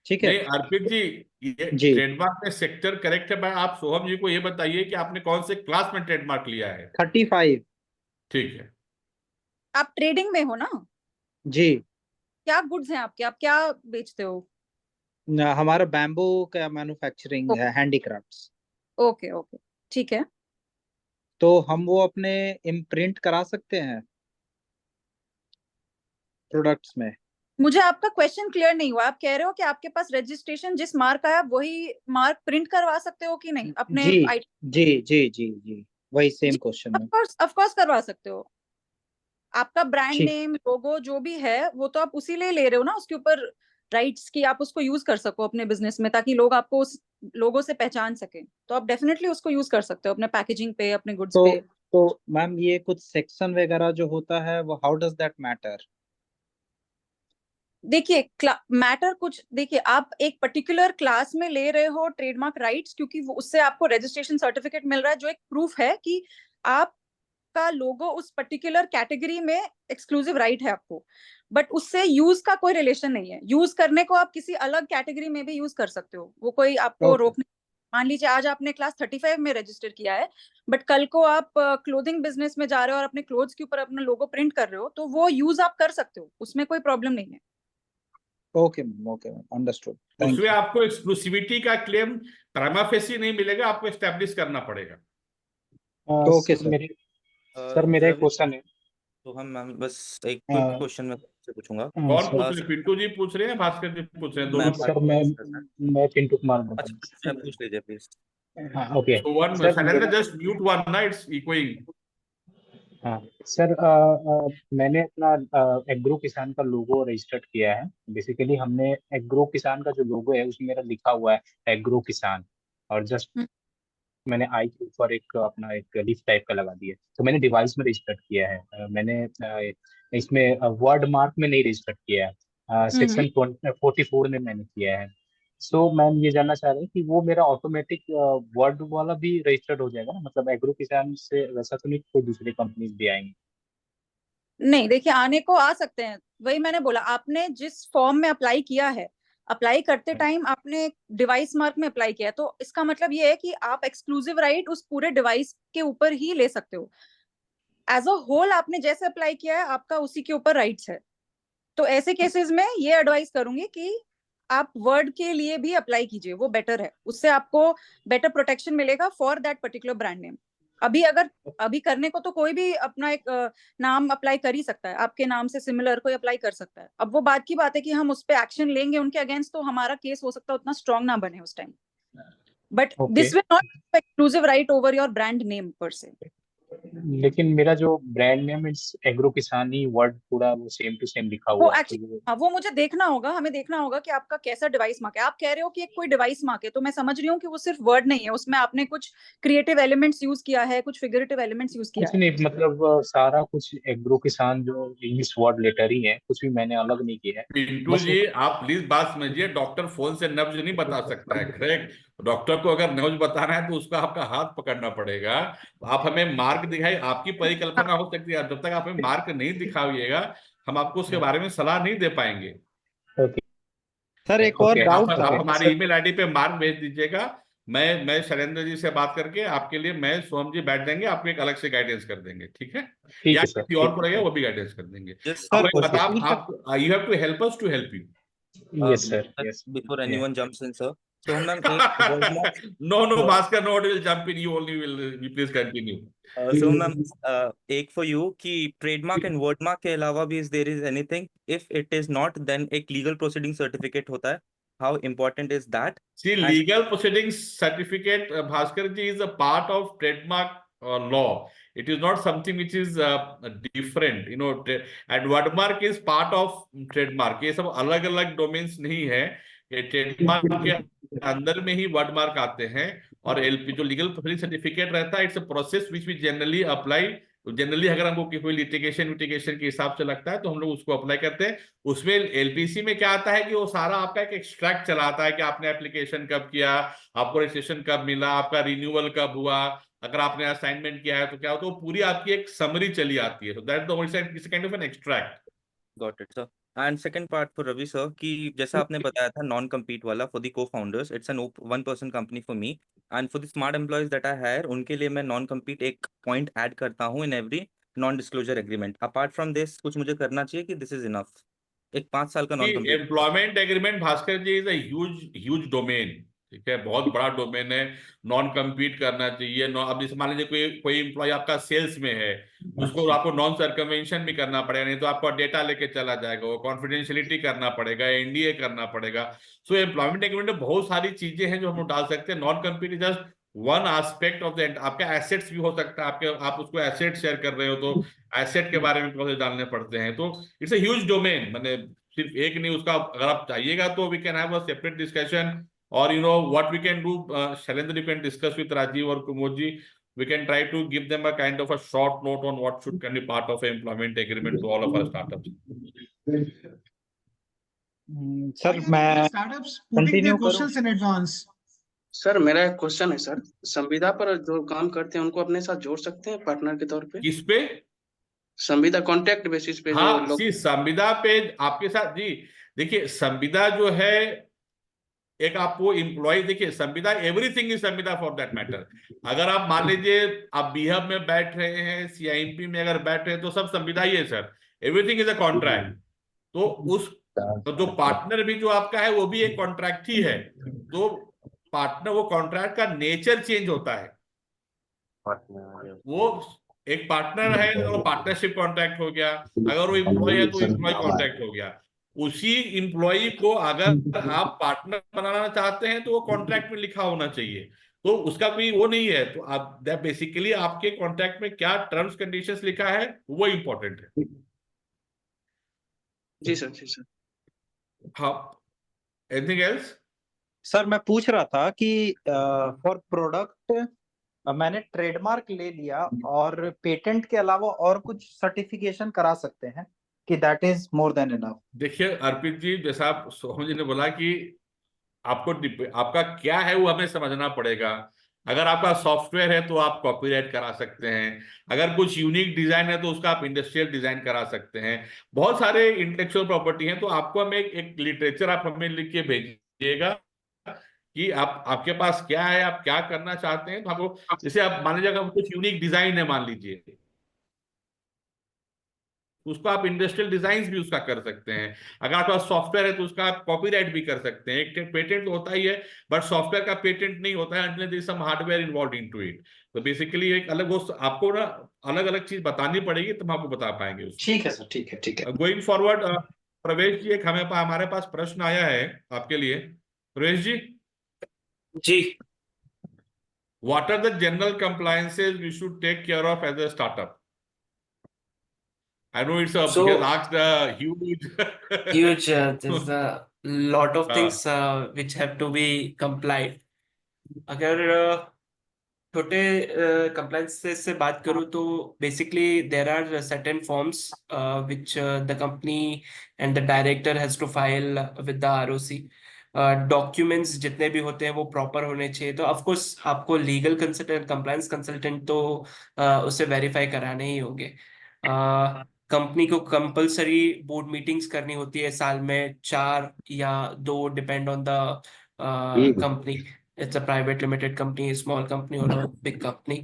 [SPEAKER 8] ठीक है?
[SPEAKER 1] नहीं अर्पित जी, ये
[SPEAKER 8] जी,
[SPEAKER 1] ट्रेडमार्क में सेक्टर करेक्ट है, भाई आप सोहम जी को ये बताइए कि आपने कौन से क्लास में ट्रेडमार्क लिया है।
[SPEAKER 8] 35।
[SPEAKER 1] ठीक है।
[SPEAKER 3] आप ट्रेडिंग में हो ना?
[SPEAKER 8] जी।
[SPEAKER 3] क्या गुड्स हैं आपके, आप क्या बेचते हो?
[SPEAKER 8] हमारा बैम्बू का मैन्युफैक्चरिंग है, हैंडीक्राफ्ट्स।
[SPEAKER 3] ओके ओके, ठीक है।
[SPEAKER 8] तो हम वो अपने इम्प्रिंट करा सकते हैं प्रोडक्ट्स में?
[SPEAKER 3] मुझे आपका क्वेश्चन क्लियर नहीं हुआ। आप कह रहे हो कि आपके पास रजिस्ट्रेशन जिस मार्क का है आप वही मार्क प्रिंट करवा सकते हो कि नहीं अपने
[SPEAKER 8] जी
[SPEAKER 3] आइटम?
[SPEAKER 8] जी जी जी जी, वही सेम
[SPEAKER 3] जी,
[SPEAKER 8] क्वेश्चन है।
[SPEAKER 3] ऑफ कोर्स करवा सकते हो। आपका ब्रांड
[SPEAKER 8] ठीक।
[SPEAKER 3] नेम, लोगो जो भी है वो तो आप उसी लिए ले रहे हो ना, उसके ऊपर राइट्स की आप उसको यूज कर सको अपने बिजनेस में, ताकि लोग आपको उस लोगो से पहचान सके। तो आप डेफिनेटली उसको यूज कर सकते हो अपने पैकेजिंग पे, अपने गुड्स
[SPEAKER 8] तो
[SPEAKER 3] पे।
[SPEAKER 8] तो मैम ये कुछ सेक्शन वगैरह जो होता है वो हाउ डज दैट मैटर?
[SPEAKER 3] देखिए मैटर कुछ, देखिए आप एक पर्टिकुलर क्लास में ले रहे हो ट्रेडमार्क राइट्स, क्योंकि वो उससे आपको रजिस्ट्रेशन सर्टिफिकेट मिल रहा है जो एक प्रूफ है कि आपका लोगो उस पर्टिकुलर कैटेगरी में एक्सक्लूसिव राइट है आपको। बट उससे यूज का कोई रिलेशन नहीं है। यूज करने को आप किसी अलग कैटेगरी में भी यूज कर सकते हो, वो कोई आपको
[SPEAKER 8] ओके।
[SPEAKER 3] रोक नहीं। मान लीजिए आज आपने क्लास 35 में रजिस्टर किया है, बट कल को आप क्लोथिंग बिजनेस में जा रहे हो और अपने क्लोथ्स के ऊपर अपना लोगो प्रिंट कर रहे हो, तो वो यूज आप कर सकते हो, उसमें कोई प्रॉब्लम नहीं है।
[SPEAKER 8] ओके मैम, अंडरस्टूड, थैंक
[SPEAKER 1] उसमें
[SPEAKER 8] यू।
[SPEAKER 1] आपको एक्सक्लूसिविटी का क्लेम प्राइमा फेसी नहीं मिलेगा, आपको एस्टेब्लिश करना पड़ेगा।
[SPEAKER 8] Okay
[SPEAKER 9] sir
[SPEAKER 8] sir.
[SPEAKER 9] मेरे सर मेरा एक
[SPEAKER 10] रवि,
[SPEAKER 9] क्वेश्चन है।
[SPEAKER 10] तो हम मैम बस एक क्विक
[SPEAKER 9] अ,
[SPEAKER 10] क्वेश्चन में से पूछूंगा।
[SPEAKER 1] कौन
[SPEAKER 9] सर
[SPEAKER 1] पूछ रहे,
[SPEAKER 10] सर
[SPEAKER 1] पिंटू जी पूछ रहे हैं, भास्कर जी पूछ रहे हैं,
[SPEAKER 10] मैं
[SPEAKER 1] दोनों
[SPEAKER 9] सर
[SPEAKER 1] पूछ।
[SPEAKER 9] मैं पिंटू कुमार बोल रहा
[SPEAKER 10] अच्छा आप पूछ लीजिए प्लीज।
[SPEAKER 9] हूँ। हाँ okay.
[SPEAKER 1] So one
[SPEAKER 9] sir
[SPEAKER 1] Shailendra
[SPEAKER 9] मेरा
[SPEAKER 1] जस्ट म्यूट वन ना, इट्स इकोइंग।
[SPEAKER 9] हाँ सर, मैंने अपना एग्रो किसान का लोगो रजिस्टर्ड किया है। बेसिकली हमने एग्रो किसान का जो लोगो है उसमें मेरा लिखा हुआ है एग्रो किसान, और जस्ट मैंने आई के ऊपर एक अपना एक लीफ टाइप का लगा दिया। तो मैंने डिवाइस में रजिस्टर्ड किया है। मैंने इसमें वर्ड मार्क में नहीं रजिस्टर्ड किया है, सेक्शन 44 में मैंने किया है। सो मैम ये जानना चाह रहे हैं कि वो मेरा ऑटोमेटिक वर्ड वाला भी रजिस्टर्ड हो जाएगा ना, मतलब एग्रो किसान से वैसा तो नहीं कोई दूसरी कंपनीज भी आएंगी?
[SPEAKER 3] नहीं, देखिए आने को आ सकते हैं, वही मैंने बोला, आपने जिस फॉर्म में अप्लाई किया है, अप्लाई करते टाइम आपने डिवाइस मार्क में अप्लाई किया है, तो इसका मतलब ये है कि आप एक्सक्लूसिव राइट उस पूरे डिवाइस के ऊपर ही ले सकते हो। एज अ होल आपने जैसे अप्लाई किया है, आपका उसी के ऊपर राइट्स है। तो ऐसे केसेस में ये एडवाइस करूंगी कि आप वर्ड के लिए भी अप्लाई कीजिए, वो बेटर है, उससे आपको बेटर प्रोटेक्शन मिलेगा for that particular brand name. अभी करने को तो कोई भी अपना एक नाम अप्लाई कर ही सकता है, आपके नाम से सिमिलर कोई अप्लाई कर सकता है। अब वो बात की बात है कि हम उस पर एक्शन लेंगे उनके अगेंस्ट, तो हमारा केस हो सकता है उतना स्ट्रांग ना बने उस time, but
[SPEAKER 9] okay,
[SPEAKER 3] this will not exclusive right over your brand name पर से।
[SPEAKER 9] लेकिन मेरा जो ब्रांड नेम इट्स एग्रो किसानी, वर्ड पूरा वो सेम टू सेम लिखा
[SPEAKER 3] वो
[SPEAKER 9] हुआ है, तो
[SPEAKER 3] एक्चुअली
[SPEAKER 9] वो
[SPEAKER 3] हाँ, वो मुझे देखना होगा, हमें देखना होगा कि आपका कैसा डिवाइस मार्क है। आप कह रहे हो कि एक कोई डिवाइस मार्क है, तो मैं समझ रही हूँ कि वो सिर्फ वर्ड नहीं है, उसमें आपने कुछ क्रिएटिव एलिमेंट्स यूज किया है, कुछ फिगरेटिव एलिमेंट्स यूज किया
[SPEAKER 9] कुछ
[SPEAKER 3] है।
[SPEAKER 9] नहीं, मतलब सारा कुछ एग्रो किसान जो इंग्लिश वर्ड लेटर ही है, कुछ भी मैंने अलग नहीं किया है।
[SPEAKER 1] पिंटू
[SPEAKER 9] बस
[SPEAKER 1] जी, आप प्लीज बात समझिए, डॉक्टर फोन से नब्ज नहीं बता सकता है, करेक्ट? डॉक्टर को अगर नब्ज बताना है तो उसका आपका हाथ पकड़ना पड़ेगा। आप हमें मार्क दिखाई, आपकी परिकल्पना हो सकती है, जब तक आप हमें मार्क नहीं दिखाइएगा हम आपको उसके बारे में सलाह नहीं दे पाएंगे।
[SPEAKER 9] ओके,
[SPEAKER 8] सर एक और
[SPEAKER 9] ओके,
[SPEAKER 8] डाउट
[SPEAKER 1] आप
[SPEAKER 8] था
[SPEAKER 1] हमारी
[SPEAKER 8] सर।
[SPEAKER 1] ईमेल आईडी पे मार्क भेज दीजिएगा। मैं शैलेंद्र जी से बात करके आपके लिए, मैं सोहम जी बैठ जाएंगे, आपको एक अलग से गाइडेंस कर देंगे, ठीक है?
[SPEAKER 9] ठीक
[SPEAKER 1] या
[SPEAKER 9] है सर,
[SPEAKER 1] किसी और
[SPEAKER 9] ठीक
[SPEAKER 1] को
[SPEAKER 9] है
[SPEAKER 1] रहेगा
[SPEAKER 9] सर।
[SPEAKER 1] वो भी गाइडेंस कर देंगे।
[SPEAKER 10] Just
[SPEAKER 1] आप
[SPEAKER 8] सर
[SPEAKER 1] एक
[SPEAKER 10] for
[SPEAKER 1] बता,
[SPEAKER 8] पूछ
[SPEAKER 1] आप you have to help us to help you.
[SPEAKER 9] Yes sir, yes.
[SPEAKER 10] before
[SPEAKER 9] या
[SPEAKER 10] anyone jumps in, sir. So ma'am, एक word mark.
[SPEAKER 1] No, no, Bhaskar, nobody will jump in. You only will. You please continue.
[SPEAKER 10] So ma'am एक for you कि trademark and wordmark के अलावा भी there is anything, if it is not then एक legal proceeding certificate होता है, how important is that?
[SPEAKER 1] See,
[SPEAKER 10] and
[SPEAKER 1] legal proceedings certificate, Bhaskar ji, is a part of trademark law. It is not something which is different, you know. And wordmark is part of trademark. ये सब अलग अलग domains नहीं है, ये trademark के अंदर में ही वर्डमार्क आते हैं। और एलपी जो लीगल प्रोसीडिंग सर्टिफिकेट रहता है, it's a process which we generally apply. जनरली अगर हमको कोई लिटिगेशन के हिसाब से लगता है तो हम लोग उसको अप्लाई करते हैं। उसमें एलपीसी में क्या आता है कि वो सारा आपका एक एक्सट्रैक्ट चला आता है कि आपने एप्लीकेशन कब किया, आपको रजिस्ट्रेशन कब मिला, आपका रिन्यूअल कब हुआ, अगर आपने असाइनमेंट किया है तो क्या होता है, तो पूरी आपकी एक समरी चली आती है। That is kind of an extract.
[SPEAKER 10] Got it sir. And second part for Ravi sir कि जैसा आपने बताया था नॉन कम्पीट वाला for the co founders, it's an 1% company for me and for the smart employees that I hire, उनके लिए मैं non compete एक पॉइंट ऐड करता हूँ in every non disclosure agreement. Apart from this कुछ मुझे करना चाहिए कि दिस इज इनफ, एक 5 साल का non compete?
[SPEAKER 1] Employment agreement, Bhaskar ji, is huge domain. ठीक है, बहुत बड़ा डोमेन है। नॉन कम्पीट करना चाहिए। अब जैसे मान लीजिए कोई कोई एम्प्लॉय आपका सेल्स में है, उसको आपको नॉन सर्कमवेंशन भी करना पड़ेगा, नहीं तो आपका डेटा लेके चला जाएगा, वो कॉन्फिडेंशियलिटी करना पड़ेगा, एनडीए करना पड़ेगा। सो एम्प्लॉयमेंट एग्रीमेंट में बहुत सारी चीजें हैं जो हम लोग डाल सकते हैं। Non compete is just one aspect of the, आपका एसेट्स भी हो सकता है, आपके आप उसको एसेट शेयर कर रहे हो तो एसेट के बारे में प्रोसेस डालने पड़ते हैं। तो इट्स अ ह्यूज डोमेन, मैंने सिर्फ एक नहीं, उसका अगर आप चाहिएगा तो we can have a separate discussion. और you know what we can do, Shailendra, you can discuss with Rajiv और Kumod ji, we can try to give them a kind of a short note on what should can be part of an employment agreement to all of our startups.
[SPEAKER 8] Sir मैं
[SPEAKER 11] startups putting
[SPEAKER 8] continue
[SPEAKER 11] their
[SPEAKER 8] करूं?
[SPEAKER 11] questions in advance.
[SPEAKER 12] Sir मेरा एक question है sir, संविदा पर जो काम करते हैं उनको अपने साथ जोड़ सकते हैं पार्टनर के तौर पे?
[SPEAKER 1] किस पे?
[SPEAKER 12] संविदा कॉन्ट्रैक्ट बेसिस पे जो
[SPEAKER 1] हाँ,
[SPEAKER 12] लोग।
[SPEAKER 1] सी संविदा पे आपके साथ जी, देखिए संविदा जो है एक आपको एम्प्लॉय, देखिए संविदा, एवरीथिंग इज संविदा फॉर दैट मैटर। अगर आप मान लीजिए आप बीहब में बैठ रहे हैं, सीआईएमपी में अगर बैठ रहे हैं, तो सब संविदा ही है sir. Everything is a contract. तो उस तो जो पार्टनर भी जो आपका है वो भी एक कॉन्ट्रैक्ट ही है। तो पार्टनर, वो कॉन्ट्रैक्ट का नेचर चेंज होता है। वो एक पार्टनर है तो पार्टनरशिप कॉन्ट्रैक्ट हो गया, अगर वो एम्प्लॉय है तो एम्प्लॉय कॉन्ट्रैक्ट हो गया। उसी एम्प्लॉय को अगर आप पार्टनर बनाना चाहते हैं तो वो कॉन्ट्रैक्ट में लिखा होना चाहिए। तो उसका कोई वो नहीं है। तो आप बेसिकली आपके कॉन्ट्रैक्ट में क्या टर्म्स कंडीशंस लिखा है वो इम्पोर्टेंट है।
[SPEAKER 12] जी सर, जी सर।
[SPEAKER 1] हाँ, एनीथिंग एल्स?
[SPEAKER 8] सर मैं पूछ रहा था कि फॉर प्रोडक्ट मैंने ट्रेडमार्क ले लिया और पेटेंट के अलावा और कुछ सर्टिफिकेशन करा सकते हैं कि that is more than enough?
[SPEAKER 1] देखिए अर्पित जी, जैसा आप सोहम जी ने बोला कि आपका क्या है वो हमें समझना पड़ेगा। अगर आपका सॉफ्टवेयर है तो आप कॉपीराइट करा सकते हैं, अगर कुछ यूनिक डिजाइन है तो उसका आप इंडस्ट्रियल डिजाइन करा सकते हैं। बहुत सारे इंटेलेक्चुअल प्रॉपर्टी हैं, तो आपको हमें एक लिटरेचर आप हमें लिख के भेजिएगा कि आपके पास क्या है, आप क्या करना चाहते हैं। तो आपको, जैसे आप मान लीजिए कुछ यूनिक डिजाइन है मान लीजिए, उसको आप इंडस्ट्रियल डिजाइन भी उसका कर सकते हैं। अगर आपके पास सॉफ्टवेयर है तो उसका आप कॉपीराइट भी कर सकते हैं। एक पेटेंट तो होता ही है, बट सॉफ्टवेयर का पेटेंट नहीं होता है until there is some hardware involve into it. तो बेसिकली एक अलग, वो आपको ना अलग अलग चीज बतानी पड़ेगी, तो हम आपको बता पाएंगे उसको।
[SPEAKER 11] ठीक है सर, ठीक है, ठीक है।
[SPEAKER 1] गोइंग फॉरवर्ड, प्रवेश जी, एक हमारे पास प्रश्न आया है आपके लिए। प्रवेश जी,
[SPEAKER 6] जी।
[SPEAKER 1] What are the general compliances we should take care of as a startup? I know it's a
[SPEAKER 6] So
[SPEAKER 1] he has asked a huge
[SPEAKER 6] huge, there's a lot of
[SPEAKER 1] हाँ,
[SPEAKER 6] things which have to be complied. अगर छोटे compliances से बात करूँ तो basically there are certain forms which the company and the director has to file with the ROC. Documents जितने भी होते हैं वो प्रॉपर होने चाहिए। तो ऑफ कोर्स आपको लीगल कंसल्टेंट, कंप्लायंस कंसल्टेंट तो उससे वेरीफाई कराने ही होंगे। कंपनी को कंपलसरी बोर्ड मीटिंग्स करनी होती है साल में 4 या 2, depend on the company. It's a private limited company, small company और बिग कंपनी।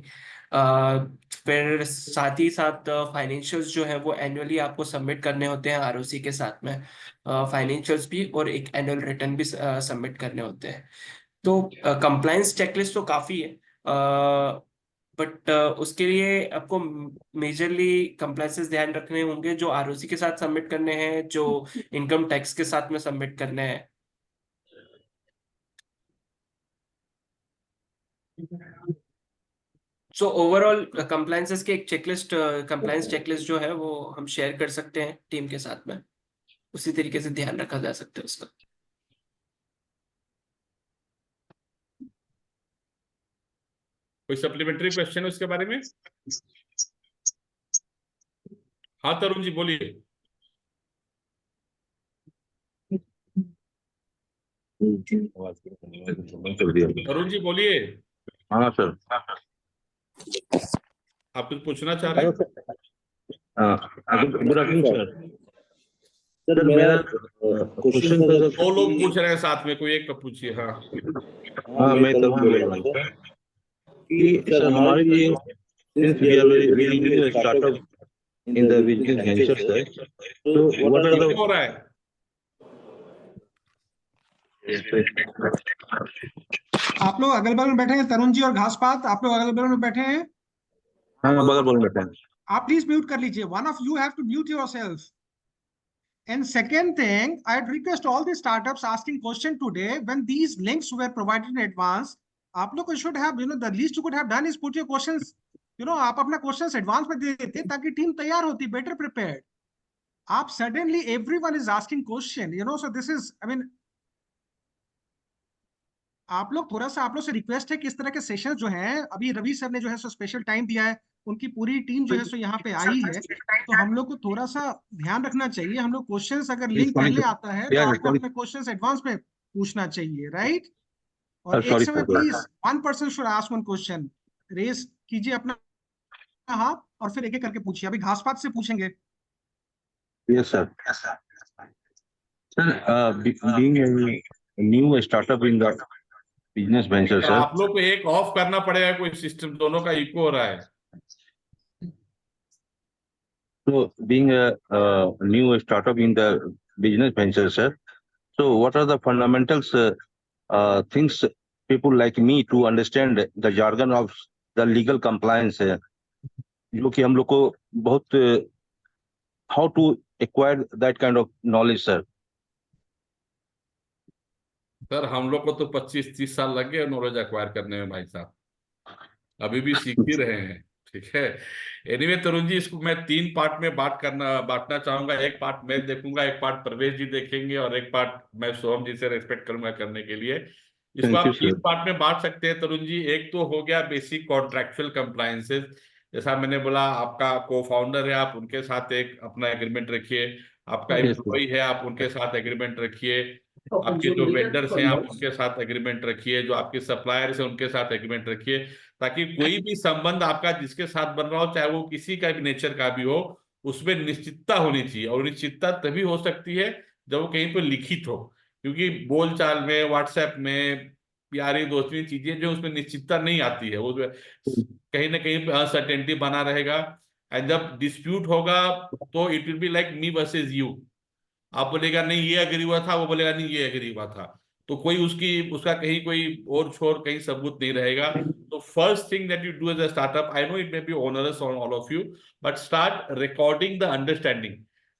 [SPEAKER 6] फिर साथ ही साथ फाइनेंशियल्स जो है वो एनुअली आपको सबमिट करने होते हैं आरओसी के साथ में। फाइनेंशियल्स भी और एक एनुअल रिटर्न भी सबमिट करने होते हैं। तो कंप्लायंस चेकलिस्ट तो काफ़ी है, बट उसके लिए आपको मेजरली कंप्लायंसेस ध्यान रखने होंगे जो आरओसी के साथ सबमिट करने हैं, जो इनकम टैक्स के साथ में सबमिट करने हैं। सो ओवरऑल कंप्लायंसेस के एक चेकलिस्ट, कंप्लायंस चेकलिस्ट जो है वो हम शेयर कर सकते हैं टीम के साथ में, उसी तरीके से ध्यान रखा जा सकता है उसका।
[SPEAKER 1] कोई सप्लीमेंट्री क्वेश्चन है उसके बारे में? हाँ तरुण जी बोलिए। तरुण जी बोलिए।
[SPEAKER 13] हाँ सर,
[SPEAKER 1] आप कुछ पूछना चाह रहे हैं?
[SPEAKER 13] Good afternoon sir. सर मेरा क्वेश्चन था सर,
[SPEAKER 1] 2 लोग पूछ रहे हैं साथ में, कोई एक का पूछिए। हाँ
[SPEAKER 13] हाँ मैं तो बोल रहा हूँ सर कि सर हमारे लिए, since we are very new startup in the business venture sir, so what are the
[SPEAKER 1] हो रहा है?
[SPEAKER 14] आप लोग अगल बगल में बैठे हैं, तरुण जी और घासपात, आप लोग अगल बगल में बैठे हैं।
[SPEAKER 13] हाँ बगल में बैठे हैं।
[SPEAKER 14] आप प्लीज म्यूट कर लीजिए। One of you have to mute yourself. And second thing, I'd request all the startups asking question today, when these links were provided in advance, आप लोग should have, the least you could have done is put your questions, आप अपना questions advance में दे देते ताकि team तैयार होती, better prepared. आप suddenly everyone is asking question, so this is, आप लोग थोड़ा सा, आप लोग से रिक्वेस्ट है कि इस तरह के सेशन जो हैं, अभी रवि सर ने जो है सो स्पेशल टाइम दिया है, उनकी पूरी टीम जो है सो यहाँ पे आई है, तो हम लोग को थोड़ा सा ध्यान रखना चाहिए। हम लोग क्वेश्चंस, अगर लिंक पहले आता है तो आपको अपने क्वेश्चंस एडवांस में पूछना चाहिए, राइट? और एक समय please 1 person should ask 1 question. Raise कीजिए अपना हाथ और फिर एक एक करके पूछिए। अभी घासपात से पूछेंगे।
[SPEAKER 13] Yes sir. Sir, being a new startup in the business venture sir,
[SPEAKER 1] आप लोग को एक ऑफ करना पड़ेगा, कोई सिस्टम दोनों का इको हो रहा है।
[SPEAKER 13] so being a new startup in the business venture sir, so what are the fundamentals things people like me to understand the jargon of the legal compliance है, जो कि हम लोग को बहुत how to acquire that kind of knowledge sir?
[SPEAKER 1] Sir हम लोग को तो 25-30 साल लग गए नॉलेज एक्वायर करने में भाई साहब, अभी भी सीख ही रहे हैं। ठीक है, एनीवे तरुण जी, इसको मैं 3 पार्ट में बांटना चाहूंगा। एक पार्ट मैं देखूंगा, एक पार्ट प्रवेश जी देखेंगे और एक पार्ट मैं सोहम जी से रेस्पेक्ट करूंगा करने के लिए। इसको आप 3 पार्ट में बांट सकते हैं तरुण जी। एक तो हो गया बेसिक कॉन्ट्रेक्चुअल कंप्लायंसेस, जैसा मैंने बोला, आपका को फाउंडर है, आप उनके साथ एक अपना एग्रीमेंट रखिए, आपका एम्प्लॉय है, आप उनके साथ एग्रीमेंट रखिए। आपके जो वेंडर्स हैं आप उनके साथ एग्रीमेंट रखिए, जो आपके सप्लायर्स हैं उनके साथ एग्रीमेंट रखिए, ताकि कोई भी संबंध आपका जिसके साथ बन रहा हो, चाहे वो किसी का भी नेचर का भी हो, उसमें निश्चितता होनी चाहिए। और निश्चितता तभी हो सकती है जब वो कहीं पर लिखित हो, क्योंकि बोलचाल में, व्हाट्सएप में, यारी दोस्ती चीजें जो उसमें निश्चितता नहीं आती है, वो कहीं ना कहीं पे अनसर्टेनिटी बना रहेगा। एंड जब डिस्प्यूट होगा तो it will be like me versus you. आप बोलेगा नहीं ये एग्री हुआ था, वो बोलेगा नहीं ये एग्री हुआ था, तो कोई उसका कहीं कोई और छोर कहीं सबूत नहीं रहेगा। तो first thing that you do as a startup, I know it may be onerous on all of you, but start recording the understanding.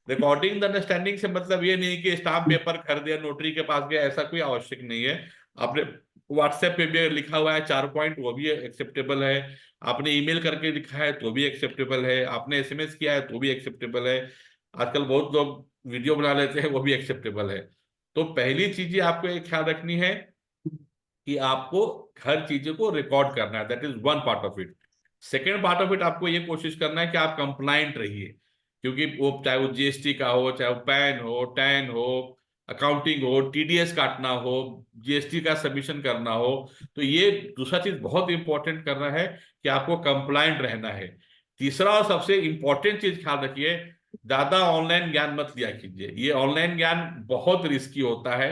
[SPEAKER 1] Recording the understanding से मतलब ये नहीं कि स्टाम्प पेपर कर दिया, नोटरी के पास गया, ऐसा कोई आवश्यक नहीं है। आपने व्हाट्सएप पे भी लिखा हुआ है 4 पॉइंट, वो भी एक्सेप्टेबल है। आपने ईमेल करके लिखा है तो भी एक्सेप्टेबल है। आपने एसएमएस किया है तो भी एक्सेप्टेबल है। आजकल बहुत लोग वीडियो बना लेते हैं, वो भी एक्सेप्टेबल है। तो पहली चीज आपको एक ख्याल रखनी है कि आपको हर चीजों को रिकॉर्ड करना है, that is one part of it. Second part of it, आपको ये कोशिश करना है कि आप कंप्लाइंट रहिए, क्योंकि वो चाहे वो जीएसटी का हो, चाहे वो पैन हो, टैन हो, अकाउंटिंग हो, टीडीएस काटना हो, जीएसटी का सबमिशन करना हो, तो ये दूसरा चीज बहुत इंपॉर्टेंट करना है कि आपको कंप्लाइंट रहना है। तीसरा और सबसे इंपॉर्टेंट चीज ख्याल रखिए, ज्यादा ऑनलाइन ज्ञान मत लिया कीजिए। ये ऑनलाइन ज्ञान बहुत रिस्की होता है।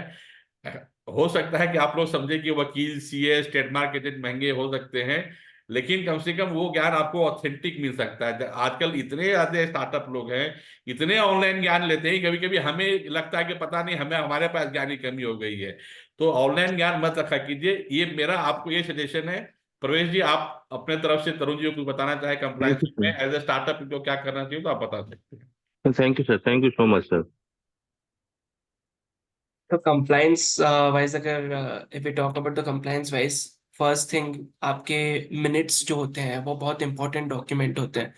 [SPEAKER 1] हो सकता है कि आप लोग समझे कि वकील, सीए, ट्रेडमार्क एजेंट महंगे हो सकते हैं, लेकिन कम से कम वो ज्ञान आपको ऑथेंटिक मिल सकता है। आजकल इतने ज्यादा स्टार्टअप लोग हैं, इतने ऑनलाइन ज्ञान लेते हैं, कभी कभी हमें लगता है कि पता नहीं हमें हमारे पास ज्ञान की कमी हो गई है। तो ऑनलाइन ज्ञान मत रखा कीजिए। ये मेरा आपको ये सजेशन है। प्रवेश जी, आप अपने तरफ से तरुण जी को कुछ बताना चाहे कंप्लायंस में एज ए स्टार्टअप को क्या करना चाहिए, तो आप बता सकते हैं।
[SPEAKER 13] Thank you sir, thank you so much sir.
[SPEAKER 6] तो कंप्लायंस वाइज अगर if we talk about the compliance wise, first thing आपके मिनट्स जो होते हैं वो बहुत इंपॉर्टेंट डॉक्यूमेंट होते हैं।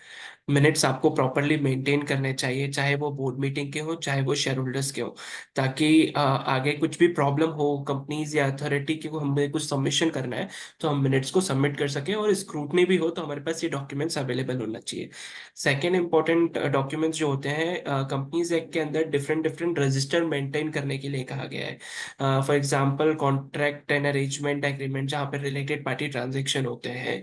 [SPEAKER 6] मिनट्स आपको प्रॉपरली मेंटेन करने चाहिए, चाहे वो बोर्ड मीटिंग के हो, चाहे वो शेयर होल्डर्स के हो, ताकि आगे कुछ भी प्रॉब्लम हो कंपनीज या अथॉरिटी के को हमें कुछ सबमिशन करना है तो हम मिनट्स को सबमिट कर सकें, और स्क्रूटनी भी हो तो हमारे पास ये डॉक्यूमेंट्स अवेलेबल होना चाहिए। सेकेंड इंपॉर्टेंट डॉक्यूमेंट्स जो होते हैं, कंपनीज एक्ट के अंदर डिफरेंट डिफरेंट रजिस्टर मेंटेन करने के लिए कहा गया है। For example contract and arrangement agreement, जहाँ पर रिलेटेड पार्टी ट्रांजेक्शन होते हैं,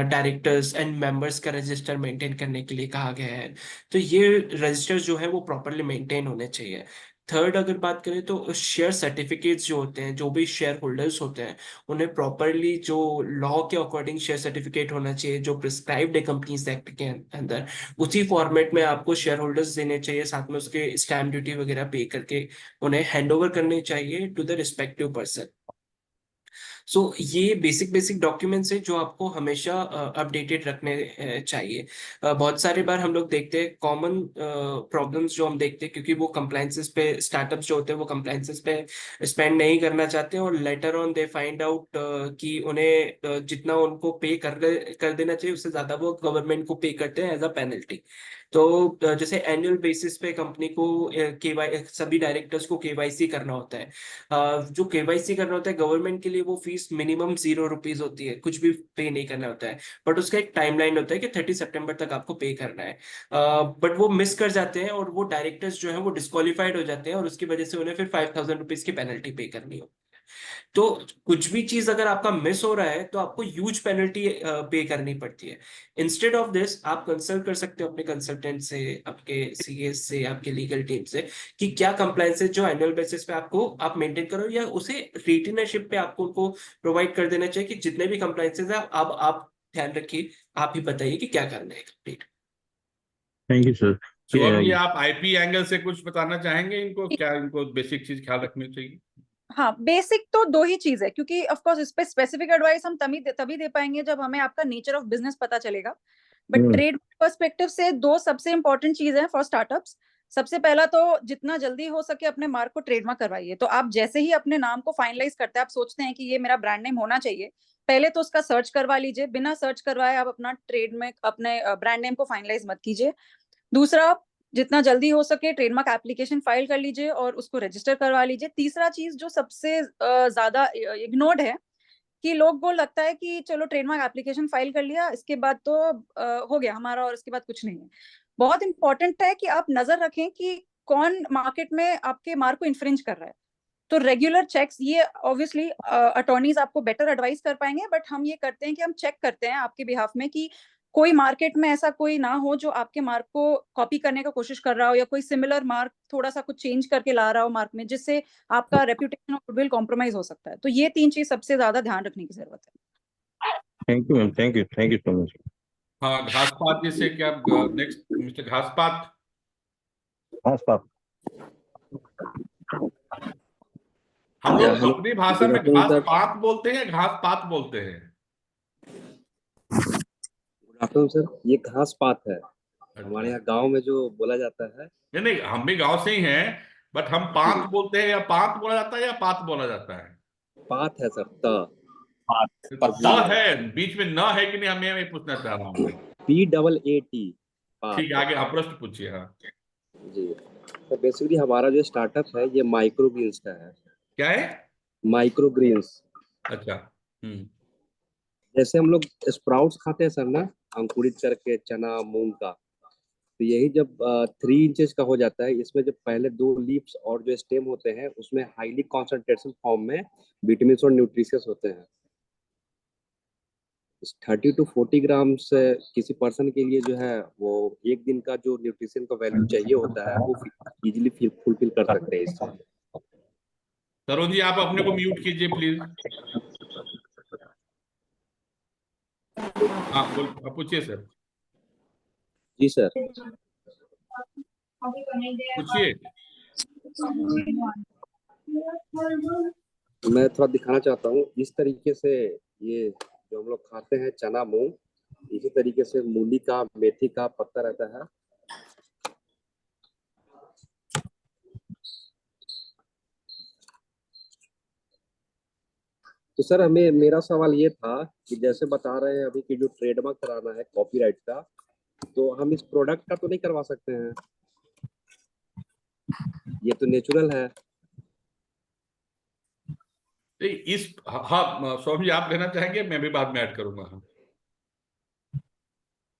[SPEAKER 6] डायरेक्टर्स एंड मेंबर्स का रजिस्टर मेंटेन करने के लिए कहा गया है। तो ये रजिस्टर्स जो है वो प्रॉपरली मेंटेन होने चाहिए। थर्ड अगर बात करें तो शेयर सर्टिफिकेट्स जो होते हैं, जो भी शेयर होल्डर्स होते हैं, उन्हें प्रॉपरली जो लॉ के अकॉर्डिंग शेयर सर्टिफिकेट होना चाहिए, जो प्रिस्क्राइब्ड है कंपनीज एक्ट के अंदर, उसी फॉर्मेट में आपको शेयर होल्डर्स देने चाहिए, साथ में उसके स्टैम्प ड्यूटी वगैरह पे करके उन्हें हैंड ओवर करनी चाहिए टू द रिस्पेक्टिव पर्सन। सो ये बेसिक बेसिक डॉक्यूमेंट्स हैं जो आपको हमेशा अपडेटेड रखने चाहिए। बहुत सारे बार हम लोग देखते हैं कॉमन प्रॉब्लम्स जो हम देखते हैं, क्योंकि वो कंप्लायंसेस पे स्टार्टअप्स जो होते हैं वो कंप्लायंसेस पे स्पेंड नहीं करना चाहते, और later on they find out कि उन्हें जितना उनको पे कर देना चाहिए उससे ज्यादा वो गवर्नमेंट को पे करते हैं एज अ पेनल्टी। तो जैसे एनुअल बेसिस पे कंपनी को सभी डायरेक्टर्स को केवाईसी करना होता है। जो केवाईसी करना होता है गवर्नमेंट के लिए, वो फीस मिनिमम ₹0 होती है, कुछ भी पे नहीं करना होता है। बट उसका एक टाइमलाइन होता है कि 30 सितंबर तक आपको पे करना है। बट वो मिस कर जाते हैं और वो डायरेक्टर्स जो है वो डिस्क्वालीफाइड हो जाते हैं, और उसकी वजह से उन्हें फिर ₹5000 की पेनल्टी पे करनी हो। तो कुछ भी चीज अगर आपका मिस हो रहा है तो आपको ह्यूज पेनल्टी पे करनी पड़ती है। इंस्टेड ऑफ दिस आप कंसल्ट कर सकते हो अपने कंसल्टेंट से, आपके सीएस से, आपके लीगल टीम से, कि क्या कंप्लायंसेस जो एनुअल बेसिस पे आपको आप मेंटेन करो, या उसे रिटेनरशिप पे आपको उनको प्रोवाइड कर देना चाहिए कि जितने भी कंप्लायंसेस है अब आप ध्यान रखिए, आप ही बताइए कि क्या करना है complete.
[SPEAKER 13] Thank you sir.
[SPEAKER 1] Shubham ji, आप आईपी एंगल से कुछ बताना चाहेंगे इनको, क्या इनको बेसिक चीज ख्याल रखनी चाहिए?
[SPEAKER 3] हाँ, बेसिक तो दो ही चीज है, क्योंकि ऑफ कोर्स इस पे स्पेसिफिक एडवाइस हम तभी दे पाएंगे जब हमें आपका नेचर ऑफ बिजनेस पता चलेगा। बट ट्रेड पर्सपेक्टिव से दो सबसे इंपॉर्टेंट चीज है फॉर स्टार्टअप्स। सबसे पहला तो जितना जल्दी हो सके अपने मार्क को ट्रेडमार्क करवाइए। तो आप जैसे ही अपने नाम को फाइनलाइज करते हैं, आप सोचते हैं कि ये मेरा ब्रांड नेम होना चाहिए, पहले तो उसका सर्च करवा लीजिए। बिना सर्च करवाए आप अपना ट्रेड में अपने ब्रांड नेम को फाइनलाइज मत कीजिए। दूसरा, जितना जल्दी हो सके ट्रेडमार्क एप्लीकेशन फाइल कर लीजिए और उसको रजिस्टर करवा लीजिए। तीसरा चीज जो सबसे ज्यादा इग्नोर्ड है, कि लोग को लगता है कि चलो ट्रेडमार्क एप्लीकेशन फाइल कर लिया, इसके बाद तो हो गया हमारा और इसके बाद कुछ नहीं है। बहुत इंपॉर्टेंट है कि आप नजर रखें कि कौन मार्केट में आपके मार्क को इन्फ्रिंज कर रहा है। तो रेगुलर चेक्स, ये ऑब्वियसली अटॉर्नीज आपको बेटर एडवाइस कर पाएंगे, बट हम ये करते हैं कि हम चेक करते हैं आपके बिहाफ में कि कोई मार्केट में ऐसा कोई ना हो जो आपके मार्क को कॉपी करने का कोशिश कर रहा हो, या कोई सिमिलर मार्क थोड़ा सा कुछ चेंज करके ला रहा हो मार्क में, जिससे आपका रेपुटेशन और गुडविल कॉम्प्रोमाइज हो सकता है। तो ये 3 चीज सबसे ज्यादा ध्यान रखने की जरूरत है।
[SPEAKER 13] Thank you, ma'am. Thank you so much.
[SPEAKER 1] हाँ, घासपात जैसे क्या, नेक्स्ट मिस्टर घासपात।
[SPEAKER 13] हाँ साहब।
[SPEAKER 1] हम
[SPEAKER 11] या
[SPEAKER 1] लोग
[SPEAKER 11] हेलो,
[SPEAKER 1] अपनी भाषा
[SPEAKER 11] गुड
[SPEAKER 1] में
[SPEAKER 11] आफ्टरनून सर।
[SPEAKER 1] घासपात बोलते हैं या घासपात बोलते हैं?
[SPEAKER 11] Good afternoon sir. ये घास पात है, हमारे
[SPEAKER 1] अच्छा,
[SPEAKER 11] यहाँ गांव में जो बोला जाता है।
[SPEAKER 1] नहीं नहीं, हम भी गांव से ही हैं, बट हम पात बोलते हैं, या पात बोला जाता है या पात बोला जाता है?
[SPEAKER 11] पात है सर, त
[SPEAKER 1] तो त
[SPEAKER 11] जी
[SPEAKER 1] है, बीच में न है कि नहीं, हमें मैं पूछना चाह रहा हूँ मैं।
[SPEAKER 11] PAAT
[SPEAKER 1] ठीक है,
[SPEAKER 11] पात।
[SPEAKER 1] आगे आप प्रश्न पूछिए। हाँ,
[SPEAKER 11] जी, तो बेसिकली हमारा जो स्टार्टअप है ये माइक्रो ग्रीन्स का है।
[SPEAKER 1] क्या है?
[SPEAKER 11] माइक्रो ग्रीन्स,
[SPEAKER 1] अच्छा। हम्म।
[SPEAKER 11] जैसे हम लोग स्प्राउट्स खाते हैं सर ना, अंकुरित करके चना मूंग का, तो यही जब 3 इंचेस का हो जाता है, इसमें जब पहले 2 लीव्स और जो स्टेम होते हैं उसमें हाईली कॉन्सेंट्रेशन फॉर्म में विटामिन और न्यूट्रिशियस होते हैं। 30 to 40 ग्राम से किसी पर्सन के लिए जो है वो एक दिन का जो न्यूट्रिशन का वैल्यू चाहिए होता है वो इजीली फुलफिल कर सकते हैं इससे।
[SPEAKER 1] तरुण जी, आप अपने को म्यूट कीजिए प्लीज। हाँ, बोल, आप पूछिए सर,
[SPEAKER 11] जी सर।
[SPEAKER 1] पूछिए।
[SPEAKER 11] मैं थोड़ा दिखाना चाहता हूँ इस तरीके से, ये जो हम लोग खाते हैं चना मूंग, इसी तरीके से मूली का मेथी का पत्ता रहता है। तो सर हमें, मेरा सवाल ये था कि जैसे बता रहे हैं अभी कि जो ट्रेडमार्क कराना है कॉपीराइट का, तो हम इस प्रोडक्ट का तो नहीं करवा सकते हैं? ये तो नेचुरल है।
[SPEAKER 1] इस, हाँ स्वामी जी, आप लेना चाहेंगे, मैं भी बाद में ऐड करूंगा।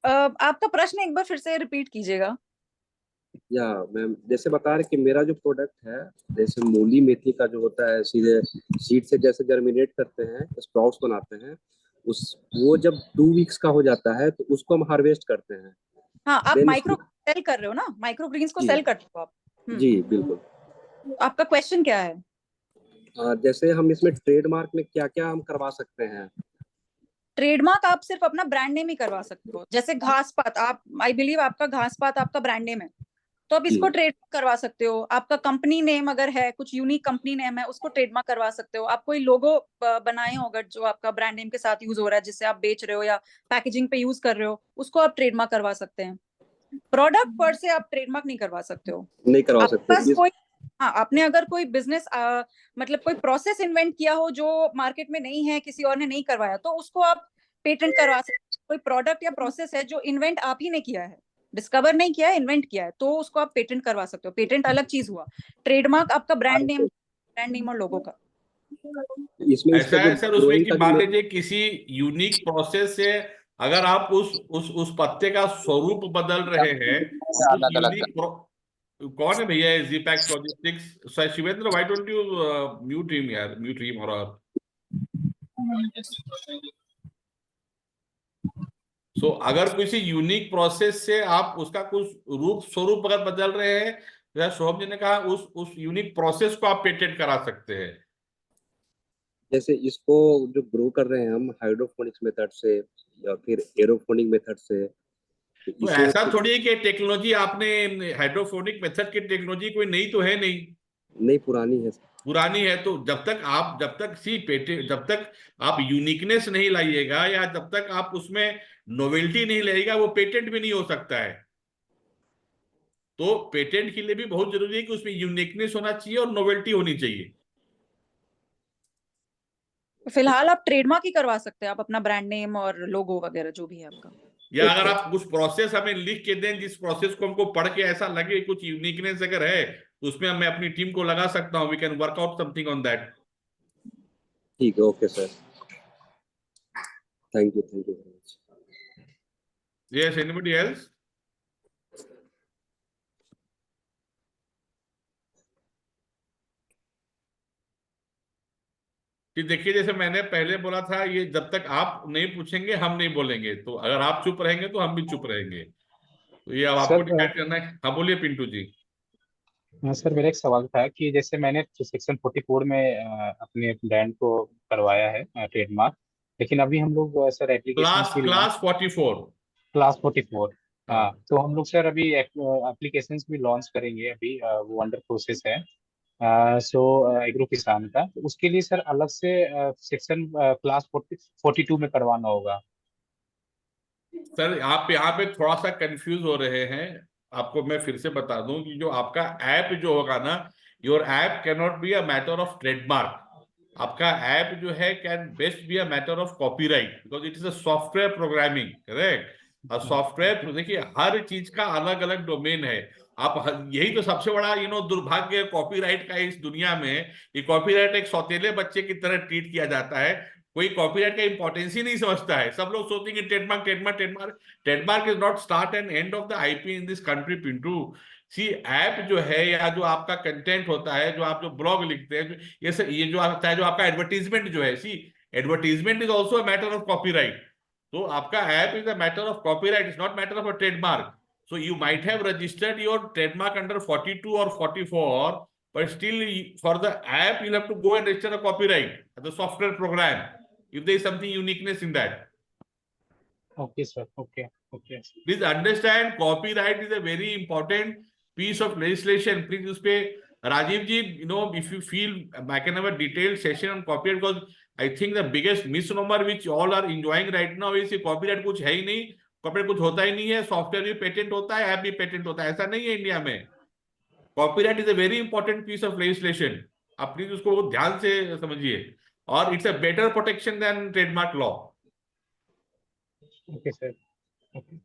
[SPEAKER 1] हाँ,
[SPEAKER 3] आपका प्रश्न एक बार फिर से रिपीट कीजिएगा।
[SPEAKER 11] या मैम, जैसे बता रहे कि मेरा जो प्रोडक्ट है, जैसे मूली मेथी का जो होता है, सीधे सीड से जैसे जर्मिनेट करते हैं, स्प्राउट्स बनाते हैं, उस वो जब 2 वीक्स का हो जाता है तो उसको हम हार्वेस्ट करते हैं।
[SPEAKER 3] हाँ, आप
[SPEAKER 11] देन
[SPEAKER 3] माइक्रो सेल कर रहे हो ना, माइक्रो ग्रीन्स को
[SPEAKER 11] जी
[SPEAKER 3] सेल करते हो आप।
[SPEAKER 11] जी बिल्कुल।
[SPEAKER 3] आपका क्वेश्चन क्या है?
[SPEAKER 11] जैसे हम इसमें ट्रेडमार्क में क्या क्या हम करवा सकते हैं?
[SPEAKER 3] ट्रेडमार्क आप सिर्फ अपना ब्रांड नेम ही करवा सकते हो। जैसे घासपात, आप, आई बिलीव आपका घासपात आपका ब्रांड नेम है, तो आप इसको
[SPEAKER 11] जी
[SPEAKER 3] ट्रेडमार्क करवा सकते हो। आपका कंपनी नेम अगर है, कुछ यूनिक कंपनी नेम है, उसको ट्रेडमार्क करवा सकते हो। आप कोई लोगो बनाए हो अगर, जो आपका ब्रांड नेम के साथ यूज हो रहा है, जिससे आप बेच रहे हो या पैकेजिंग पे यूज कर रहे हो, उसको आप ट्रेडमार्क करवा सकते हैं। प्रोडक्ट पर से आप ट्रेडमार्क नहीं करवा सकते हो।
[SPEAKER 11] नहीं करवा
[SPEAKER 3] आपके
[SPEAKER 11] सकते
[SPEAKER 3] पास
[SPEAKER 11] इस।
[SPEAKER 3] कोई, हाँ, आपने अगर कोई बिजनेस मतलब कोई प्रोसेस इन्वेंट किया हो जो मार्केट में नहीं है, किसी और ने नहीं करवाया, तो उसको आप पेटेंट करवा सकते हो। कोई प्रोडक्ट या प्रोसेस है जो इन्वेंट आप ही ने किया है, डिस्कवर नहीं किया है, इन्वेंट किया है, तो उसको आप पेटेंट करवा सकते हो। पेटेंट अलग चीज हुआ, ट्रेडमार्क आपका ब्रांड नेम और लोगो का।
[SPEAKER 11] इसमें इसका
[SPEAKER 1] ऐसा
[SPEAKER 11] जो
[SPEAKER 1] है सर उसमें
[SPEAKER 11] ग्रोइंग
[SPEAKER 1] कि
[SPEAKER 11] का
[SPEAKER 1] मान
[SPEAKER 11] जो
[SPEAKER 1] लीजिए किसी यूनिक प्रोसेस से अगर आप उस पत्ते का स्वरूप बदल रहे हैं, उस
[SPEAKER 11] अलग अलग।
[SPEAKER 1] यूनिक, कौन है भैया जीपैक्स logistics? Sir Shivendra, why don't you mute him यार, म्यूट हिम। और सो अगर किसी यूनिक प्रोसेस से आप उसका कुछ रूप स्वरूप अगर बदल रहे हैं, जैसा शोभ जी ने कहा, उस यूनिक प्रोसेस को आप पेटेंट करा सकते हैं।
[SPEAKER 11] जैसे इसको जो ग्रो कर रहे हैं हम हाइड्रोपोनिक्स मेथड से या फिर एरोपोनिक मेथड से, तो
[SPEAKER 1] तो
[SPEAKER 11] इसे
[SPEAKER 1] ऐसा थोड़ी है कि टेक्नोलॉजी आपने, हाइड्रोफोनिक मेथड की टेक्नोलॉजी कोई नई तो है नहीं,
[SPEAKER 11] नहीं पुरानी है।
[SPEAKER 1] पुरानी है। तो जब तक सी पेटे जब तक आप यूनिकनेस नहीं लाइएगा, या जब तक आप उसमें नोवेल्टी नहीं लाइएगा, वो पेटेंट भी नहीं हो सकता है। तो पेटेंट के लिए भी बहुत जरूरी है कि उसमें यूनिकनेस होना चाहिए और नोवेल्टी होनी चाहिए।
[SPEAKER 3] फिलहाल आप ट्रेडमार्क ही करवा सकते हैं, आप अपना ब्रांड नेम और लोगो वगैरह जो भी है आपका।
[SPEAKER 1] या अगर आप कुछ प्रोसेस हमें लिख के दें, जिस प्रोसेस को हमको पढ़ के ऐसा लगे कुछ यूनिकनेस अगर है, तो उसमें मैं अपनी टीम को लगा सकता हूँ। We can work out something on that.
[SPEAKER 11] ठीक है, okay sir, thank you very much.
[SPEAKER 1] Yes, anybody else? कि देखिए जैसे मैंने पहले बोला था, ये जब तक आप नहीं पूछेंगे हम नहीं बोलेंगे, तो अगर आप चुप रहेंगे तो हम भी चुप रहेंगे। तो ये अब आपको
[SPEAKER 9] सर
[SPEAKER 1] डिसाइड करना है। हाँ बोलिए पिंटू जी।
[SPEAKER 9] हाँ सर, मेरा एक सवाल था कि जैसे मैंने सेक्शन 44 में अपने ब्रांड को करवाया है ट्रेडमार्क, लेकिन अभी हम लोग सर एप्लीकेशन
[SPEAKER 1] क्लास
[SPEAKER 9] भी लॉन्च,
[SPEAKER 1] क्लास 44।
[SPEAKER 9] क्लास 44, हाँ,
[SPEAKER 1] हाँ
[SPEAKER 9] तो हम लोग सर अभी एप्लीकेशन भी लॉन्च करेंगे अभी, वो अंडर प्रोसेस है। सो एग्रो किसान का, तो उसके लिए सर अलग से सेक्शन क्लास 42 में करवाना होगा।
[SPEAKER 1] सर आप यहाँ पे थोड़ा सा कंफ्यूज हो रहे हैं। आपको मैं फिर से बता दूं कि जो आपका ऐप जो होगा ना, your app can not be a matter of trademark. आपका ऐप जो है can best be a matter of copyright, because it is a software programming, correct. और सॉफ्टवेयर देखिए हर चीज का अलग अलग डोमेन है। यही तो सबसे बड़ा दुर्भाग्य कॉपीराइट का इस दुनिया में, कि कॉपीराइट एक सौतेले बच्चे की तरह ट्रीट किया जाता है। कोई कॉपीराइट का इंपॉर्टेंस ही नहीं समझता है। सब लोग सोचते हैं कि trademark trademark trademark. Trademark is not start and end of the IP in this country Pintu. See app जो है या जो आपका कंटेंट होता है, जो आप जो ब्लॉग लिखते हैं, ये जो आता है, जो आपका एडवर्टीजमेंट जो है, see advertisement is also a matter of copyright. तो आपका app is a matter of copyright, is not matter of a trademark. So you might have registered your trademark under 42 or 44, but still for the app you'll have to go and register a copyright, the software program, if there is something uniqueness in that.
[SPEAKER 9] Okay sir, okay okay.
[SPEAKER 1] Please understand, copyright is a very important piece of legislation. Please उस पे राजीव जी, if you feel I can have a detailed session on copyright, because I think the biggest misnomer which all are enjoying right now is कि copyright कुछ है ही नहीं, copyright कुछ होता ही नहीं है, सॉफ्टवेयर भी पेटेंट होता है, ऐप भी पेटेंट होता है। ऐसा नहीं है इंडिया में। Copyright is a very important piece of legislation. आप प्लीज उसको ध्यान से समझिए, और it's a better protection than trademark law.
[SPEAKER 9] Okay sir, okay.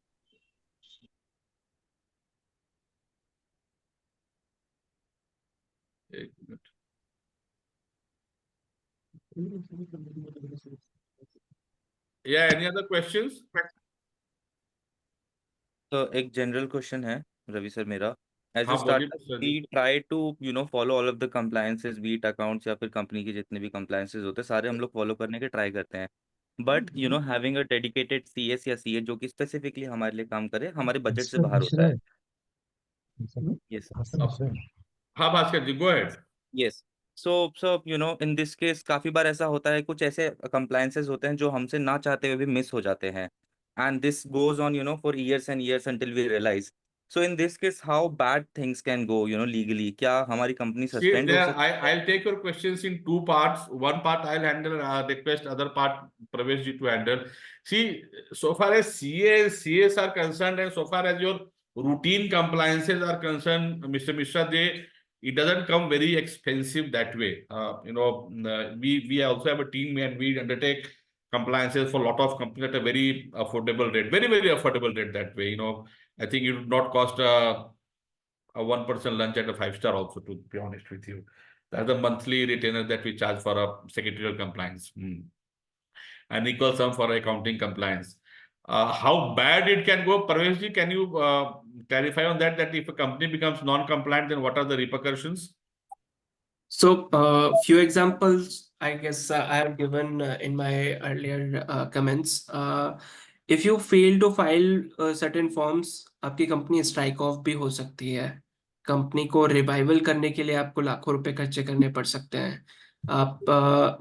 [SPEAKER 1] एक मिनट। या एनी अदर क्वेश्चंस?
[SPEAKER 10] तो एक जनरल क्वेश्चन है रवि सर मेरा। एज ए
[SPEAKER 1] हाँ बोलिए
[SPEAKER 10] स्टार्टअप
[SPEAKER 1] सर
[SPEAKER 10] वी
[SPEAKER 1] जी।
[SPEAKER 10] Try to follow all of the compliances, be it accounts या फिर कंपनी के जितने भी कंप्लायंसेस होते हैं सारे हम लोग फॉलो करने के ट्राई करते हैं। But having a dedicated CS या सीए जो कि स्पेसिफिकली हमारे लिए काम करे, हमारे बजट से बाहर होता है। यस
[SPEAKER 1] हाँ Bhaskar ji, go ahead.
[SPEAKER 10] Yes. So in this case काफी बार ऐसा होता है, कुछ ऐसे कंप्लायंसेस होते हैं जो हमसे ना चाहते हुए भी मिस हो जाते हैं, and this goes on for years and years until we realise. So in this case how bad things can go legally, क्या हमारी कंपनी
[SPEAKER 1] See,
[SPEAKER 10] सस्पेंड हो
[SPEAKER 1] there,
[SPEAKER 10] सकती है?
[SPEAKER 1] I'll take your questions in two parts. One part I'll handle, request other part Pravesh ji to handle. See, so far as CA and CS are concerned, and so far as your routine compliances are concerned, Mr. Mishra, it doesn't come very expensive that way. We also have a team and we undertake compliances for a lot of companies at a very affordable rate, very, very affordable rate that way. I think it would not cost a one-person lunch at a five-star also, to be honest with you. That's the monthly retainer that we charge for a secretarial compliance. And equal sum for accounting compliance. How bad it can go, Parvesh ji, can you clarify on that if a company becomes non-compliant, then what are the repercussions?
[SPEAKER 6] So, few examples, I guess I have given in my earlier comments. If you fail to file certain forms, आपकी company strike off भी हो सकती है। Company को revival करने के लिए आपको लाखों रुपए खर्चे करने पड़ सकते हैं। आप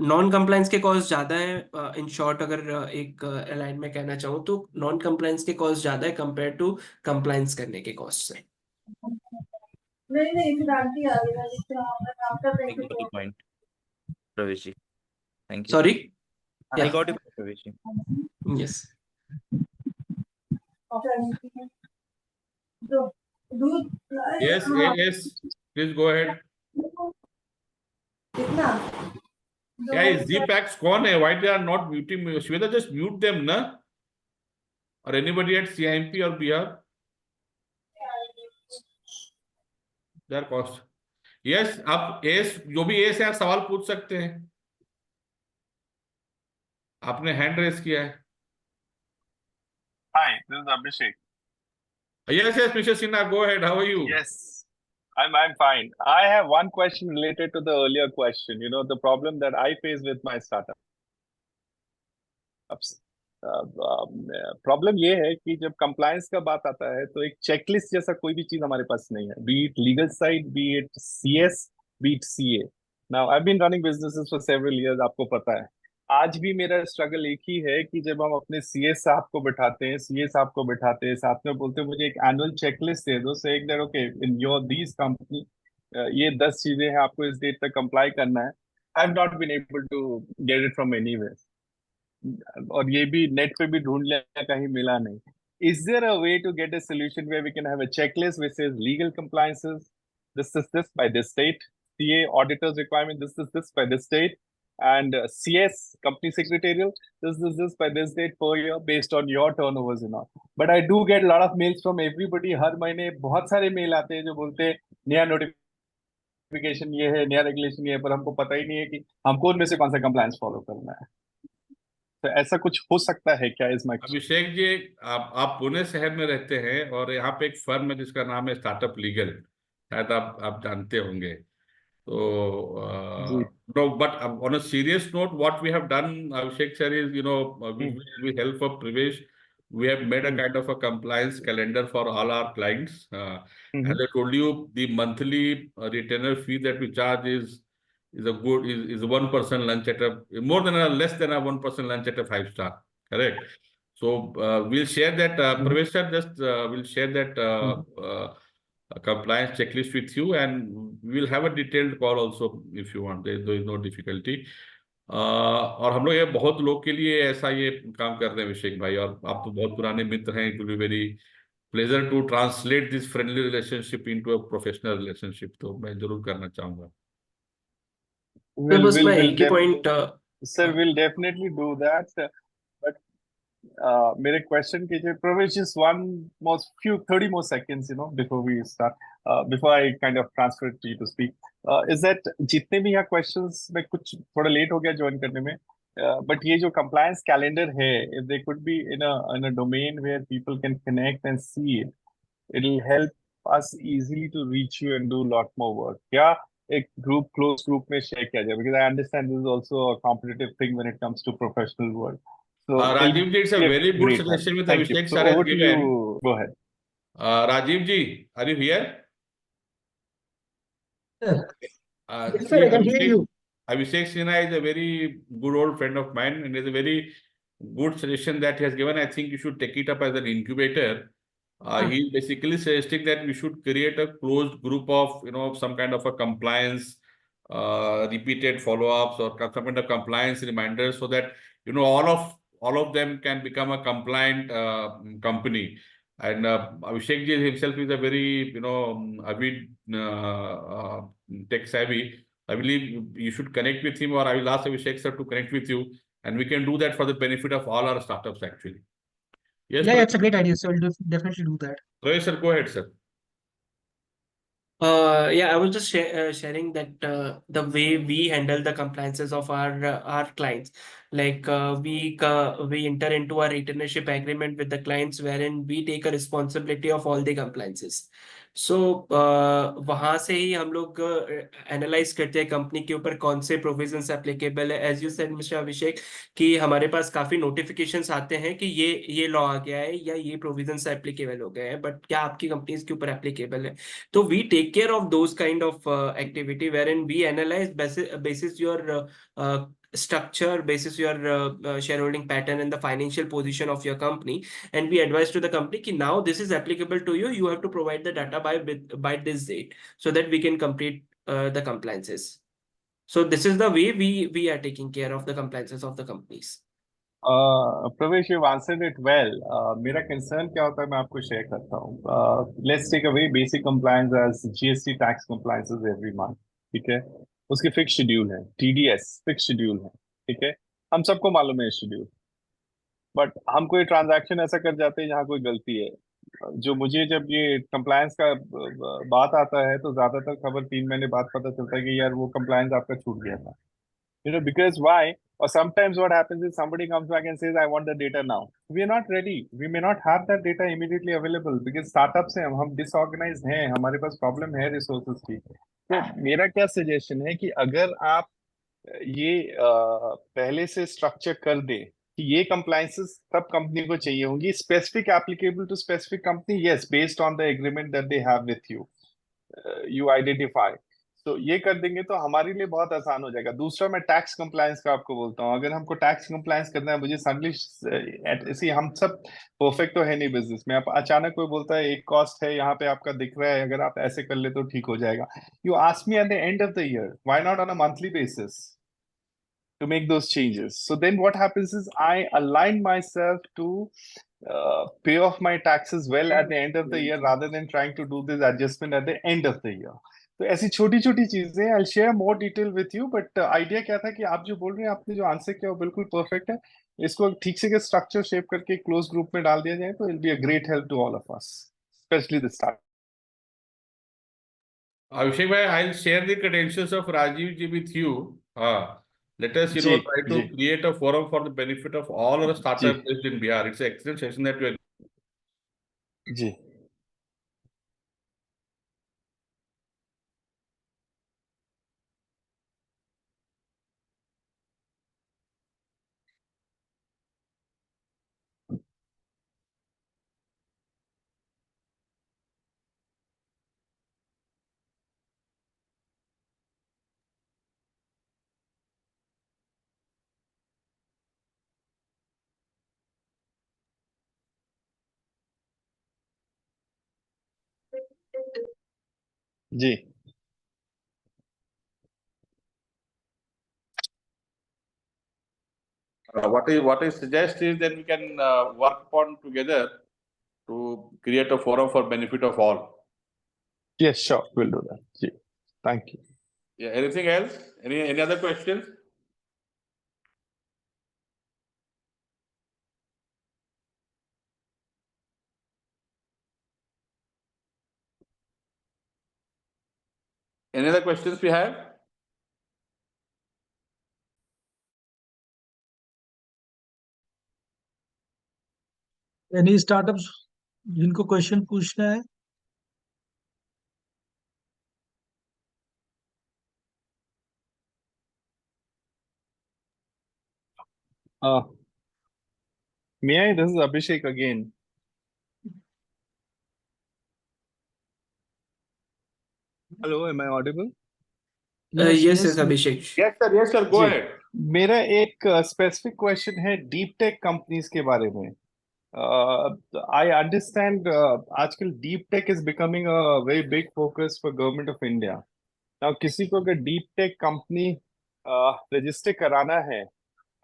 [SPEAKER 6] नॉन कंप्लायंस के कॉस्ट ज़्यादा हैं। इन शॉर्ट अगर एक लाइन में कहना चाहूँ तो नॉन कंप्लायंस के कॉस्ट ज़्यादा है कंपेयर टू कंप्लायंस करने के कॉस्ट से।
[SPEAKER 10] I got your point, Pravesh ji. Thank you.
[SPEAKER 6] Sorry?
[SPEAKER 10] I
[SPEAKER 6] Yeah.
[SPEAKER 10] got your point, Pravesh ji.
[SPEAKER 6] Yes.
[SPEAKER 1] Yes, yes, please go ahead. Yeah, Z-Packs कौन है? Why they are not muting me? Shweta, just mute them, na? Or anybody at CIMP or BR? Their cost. Yes, आप S जो भी S है आप सवाल पूछ सकते हैं। आपने हैंड रेस किया है।
[SPEAKER 15] Hi, this is Abhishek.
[SPEAKER 1] Yes, Mr. Sinha, go ahead. How are you?
[SPEAKER 15] Yes, I'm fine. I have one question related to the earlier question. You know, the problem that I face with my startups. Problem ये है कि जब compliance का बात आता है तो एक चेकलिस्ट जैसा कोई भी चीज हमारे पास नहीं है, be it legal side, be it CS, be it CA. Now I been running businesses for several years, आपको पता है. आज भी मेरा स्ट्रगल एक ही है कि जब हम अपने सीएस साहब को बिठाते हैं, सीए साहब को बिठाते हैं, साथ में बोलते हैं मुझे एक एनुअल चेकलिस्ट दे दो, से एक okay in your these company ये 10 चीजें हैं, आपको इस डेट तक कंप्लाई करना है. I have not been able to get it from anywhere, और ये भी नेट पे भी ढूंढ लिया, कहीं मिला नहीं. Is there a way to get a solution where we can have a checklist which says legal compliances, this is this by this date, CA auditor's requirement, this is this by this date, and CS company secretarial, this is this by this date per year based on your turnovers and all. But I do get a lot of mails from everybody. हर महीने बहुत सारे mail आते हैं जो बोलते हैं नया notification ये है, नया रेगुलेशन ये है, पर हमको पता ही नहीं है कि हमको उनमें से कौन सा कंप्लायंस फॉलो करना है. तो ऐसा कुछ हो सकता है क्या? इज माय
[SPEAKER 1] अभिषेक जी, आप पुणे शहर में रहते हैं और यहाँ पे एक फर्म है जिसका नाम है स्टार्टअप लीगल, शायद आप जानते होंगे. तो no, but on a serious note, what we have done, Abhishek sir, is we help for Privesh. We have made a kind of a compliance calendar for all our clients. As I told you, the monthly retainer fee that we charge is a 1 person lunch at a less than a 1 person lunch at a 5-star. Correct. So we'll share that. Pravesh sir, just we'll share that compliance checklist with you, and we'll have a detailed call also if you want. There is no difficulty. और हम लोग ये बहुत लोग के लिए ऐसा ये काम कर रहे हैं अभिषेक भाई, और आप तो बहुत पुराने मित्र हैं. It will be very pleasure to translate this friendly relationship into a professional relationship. तो मैं जरूर करना चाहूंगा.
[SPEAKER 15] Sir, we'll definitely do that. But mere question कीजिए, Pravesh, just 30 more seconds, before we start, before I kind of transfer it to you to speak. Is that जितने भी यहाँ questions में कुछ थोड़ा late हो गया join करने में, but ये जो compliance calendar है, if they could be in a domain where people can connect and see it, it'll help us easily to reach you and do a lot more work. Yeah. एक close group में share किया जाए, because I understand this is also a competitive thing when it comes to professional world. So
[SPEAKER 1] Rajiv ji, it's a very good suggestion with Abhishek sir has given.
[SPEAKER 15] Go ahead.
[SPEAKER 1] Rajiv ji, are you here?
[SPEAKER 16] Yes, sir, I can hear you.
[SPEAKER 1] Abhishek Sinha is a very good old friend of mine, and it's a very good suggestion that he has given. I think you should take it up as an incubator. He's basically suggesting that we should create a closed group of, some kind of a compliance, repeated follow-ups, or some kind of compliance reminders, so that, all of them can become a compliant company. And Abhishek ji himself is a very, avid tech savvy. I believe you should connect with him, or I will ask Abhishek sir to connect with you, and we can do that for the benefit of all our startups actually. Yes,
[SPEAKER 16] Yeah, it's a great idea. So we'll definitely do that.
[SPEAKER 1] Pravesh sir, go ahead, sir.
[SPEAKER 6] Yeah, I was just sharing that the way we handle the compliances of our clients, like we enter into a retainership agreement with the clients wherein we take a responsibility of all the compliances. So वहां से ही हम लोग analyse करते हैं company के ऊपर कौन से प्रोविजंस एप्लीकेबल है. एज यू सेड मिस्टर अभिषेक कि हमारे पास काफी नोटिफिकेशंस आते हैं कि ये लॉ आ गया है या ये प्रोविजंस एप्लीकेबल हो गए हैं, बट क्या आपकी कंपनीज के ऊपर एप्लीकेबल है. तो we take care of those kind of activity wherein we analyze basis your structure, basis your shareholding pattern and the financial position of your company, and we advise to the company ki now this is applicable to you, you have to provide the data by this date so that we can complete the compliances. So this is the way we are taking care of the compliances of the companies.
[SPEAKER 15] Pravesh, you've answered it well. मेरा concern क्या होता है, मैं आपको share करता हूँ. Let's take a very basic compliance as GST tax compliances every month. ठीक है, उसके फिक्स शेड्यूल है. TDS फिक्स शेड्यूल है. ठीक है, हम सबको मालूम है शेड्यूल, बट हम कोई ट्रांजैक्शन ऐसा कर जाते हैं जहाँ कोई गलती है. जो मुझे जब ये कंप्लायंस का बात आता है तो ज्यादातर खबर 3 महीने बाद पता चलता है कि यार वो कंप्लायंस आपका छूट गया था. Because why? Or sometimes what happens is somebody comes back and says, I want the data now. We are not ready. We may not have that data immediately available because startups हैं, हम disorganized हैं, हमारे पास problem है resources की. तो मेरा क्या suggestion है कि अगर आप ये पहले से structure कर दे कि ये compliances सब company को चाहिए होंगी, specific applicable to specific company, yes, based on the agreement that they have with you, you identify. तो ये कर देंगे तो हमारे लिए बहुत आसान हो जाएगा. दूसरा मैं टैक्स कंप्लायंस का आपको बोलता हूँ. अगर हमको टैक्स कंप्लायंस करना है, मुझे सडनली ऐसे हम सब परफेक्ट तो है नहीं बिजनेस में. आप अचानक कोई बोलता है एक कॉस्ट है यहाँ पे आपका दिख रहा है, अगर आप ऐसे कर ले तो ठीक हो जाएगा. You ask me at the end of the year, why not on a monthly basis to make those changes? So then what happens is I align myself to pay off my taxes well at the end of the year rather than trying to do this adjustment at the end of the year. तो ऐसी छोटी छोटी चीजें I'll share more detail with you, but idea क्या था कि आप जो बोल रहे हैं, आपने जो आंसर किया वो बिल्कुल परफेक्ट है. इसको ठीक से स्ट्रक्चर शेप करके क्लोज ग्रुप में डाल दिया जाए तो it'll be a great help to all of us, especially the start.
[SPEAKER 1] Abhishek bhai, I'll share the credentials of Rajiv ji with you. Let us, try to create a forum for the benefit of all our startups based in Bihar. It's an excellent session that we are.
[SPEAKER 15] जी. जी.
[SPEAKER 1] What I suggest is that we can work upon together to create a forum for benefit of all.
[SPEAKER 15] Yes, sure, we'll do that. जी. Thank you.
[SPEAKER 1] Yeah. Anything else? Any other questions? Any other questions we have?
[SPEAKER 16] Any startups जिनको question पूछना है?
[SPEAKER 15] May I? This is Abhishek again. Hello, am I audible?
[SPEAKER 6] Yes, Abhishek.
[SPEAKER 1] Yes, sir. Go ahead.
[SPEAKER 15] मेरा एक specific question है deep tech companies के बारे में. I understand आजकल deep tech is becoming a very big focus for government of India. Now किसी को अगर डीप टेक कंपनी रजिस्टर कराना है,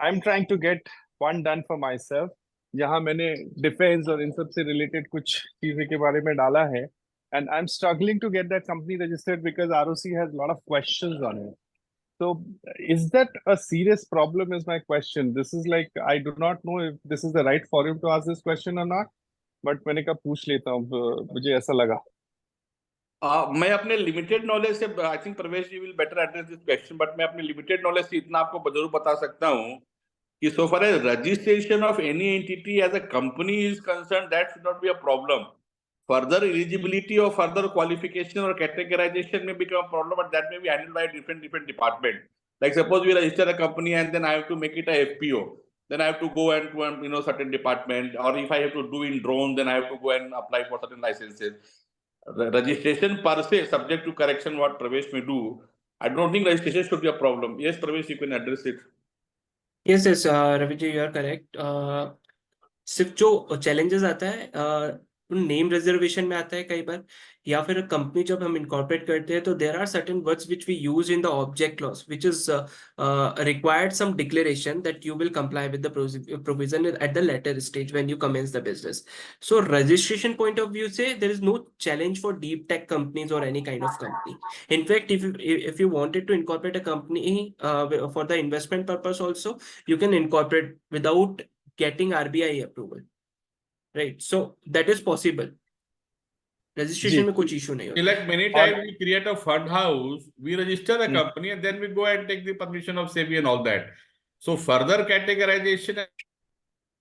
[SPEAKER 15] I am trying to get one done for myself, जहाँ मैंने डिफेंस और इन सब से रिलेटेड कुछ चीजें के बारे में डाला है, and I'm struggling to get that company registered because ROC has a lot of questions on it. So is that a serious problem is my question. This is like, I do not know if this is the right forum to ask this question or not, but मैंने कहा पूछ लेता हूँ, मुझे ऐसा लगा.
[SPEAKER 1] मैं अपने लिमिटेड नॉलेज से, I think Pravesh ji will better address this question, but मैं अपने लिमिटेड नॉलेज से इतना आपको जरूर बता सकता हूँ कि so far as registration of any entity as a company is concerned, that should not be a problem. Further eligibility or further qualification or categorization may become a problem, but that may be handled by a different department. Like suppose we register a company and then I have to make it a FPO, then I have to go and to certain department, or if I have to do in drone, then I have to go and apply for certain licenses. Registration per se, subject to correction, what Pravesh may do, I don't think registration should be a problem. Yes, Pravesh, you can address it.
[SPEAKER 6] Yes, Ravi ji, you are correct. सिर्फ जो challenges आता है name reservation में आता है कई बार, या फिर कंपनी जब हम इनकॉर्पोरेट करते हैं तो there are certain words which we use in the object clause which is required some declaration that you will comply with the provision at the later stage when you commence the business. So registration point of view से there is no challenge for deep tech companies और any kind of company. In fact if you wanted to incorporate a company for the investment purpose also, you can incorporate without getting RBI approval. Right, so that is possible. Registration में कुछ issue नहीं होता.
[SPEAKER 1] Like many times we create a fund house, we register a company and then we go and take the permission of SEBI and all that. So further categorization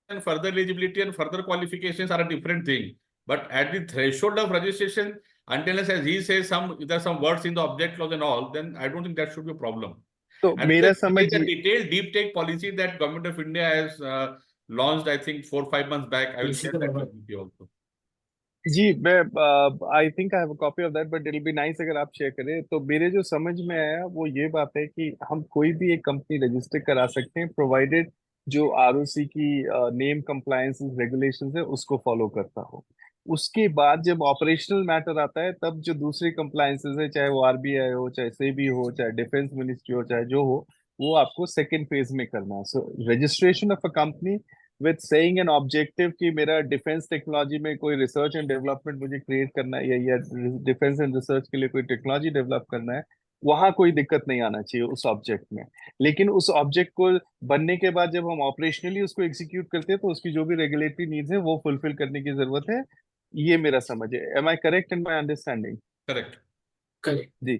[SPEAKER 1] and further eligibility and further qualifications are a different thing. But at the threshold of registration, until as he says there are some words in the object clause and all, then I don't think that should be a problem.
[SPEAKER 15] तो
[SPEAKER 1] And
[SPEAKER 15] मेरा
[SPEAKER 1] there
[SPEAKER 15] समझ
[SPEAKER 1] is a detailed deep tech policy that Government of India has launched, I think 4-5 months back. I will share that with you also.
[SPEAKER 15] जी, मैं I think I have a copy of that, but it will be nice अगर आप share करें। तो मेरे जो समझ में आया वो ये बात है कि हम कोई भी एक कंपनी रजिस्टर करा सकते हैं, प्रोवाइडेड जो आरओसी की नेम कंप्लायंस रेगुलेशंस है उसको फॉलो करता हो। उसके बाद जब ऑपरेशनल मैटर आता है, तब जो दूसरी कंप्लायंसेस है, चाहे वो आरबीआई हो, चाहे सेबी हो, चाहे डिफेंस मिनिस्ट्री हो, चाहे जो हो, वो आपको सेकेंड फेज में करना है। सो registration of a company with saying an objective कि मेरा डिफेंस टेक्नोलॉजी में कोई रिसर्च एंड डेवलपमेंट मुझे क्रिएट करना है, या डिफेंस एंड रिसर्च के लिए कोई टेक्नोलॉजी डेवलप करना है, वहां कोई दिक्कत नहीं आना चाहिए उस ऑब्जेक्ट में। लेकिन उस ऑब्जेक्ट को बनने के बाद जब हम ऑपरेशनली उसको एग्जीक्यूट करते हैं, तो उसकी जो भी रेगुलेटरी नीड्स है वो फुलफिल करने की जरूरत है। ये मेरा समझ है। Am I correct in my understanding?
[SPEAKER 1] Correct.
[SPEAKER 6] Correct.
[SPEAKER 15] जी।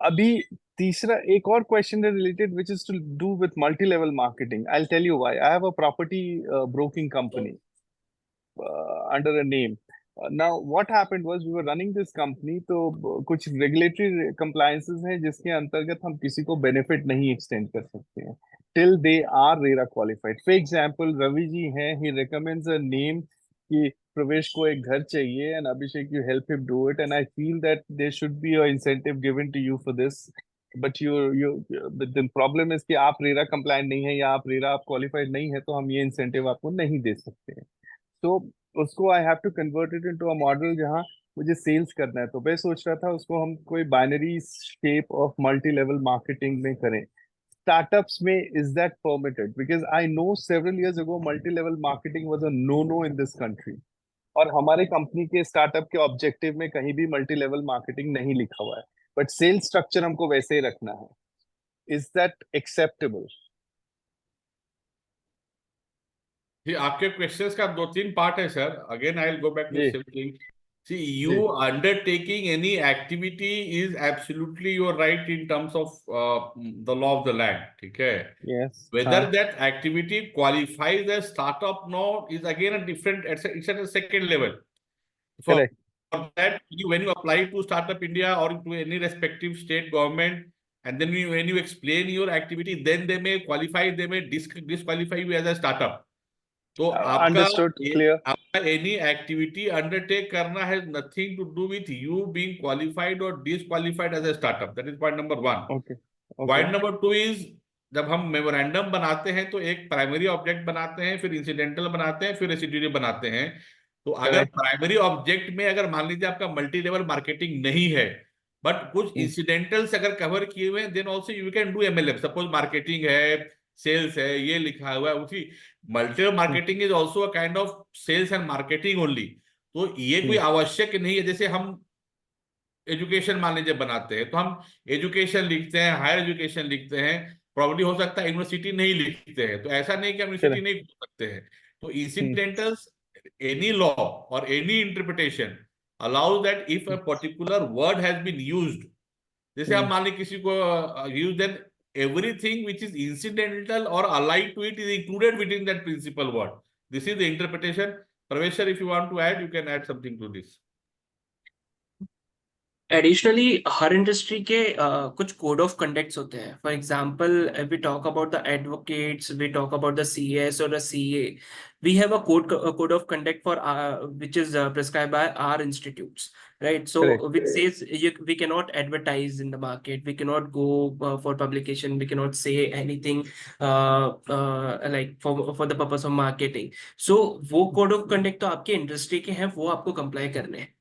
[SPEAKER 15] अभी तीसरा एक और क्वेश्चन है related which is to do with multi level marketing. I tell you why. I have a property broking company under a name. Now what happened was we were running this company, तो कुछ regulatory compliances हैं जिसके अंतर्गत हम किसी को benefit नहीं extend कर सकते हैं till they are RERA qualified. For example, Ravi ji हैं, he recommends a name कि प्रवेश को एक घर चाहिए and Abhishek you help him do it, and I feel that there should be a incentive given to you for this. But but the problem is कि आप RERA compliant नहीं है या आप रेरा आप qualified नहीं है, तो हम ये incentive आपको नहीं दे सकते हैं। तो उसको I have to convert it into a model जहां मुझे सेल्स करना है। तो मैं सोच रहा था उसको हम कोई binary shape of multi level marketing में करें। स्टार्टअप्स में is that permitted? Because I know several years ago multi level marketing was a no no in this country, और हमारे कंपनी के स्टार्टअप के ऑब्जेक्टिव में कहीं भी मल्टी लेवल मार्केटिंग नहीं लिखा हुआ है, बट सेल्स स्ट्रक्चर हमको वैसे ही रखना है। Is that acceptable?
[SPEAKER 1] जी, आपके क्वेश्चंस का 2-3 पार्ट है sir. Again I will go back to
[SPEAKER 15] the
[SPEAKER 1] same thing. See, you undertaking any activity is absolutely your right in terms of the law of the land. ठीक है?
[SPEAKER 15] Yes
[SPEAKER 1] Whether that activity qualifies as startup now is again a different. It's at a second level. For
[SPEAKER 15] correct.
[SPEAKER 1] that, when you apply to Startup India or to any respective state government, and then when you explain your activity, then they may qualify, they may disqualify you as a startup. तो
[SPEAKER 15] understood, clear.
[SPEAKER 1] आपका any activity undertake करना has nothing to do with you being qualified और disqualified as a startup. That is point number 1।
[SPEAKER 15] Okay
[SPEAKER 1] point number 2 is, जब हम memorandum बनाते हैं तो एक प्राइमरी ऑब्जेक्ट बनाते हैं, फिर इंसिडेंटल बनाते हैं, फिर रेसिड्यूअरी बनाते हैं। तो अगर प्राइमरी ऑब्जेक्ट में अगर मान लीजिए आपका मल्टी लेवल मार्केटिंग नहीं है, बट कुछ इंसिडेंटल से अगर कवर किए हुए हैं, then also you can do MLM. Suppose marketing है, सेल्स है, ये लिखा हुआ है, उसी multi level marketing is also a kind of sales and marketing only. तो ये कोई आवश्यक नहीं है। जैसे हम एजुकेशन मान लीजिए बनाते हैं, तो हम एजुकेशन लिखते हैं, हायर एजुकेशन लिखते हैं, प्रॉब्लली हो सकता है यूनिवर्सिटी नहीं लिखते हैं। तो ऐसा नहीं कि हम यूनिवर्सिटी नहीं लिख सकते हैं। तो इंसिडेंटल्स, any law or any interpretation allows that if a particular word has been used, जैसे हम मान लीजिए किसी को use, then everything which is incidental or allied to it is included within that principal word. This is the interpretation. Pravesh sir, if you want to add, you can add something to this.
[SPEAKER 6] Additionally हर industry के कुछ code of conducts होते हैं। For example, we talk about the advocates, we talk about the CS और the CA, we have a code of conduct for which is prescribed by our institutes, right? So which says we cannot advertise in the market, we cannot go for publication, we cannot say anything like for the purpose of marketing. So वो code of conduct तो आपके industry के हैं, वो आपको comply करने हैं।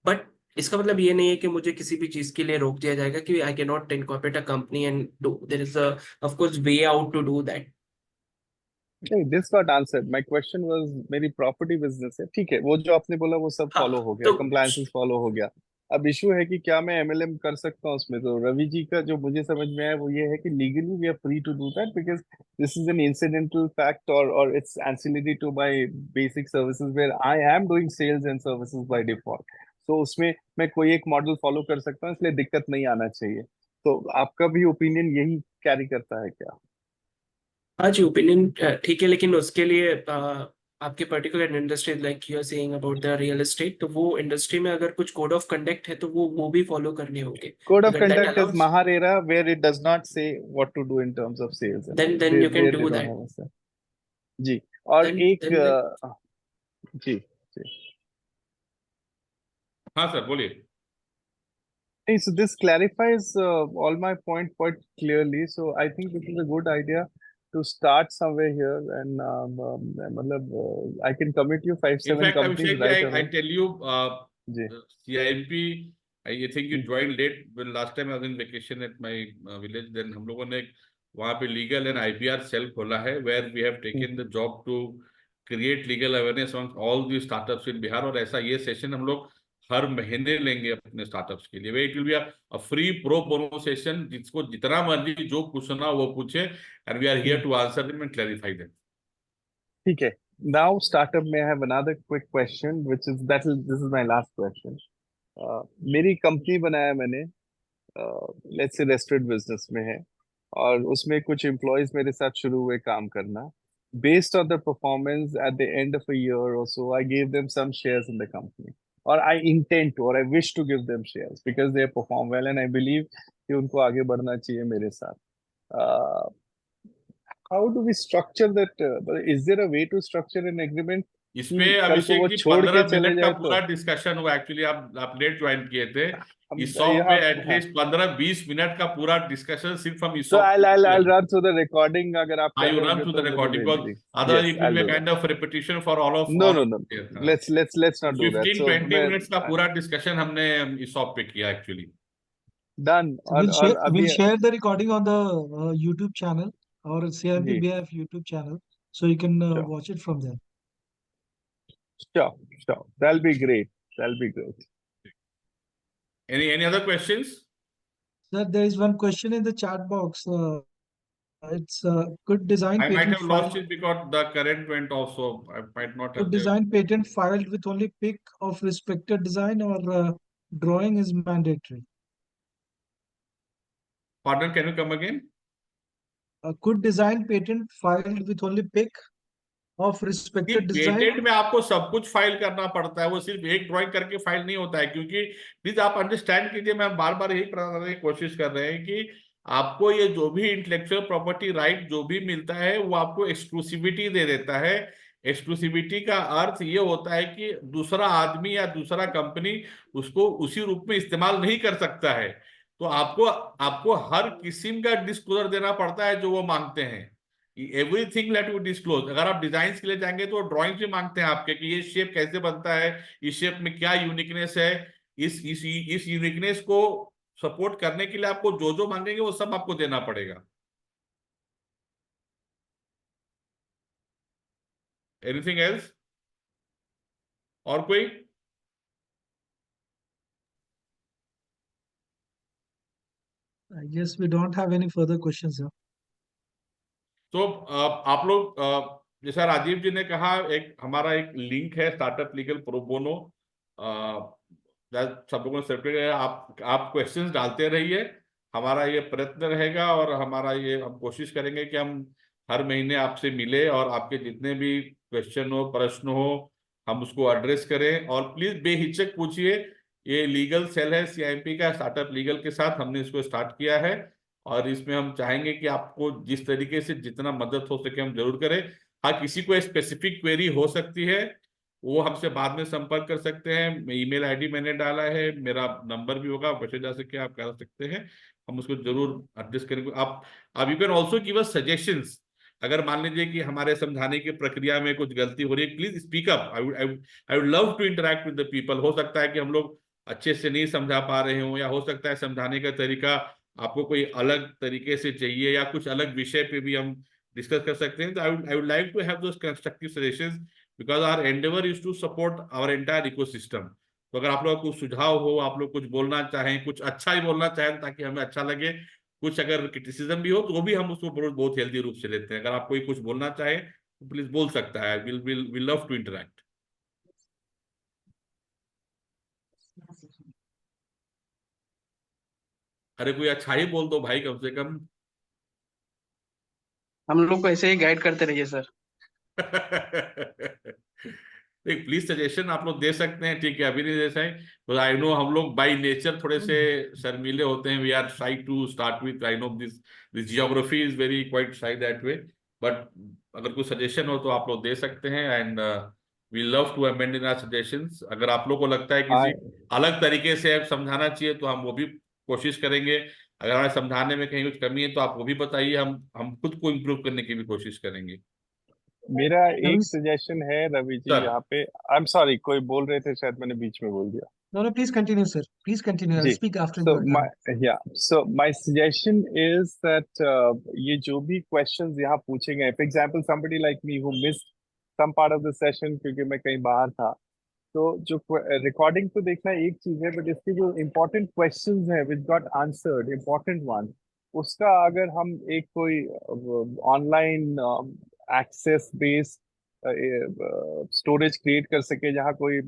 [SPEAKER 6] But इसका मतलब ये नहीं है कि मुझे किसी भी चीज के लिए रोक दिया जाएगा कि I can not incorporate a company and do, there is of course way out to do that.
[SPEAKER 15] नहीं, this got answered. My question was, मेरी प्रॉपर्टी बिजनेस है, ठीक है, वो जो आपने बोला वो सब फॉलो हो गया,
[SPEAKER 6] तो
[SPEAKER 15] कंप्लायंसेस फॉलो हो गया। अब इशू है कि क्या मैं एमएलएम कर सकता हूँ उसमें? तो रवि जी का जो मुझे समझ में आया वो ये है कि legally we are free to do that because this is an incidental fact और it's ancillary to my basic services where I am doing sales and services by default. तो उसमें मैं कोई एक मॉडल फॉलो कर सकता हूँ, इसलिए दिक्कत नहीं आना चाहिए। तो आपका भी ओपिनियन यही कैरी करता है क्या?
[SPEAKER 6] हाँ जी, ओपिनियन ठीक है, लेकिन उसके लिए आपके particular industry like you are saying about the real estate, तो वो इंडस्ट्री में अगर कुछ कोड ऑफ कंडक्ट है तो वो भी फॉलो करने होंगे.
[SPEAKER 15] Code of
[SPEAKER 6] अगर that
[SPEAKER 15] conduct is
[SPEAKER 6] अलाउड्स,
[SPEAKER 15] Maharera, where it does not say what to do in terms of sales and all.
[SPEAKER 6] then you can
[SPEAKER 15] They
[SPEAKER 6] do
[SPEAKER 15] don't
[SPEAKER 6] that.
[SPEAKER 15] have a say. जी. और एक
[SPEAKER 6] Then
[SPEAKER 15] जी जी
[SPEAKER 1] हाँ sir बोलिए.
[SPEAKER 15] नहीं, so this clarifies all my point quite clearly. So I think this is a good idea to start somewhere here, and मतलब I can commit you 5-7
[SPEAKER 1] in fact
[SPEAKER 15] companies
[SPEAKER 1] Abhishek
[SPEAKER 15] right
[SPEAKER 1] I
[SPEAKER 15] around.
[SPEAKER 1] Tell you
[SPEAKER 15] the.
[SPEAKER 1] CIMP, I think you joined late. When last time I was in vacation at my village, then हम लोगों ने वहाँ पे legal and IPR cell खोला है, where we have taken the job to create legal awareness among all the startups in Bihar. और ऐसा ये सेशन हम लोग हर महीने लेंगे अपने स्टार्टअप्स के लिए. Way it will be a free pro bono session, जिसको जितना मर्जी जो पूछना वो पूछे, and we are here to answer them and clarify them.
[SPEAKER 15] ठीक है. Now startup में I have another quick question, which is this is my last question. मेरी कंपनी बनाया मैंने, लेट्स से रेस्टोरेंट बिजनेस में है, और उसमें कुछ एम्प्लॉयज मेरे साथ शुरू हुए काम करना. Based on the performance at the end of a year or so, I gave them some shares in the company, or I intend to, or I wish to give them shares because they perform well and I believe कि उनको आगे बढ़ना चाहिए मेरे साथ. Uh, how do we structure that? Is there a way to structure an agreement
[SPEAKER 1] इसमें
[SPEAKER 15] कि कल को वो
[SPEAKER 1] अभिषेक जी
[SPEAKER 15] छोड़ के
[SPEAKER 1] 15
[SPEAKER 15] चले
[SPEAKER 1] मिनट का
[SPEAKER 15] जाए
[SPEAKER 1] पूरा
[SPEAKER 15] तो?
[SPEAKER 1] डिस्कशन हुआ. एक्चुअली आप लेट ज्वाइन किए थे.
[SPEAKER 15] हम
[SPEAKER 1] ईसॉप पे
[SPEAKER 15] यहाँ
[SPEAKER 1] एटलीस्ट 15-20 मिनट का पूरा डिस्कशन सिर्फ हम
[SPEAKER 15] So
[SPEAKER 1] ESOP
[SPEAKER 15] I'll run through the recording अगर आप
[SPEAKER 1] हाँ,
[SPEAKER 15] कर
[SPEAKER 1] you run
[SPEAKER 15] लोगे
[SPEAKER 1] through
[SPEAKER 15] तो
[SPEAKER 1] the
[SPEAKER 15] मुझे
[SPEAKER 1] recording
[SPEAKER 15] भेज
[SPEAKER 1] because
[SPEAKER 15] the.
[SPEAKER 1] otherwise
[SPEAKER 15] Yes,
[SPEAKER 1] it will
[SPEAKER 15] I'll
[SPEAKER 1] be a
[SPEAKER 15] do
[SPEAKER 1] kind
[SPEAKER 15] that.
[SPEAKER 1] of repetition for all of
[SPEAKER 15] No,
[SPEAKER 1] all
[SPEAKER 15] no,
[SPEAKER 1] of
[SPEAKER 15] no.
[SPEAKER 1] us. हाँ.
[SPEAKER 15] Let's not do that.
[SPEAKER 1] 15-20
[SPEAKER 15] So
[SPEAKER 1] minutes का पूरा discussion हमने ESOP पे किया actually.
[SPEAKER 15] done. और
[SPEAKER 16] We'll
[SPEAKER 15] अभी
[SPEAKER 16] share the recording on the YouTube channel or CIMP
[SPEAKER 15] जी,
[SPEAKER 16] BF YouTube channel, so you can
[SPEAKER 15] sure,
[SPEAKER 16] watch it from there.
[SPEAKER 15] sure. That'll be great. That'll be great.
[SPEAKER 1] Any other questions?
[SPEAKER 16] Sir, there is one question in the chat box. It's could design
[SPEAKER 1] I might
[SPEAKER 16] patent
[SPEAKER 1] have lost
[SPEAKER 16] filed
[SPEAKER 1] it because the current went off, so I might not
[SPEAKER 16] could
[SPEAKER 1] have there.
[SPEAKER 16] design patent filed with only pick of respected design or drawing is mandatory.
[SPEAKER 1] Pardon, can you come again?
[SPEAKER 16] Could design patent filed with only pick of
[SPEAKER 1] कि
[SPEAKER 16] respected design.
[SPEAKER 1] Patent में आपको सब कुछ file करना पड़ता है, वो सिर्फ एक ड्राइंग करके फाइल नहीं होता है. क्योंकि प्लीज आप अंडरस्टैंड कीजिए, मैं बार बार यही बताने की कोशिश कर रहे हैं कि आपको ये जो भी इंटेलेक्चुअल प्रॉपर्टी राइट जो भी मिलता है वो आपको एक्सक्लूसिविटी दे देता है. एक्सक्लूसिविटी का अर्थ ये होता है कि दूसरा आदमी या दूसरा कंपनी उसको उसी रूप में इस्तेमाल नहीं कर सकता है. तो आपको आपको हर किस्म का डिस्क्लोजर देना पड़ता है जो वो मांगते हैं. Everything let you disclose. अगर आप डिजाइन के लिए जाएंगे तो ड्राइंग्स भी मांगते हैं आपके कि ये शेप कैसे बनता है, इस शेप में क्या यूनिकनेस है. इस यूनिकनेस को सपोर्ट करने के लिए आपको जो जो मांगेंगे वो सब आपको देना पड़ेगा. Anything else? और कोई?
[SPEAKER 16] I guess we don't have any further questions, sir.
[SPEAKER 1] तो आप लोग जैसा राजीव जी ने कहा, एक हमारा एक लिंक है स्टार्टअप लीगल प्रो बोनो, सब लोगों ने सेपरेट है. आप क्वेश्चंस डालते रहिए, हमारा ये प्रयत्न रहेगा और हमारा ये हम कोशिश करेंगे कि हम हर महीने आपसे मिले और आपके जितने भी क्वेश्चन हो, प्रश्न हो, हम उसको एड्रेस करें. और प्लीज बेहिचक पूछिए. ये लीगल सेल है CIMP का, स्टार्टअप लीगल के साथ हमने इसको स्टार्ट किया है और इसमें हम चाहेंगे कि आपको जिस तरीके से जितना मदद हो सके हम जरूर करें. हाँ, किसी को स्पेसिफिक क्वेरी हो सकती है वो हमसे बाद में संपर्क कर सकते हैं. ईमेल ID मैंने डाला है, मेरा नंबर भी होगा, मैसेज जा सके आप कर सकते हैं, हम उसको जरूर एडजस्ट करेंगे. आप you can also give us suggestions. अगर मान लीजिए कि हमारे समझाने की प्रक्रिया में कुछ गलती हो रही है, please speak up. I would love to interact with the people. हो सकता है कि हम लोग अच्छे से नहीं समझा पा रहे हो, या हो सकता है समझाने का तरीका आपको कोई अलग तरीके से चाहिए, या कुछ अलग विषय पे भी हम डिस्कस कर सकते हैं. तो I would like to have those constructive suggestions because our endeavour is to support our entire ecosystem. तो अगर आप लोग कुछ सुझाव हो, आप लोग कुछ बोलना चाहें, कुछ अच्छा ही बोलना चाहें ताकि हमें अच्छा लगे, कुछ अगर क्रिटिसिज्म भी हो तो वो भी हम उसको बहुत हेल्दी रूप से लेते हैं. अगर आप कोई कुछ बोलना चाहे तो प्लीज बोल सकता है. Will love to interact. अरे कोई अच्छा ही बोल दो भाई, कम से कम.
[SPEAKER 12] हम लोग को ऐसे ही गाइड करते रहिए सर।
[SPEAKER 1] एक प्लीज सजेशन आप लोग दे सकते हैं, ठीक है, अभी नहीं दे सकते, तो आई नो हम लोग बाय नेचर थोड़े से शर्मीले होते हैं, we are shy to start with, I know this geography is very quite shy that way, but अगर कोई सजेशन हो तो आप लोग दे सकते हैं, and we love to amend in our suggestions. अगर आप लोग को लगता है किसी अलग तरीके से समझाना चाहिए तो हम वो भी कोशिश करेंगे, अगर हमें समझाने में कहीं कुछ कमी है तो आप वो भी बताइए, हम खुद को इम्प्रूव करने की भी कोशिश करेंगे।
[SPEAKER 15] मेरा
[SPEAKER 16] रवि
[SPEAKER 15] एक सजेशन है रवि जी
[SPEAKER 1] सर
[SPEAKER 15] यहाँ पे, आई एम सॉरी कोई बोल रहे थे, शायद मैंने बीच में बोल दिया।
[SPEAKER 16] no, please continue, sir. Please continue. I'll
[SPEAKER 15] ji,
[SPEAKER 16] speak after
[SPEAKER 15] so
[SPEAKER 16] you are
[SPEAKER 15] my
[SPEAKER 16] done.
[SPEAKER 15] my suggestion is that ये जो भी questions यहाँ पूछे गए, for example somebody like me who missed some part of the session क्योंकि मैं कहीं बाहर था, तो जो रिकॉर्डिंग तो देखना एक चीज है, बट इसके जो इम्पोर्टेंट क्वेश्चंस हैं which got answered, important one, उसका अगर हम एक कोई online access based storage create कर सके, जहाँ कोई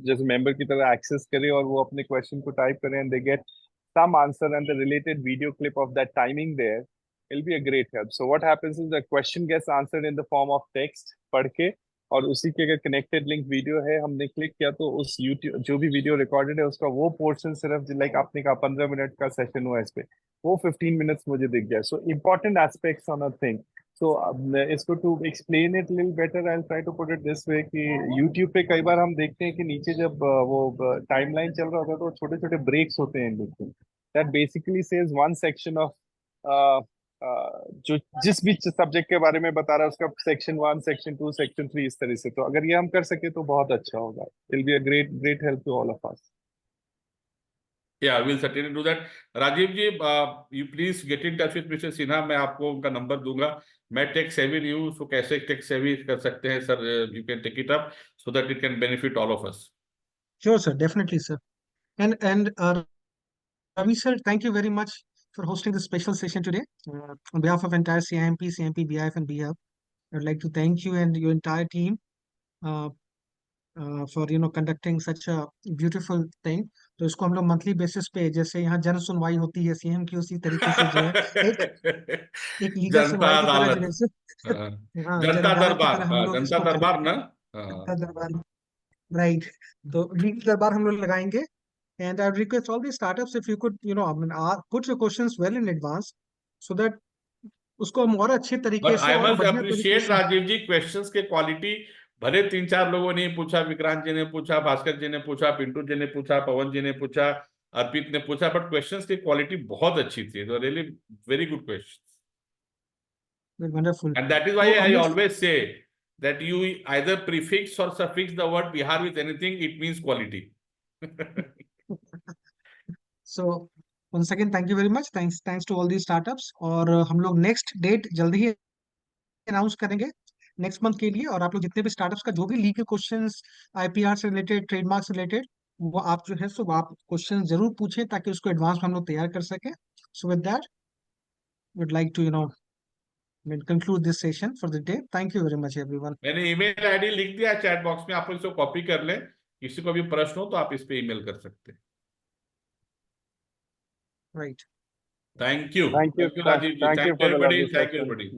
[SPEAKER 15] जैसे मेंबर की तरह एक्सेस करे और वो अपने क्वेश्चन को टाइप करें and they get some answer and the related video clip of that timing there, will be a great help. So what happens is the question gets answered in the form of text पढ़ के, और उसी के अगर connected link video है हमने click किया तो उस यूट्यूब जो भी वीडियो रिकॉर्डेड है उसका वो पोर्शन सिर्फ लाइक आपने कहा 15 मिनट का सेशन हुआ इस पे, वो 15 मिनट्स मुझे दिख गया। So important aspects on a thing. So इसको to explain it little better I will try to put it this way कि यूट्यूब पे कई बार हम देखते हैं कि नीचे जब वो टाइमलाइन चल रहा होता है तो छोटे छोटे ब्रेक्स होते हैं बिल्कुल, that basically says one section of जो जिस भी सब्जेक्ट के बारे में बता रहा है उसका सेक्शन 1, सेक्शन 2, सेक्शन 3, इस तरह से। तो अगर ये हम कर सके तो बहुत अच्छा होगा, it will be a great help to all of us.
[SPEAKER 1] Yeah, we'll certainly do that. Rajiv ji, you please get in touch with Mr. Sinha, मैं आपको उनका नंबर दूंगा। मैं टेक सेवी नहीं हूँ, so कैसे टेक सेवी कर सकते हैं sir? You can take it up so that it can benefit all of us.
[SPEAKER 14] Sure, sir. Definitely, sir. And Ravi sir, thank you very much for hosting this special session today. On behalf of entire CIMP, BIF, and BHub, I'd like to thank you and your entire team for conducting such a beautiful thing. तो इसको हम लोग monthly basis पे, जैसे यहाँ जन सुनवाई होती है सीएम की, उसी तरीके से जो है एक लीगल
[SPEAKER 1] जनता
[SPEAKER 14] सुनवाई की तरह
[SPEAKER 1] अदालत,
[SPEAKER 14] जैसे
[SPEAKER 1] हाँ,
[SPEAKER 14] जन
[SPEAKER 1] जनता
[SPEAKER 14] अदालत की
[SPEAKER 1] दरबार,
[SPEAKER 14] तरह हम
[SPEAKER 1] हाँ,
[SPEAKER 14] लोग
[SPEAKER 1] जनता
[SPEAKER 14] इसको
[SPEAKER 1] दरबार ना,
[SPEAKER 14] जनता दरबार, राइट। तो लीगल दरबार हम लोग लगाएंगे। And I request all the startups if you could, I mean, put your questions well in advance so that उसको हम और अच्छे तरीके
[SPEAKER 1] बट
[SPEAKER 14] से
[SPEAKER 1] आई
[SPEAKER 14] और
[SPEAKER 1] मस्ट
[SPEAKER 14] बढ़िया तरीके
[SPEAKER 1] अप्रिशिएट
[SPEAKER 14] से।
[SPEAKER 1] राजीव जी, क्वेश्चंस के क्वालिटी, भले 3-4 लोगों ने पूछा, विक्रांत जी ने पूछा, भास्कर जी ने पूछा, पिंटू जी ने पूछा, पवन जी ने पूछा, अर्पित ने पूछा, बट क्वेश्चंस की क्वालिटी बहुत अच्छी थी, तो really very good questions,
[SPEAKER 14] wonderful.
[SPEAKER 1] And that is why
[SPEAKER 14] तो
[SPEAKER 1] आई
[SPEAKER 14] हमने
[SPEAKER 1] always say that you either prefix or suffix the word Bihar with anything, it means quality.
[SPEAKER 14] So once again thank you very much, thanks to all these startups। और हम लोग next date जल्दी ही announce करेंगे next month के लिए। और आप लोग जितने भी स्टार्टअप्स का जो भी लीगल क्वेश्चंस, आईपीआर से रिलेटेड, ट्रेडमार्क से रिलेटेड, वो आप जो है सो आप क्वेश्चन जरूर पूछें ताकि उसको एडवांस में हम लोग तैयार कर सकें। So with that would like to conclude this session for the day. Thank you very much everyone.
[SPEAKER 1] मैंने ईमेल आईडी लिख दिया चैट बॉक्स में, आप इसको कॉपी कर लें, किसी को भी प्रश्न हो तो आप इस पे ईमेल कर सकते हैं।
[SPEAKER 14] Right.
[SPEAKER 1] Thank you
[SPEAKER 15] Thank you
[SPEAKER 1] Rajiv ji,
[SPEAKER 15] for
[SPEAKER 1] thank
[SPEAKER 15] the
[SPEAKER 1] you
[SPEAKER 15] lovely
[SPEAKER 1] everybody, thank you
[SPEAKER 15] session.
[SPEAKER 1] everybody।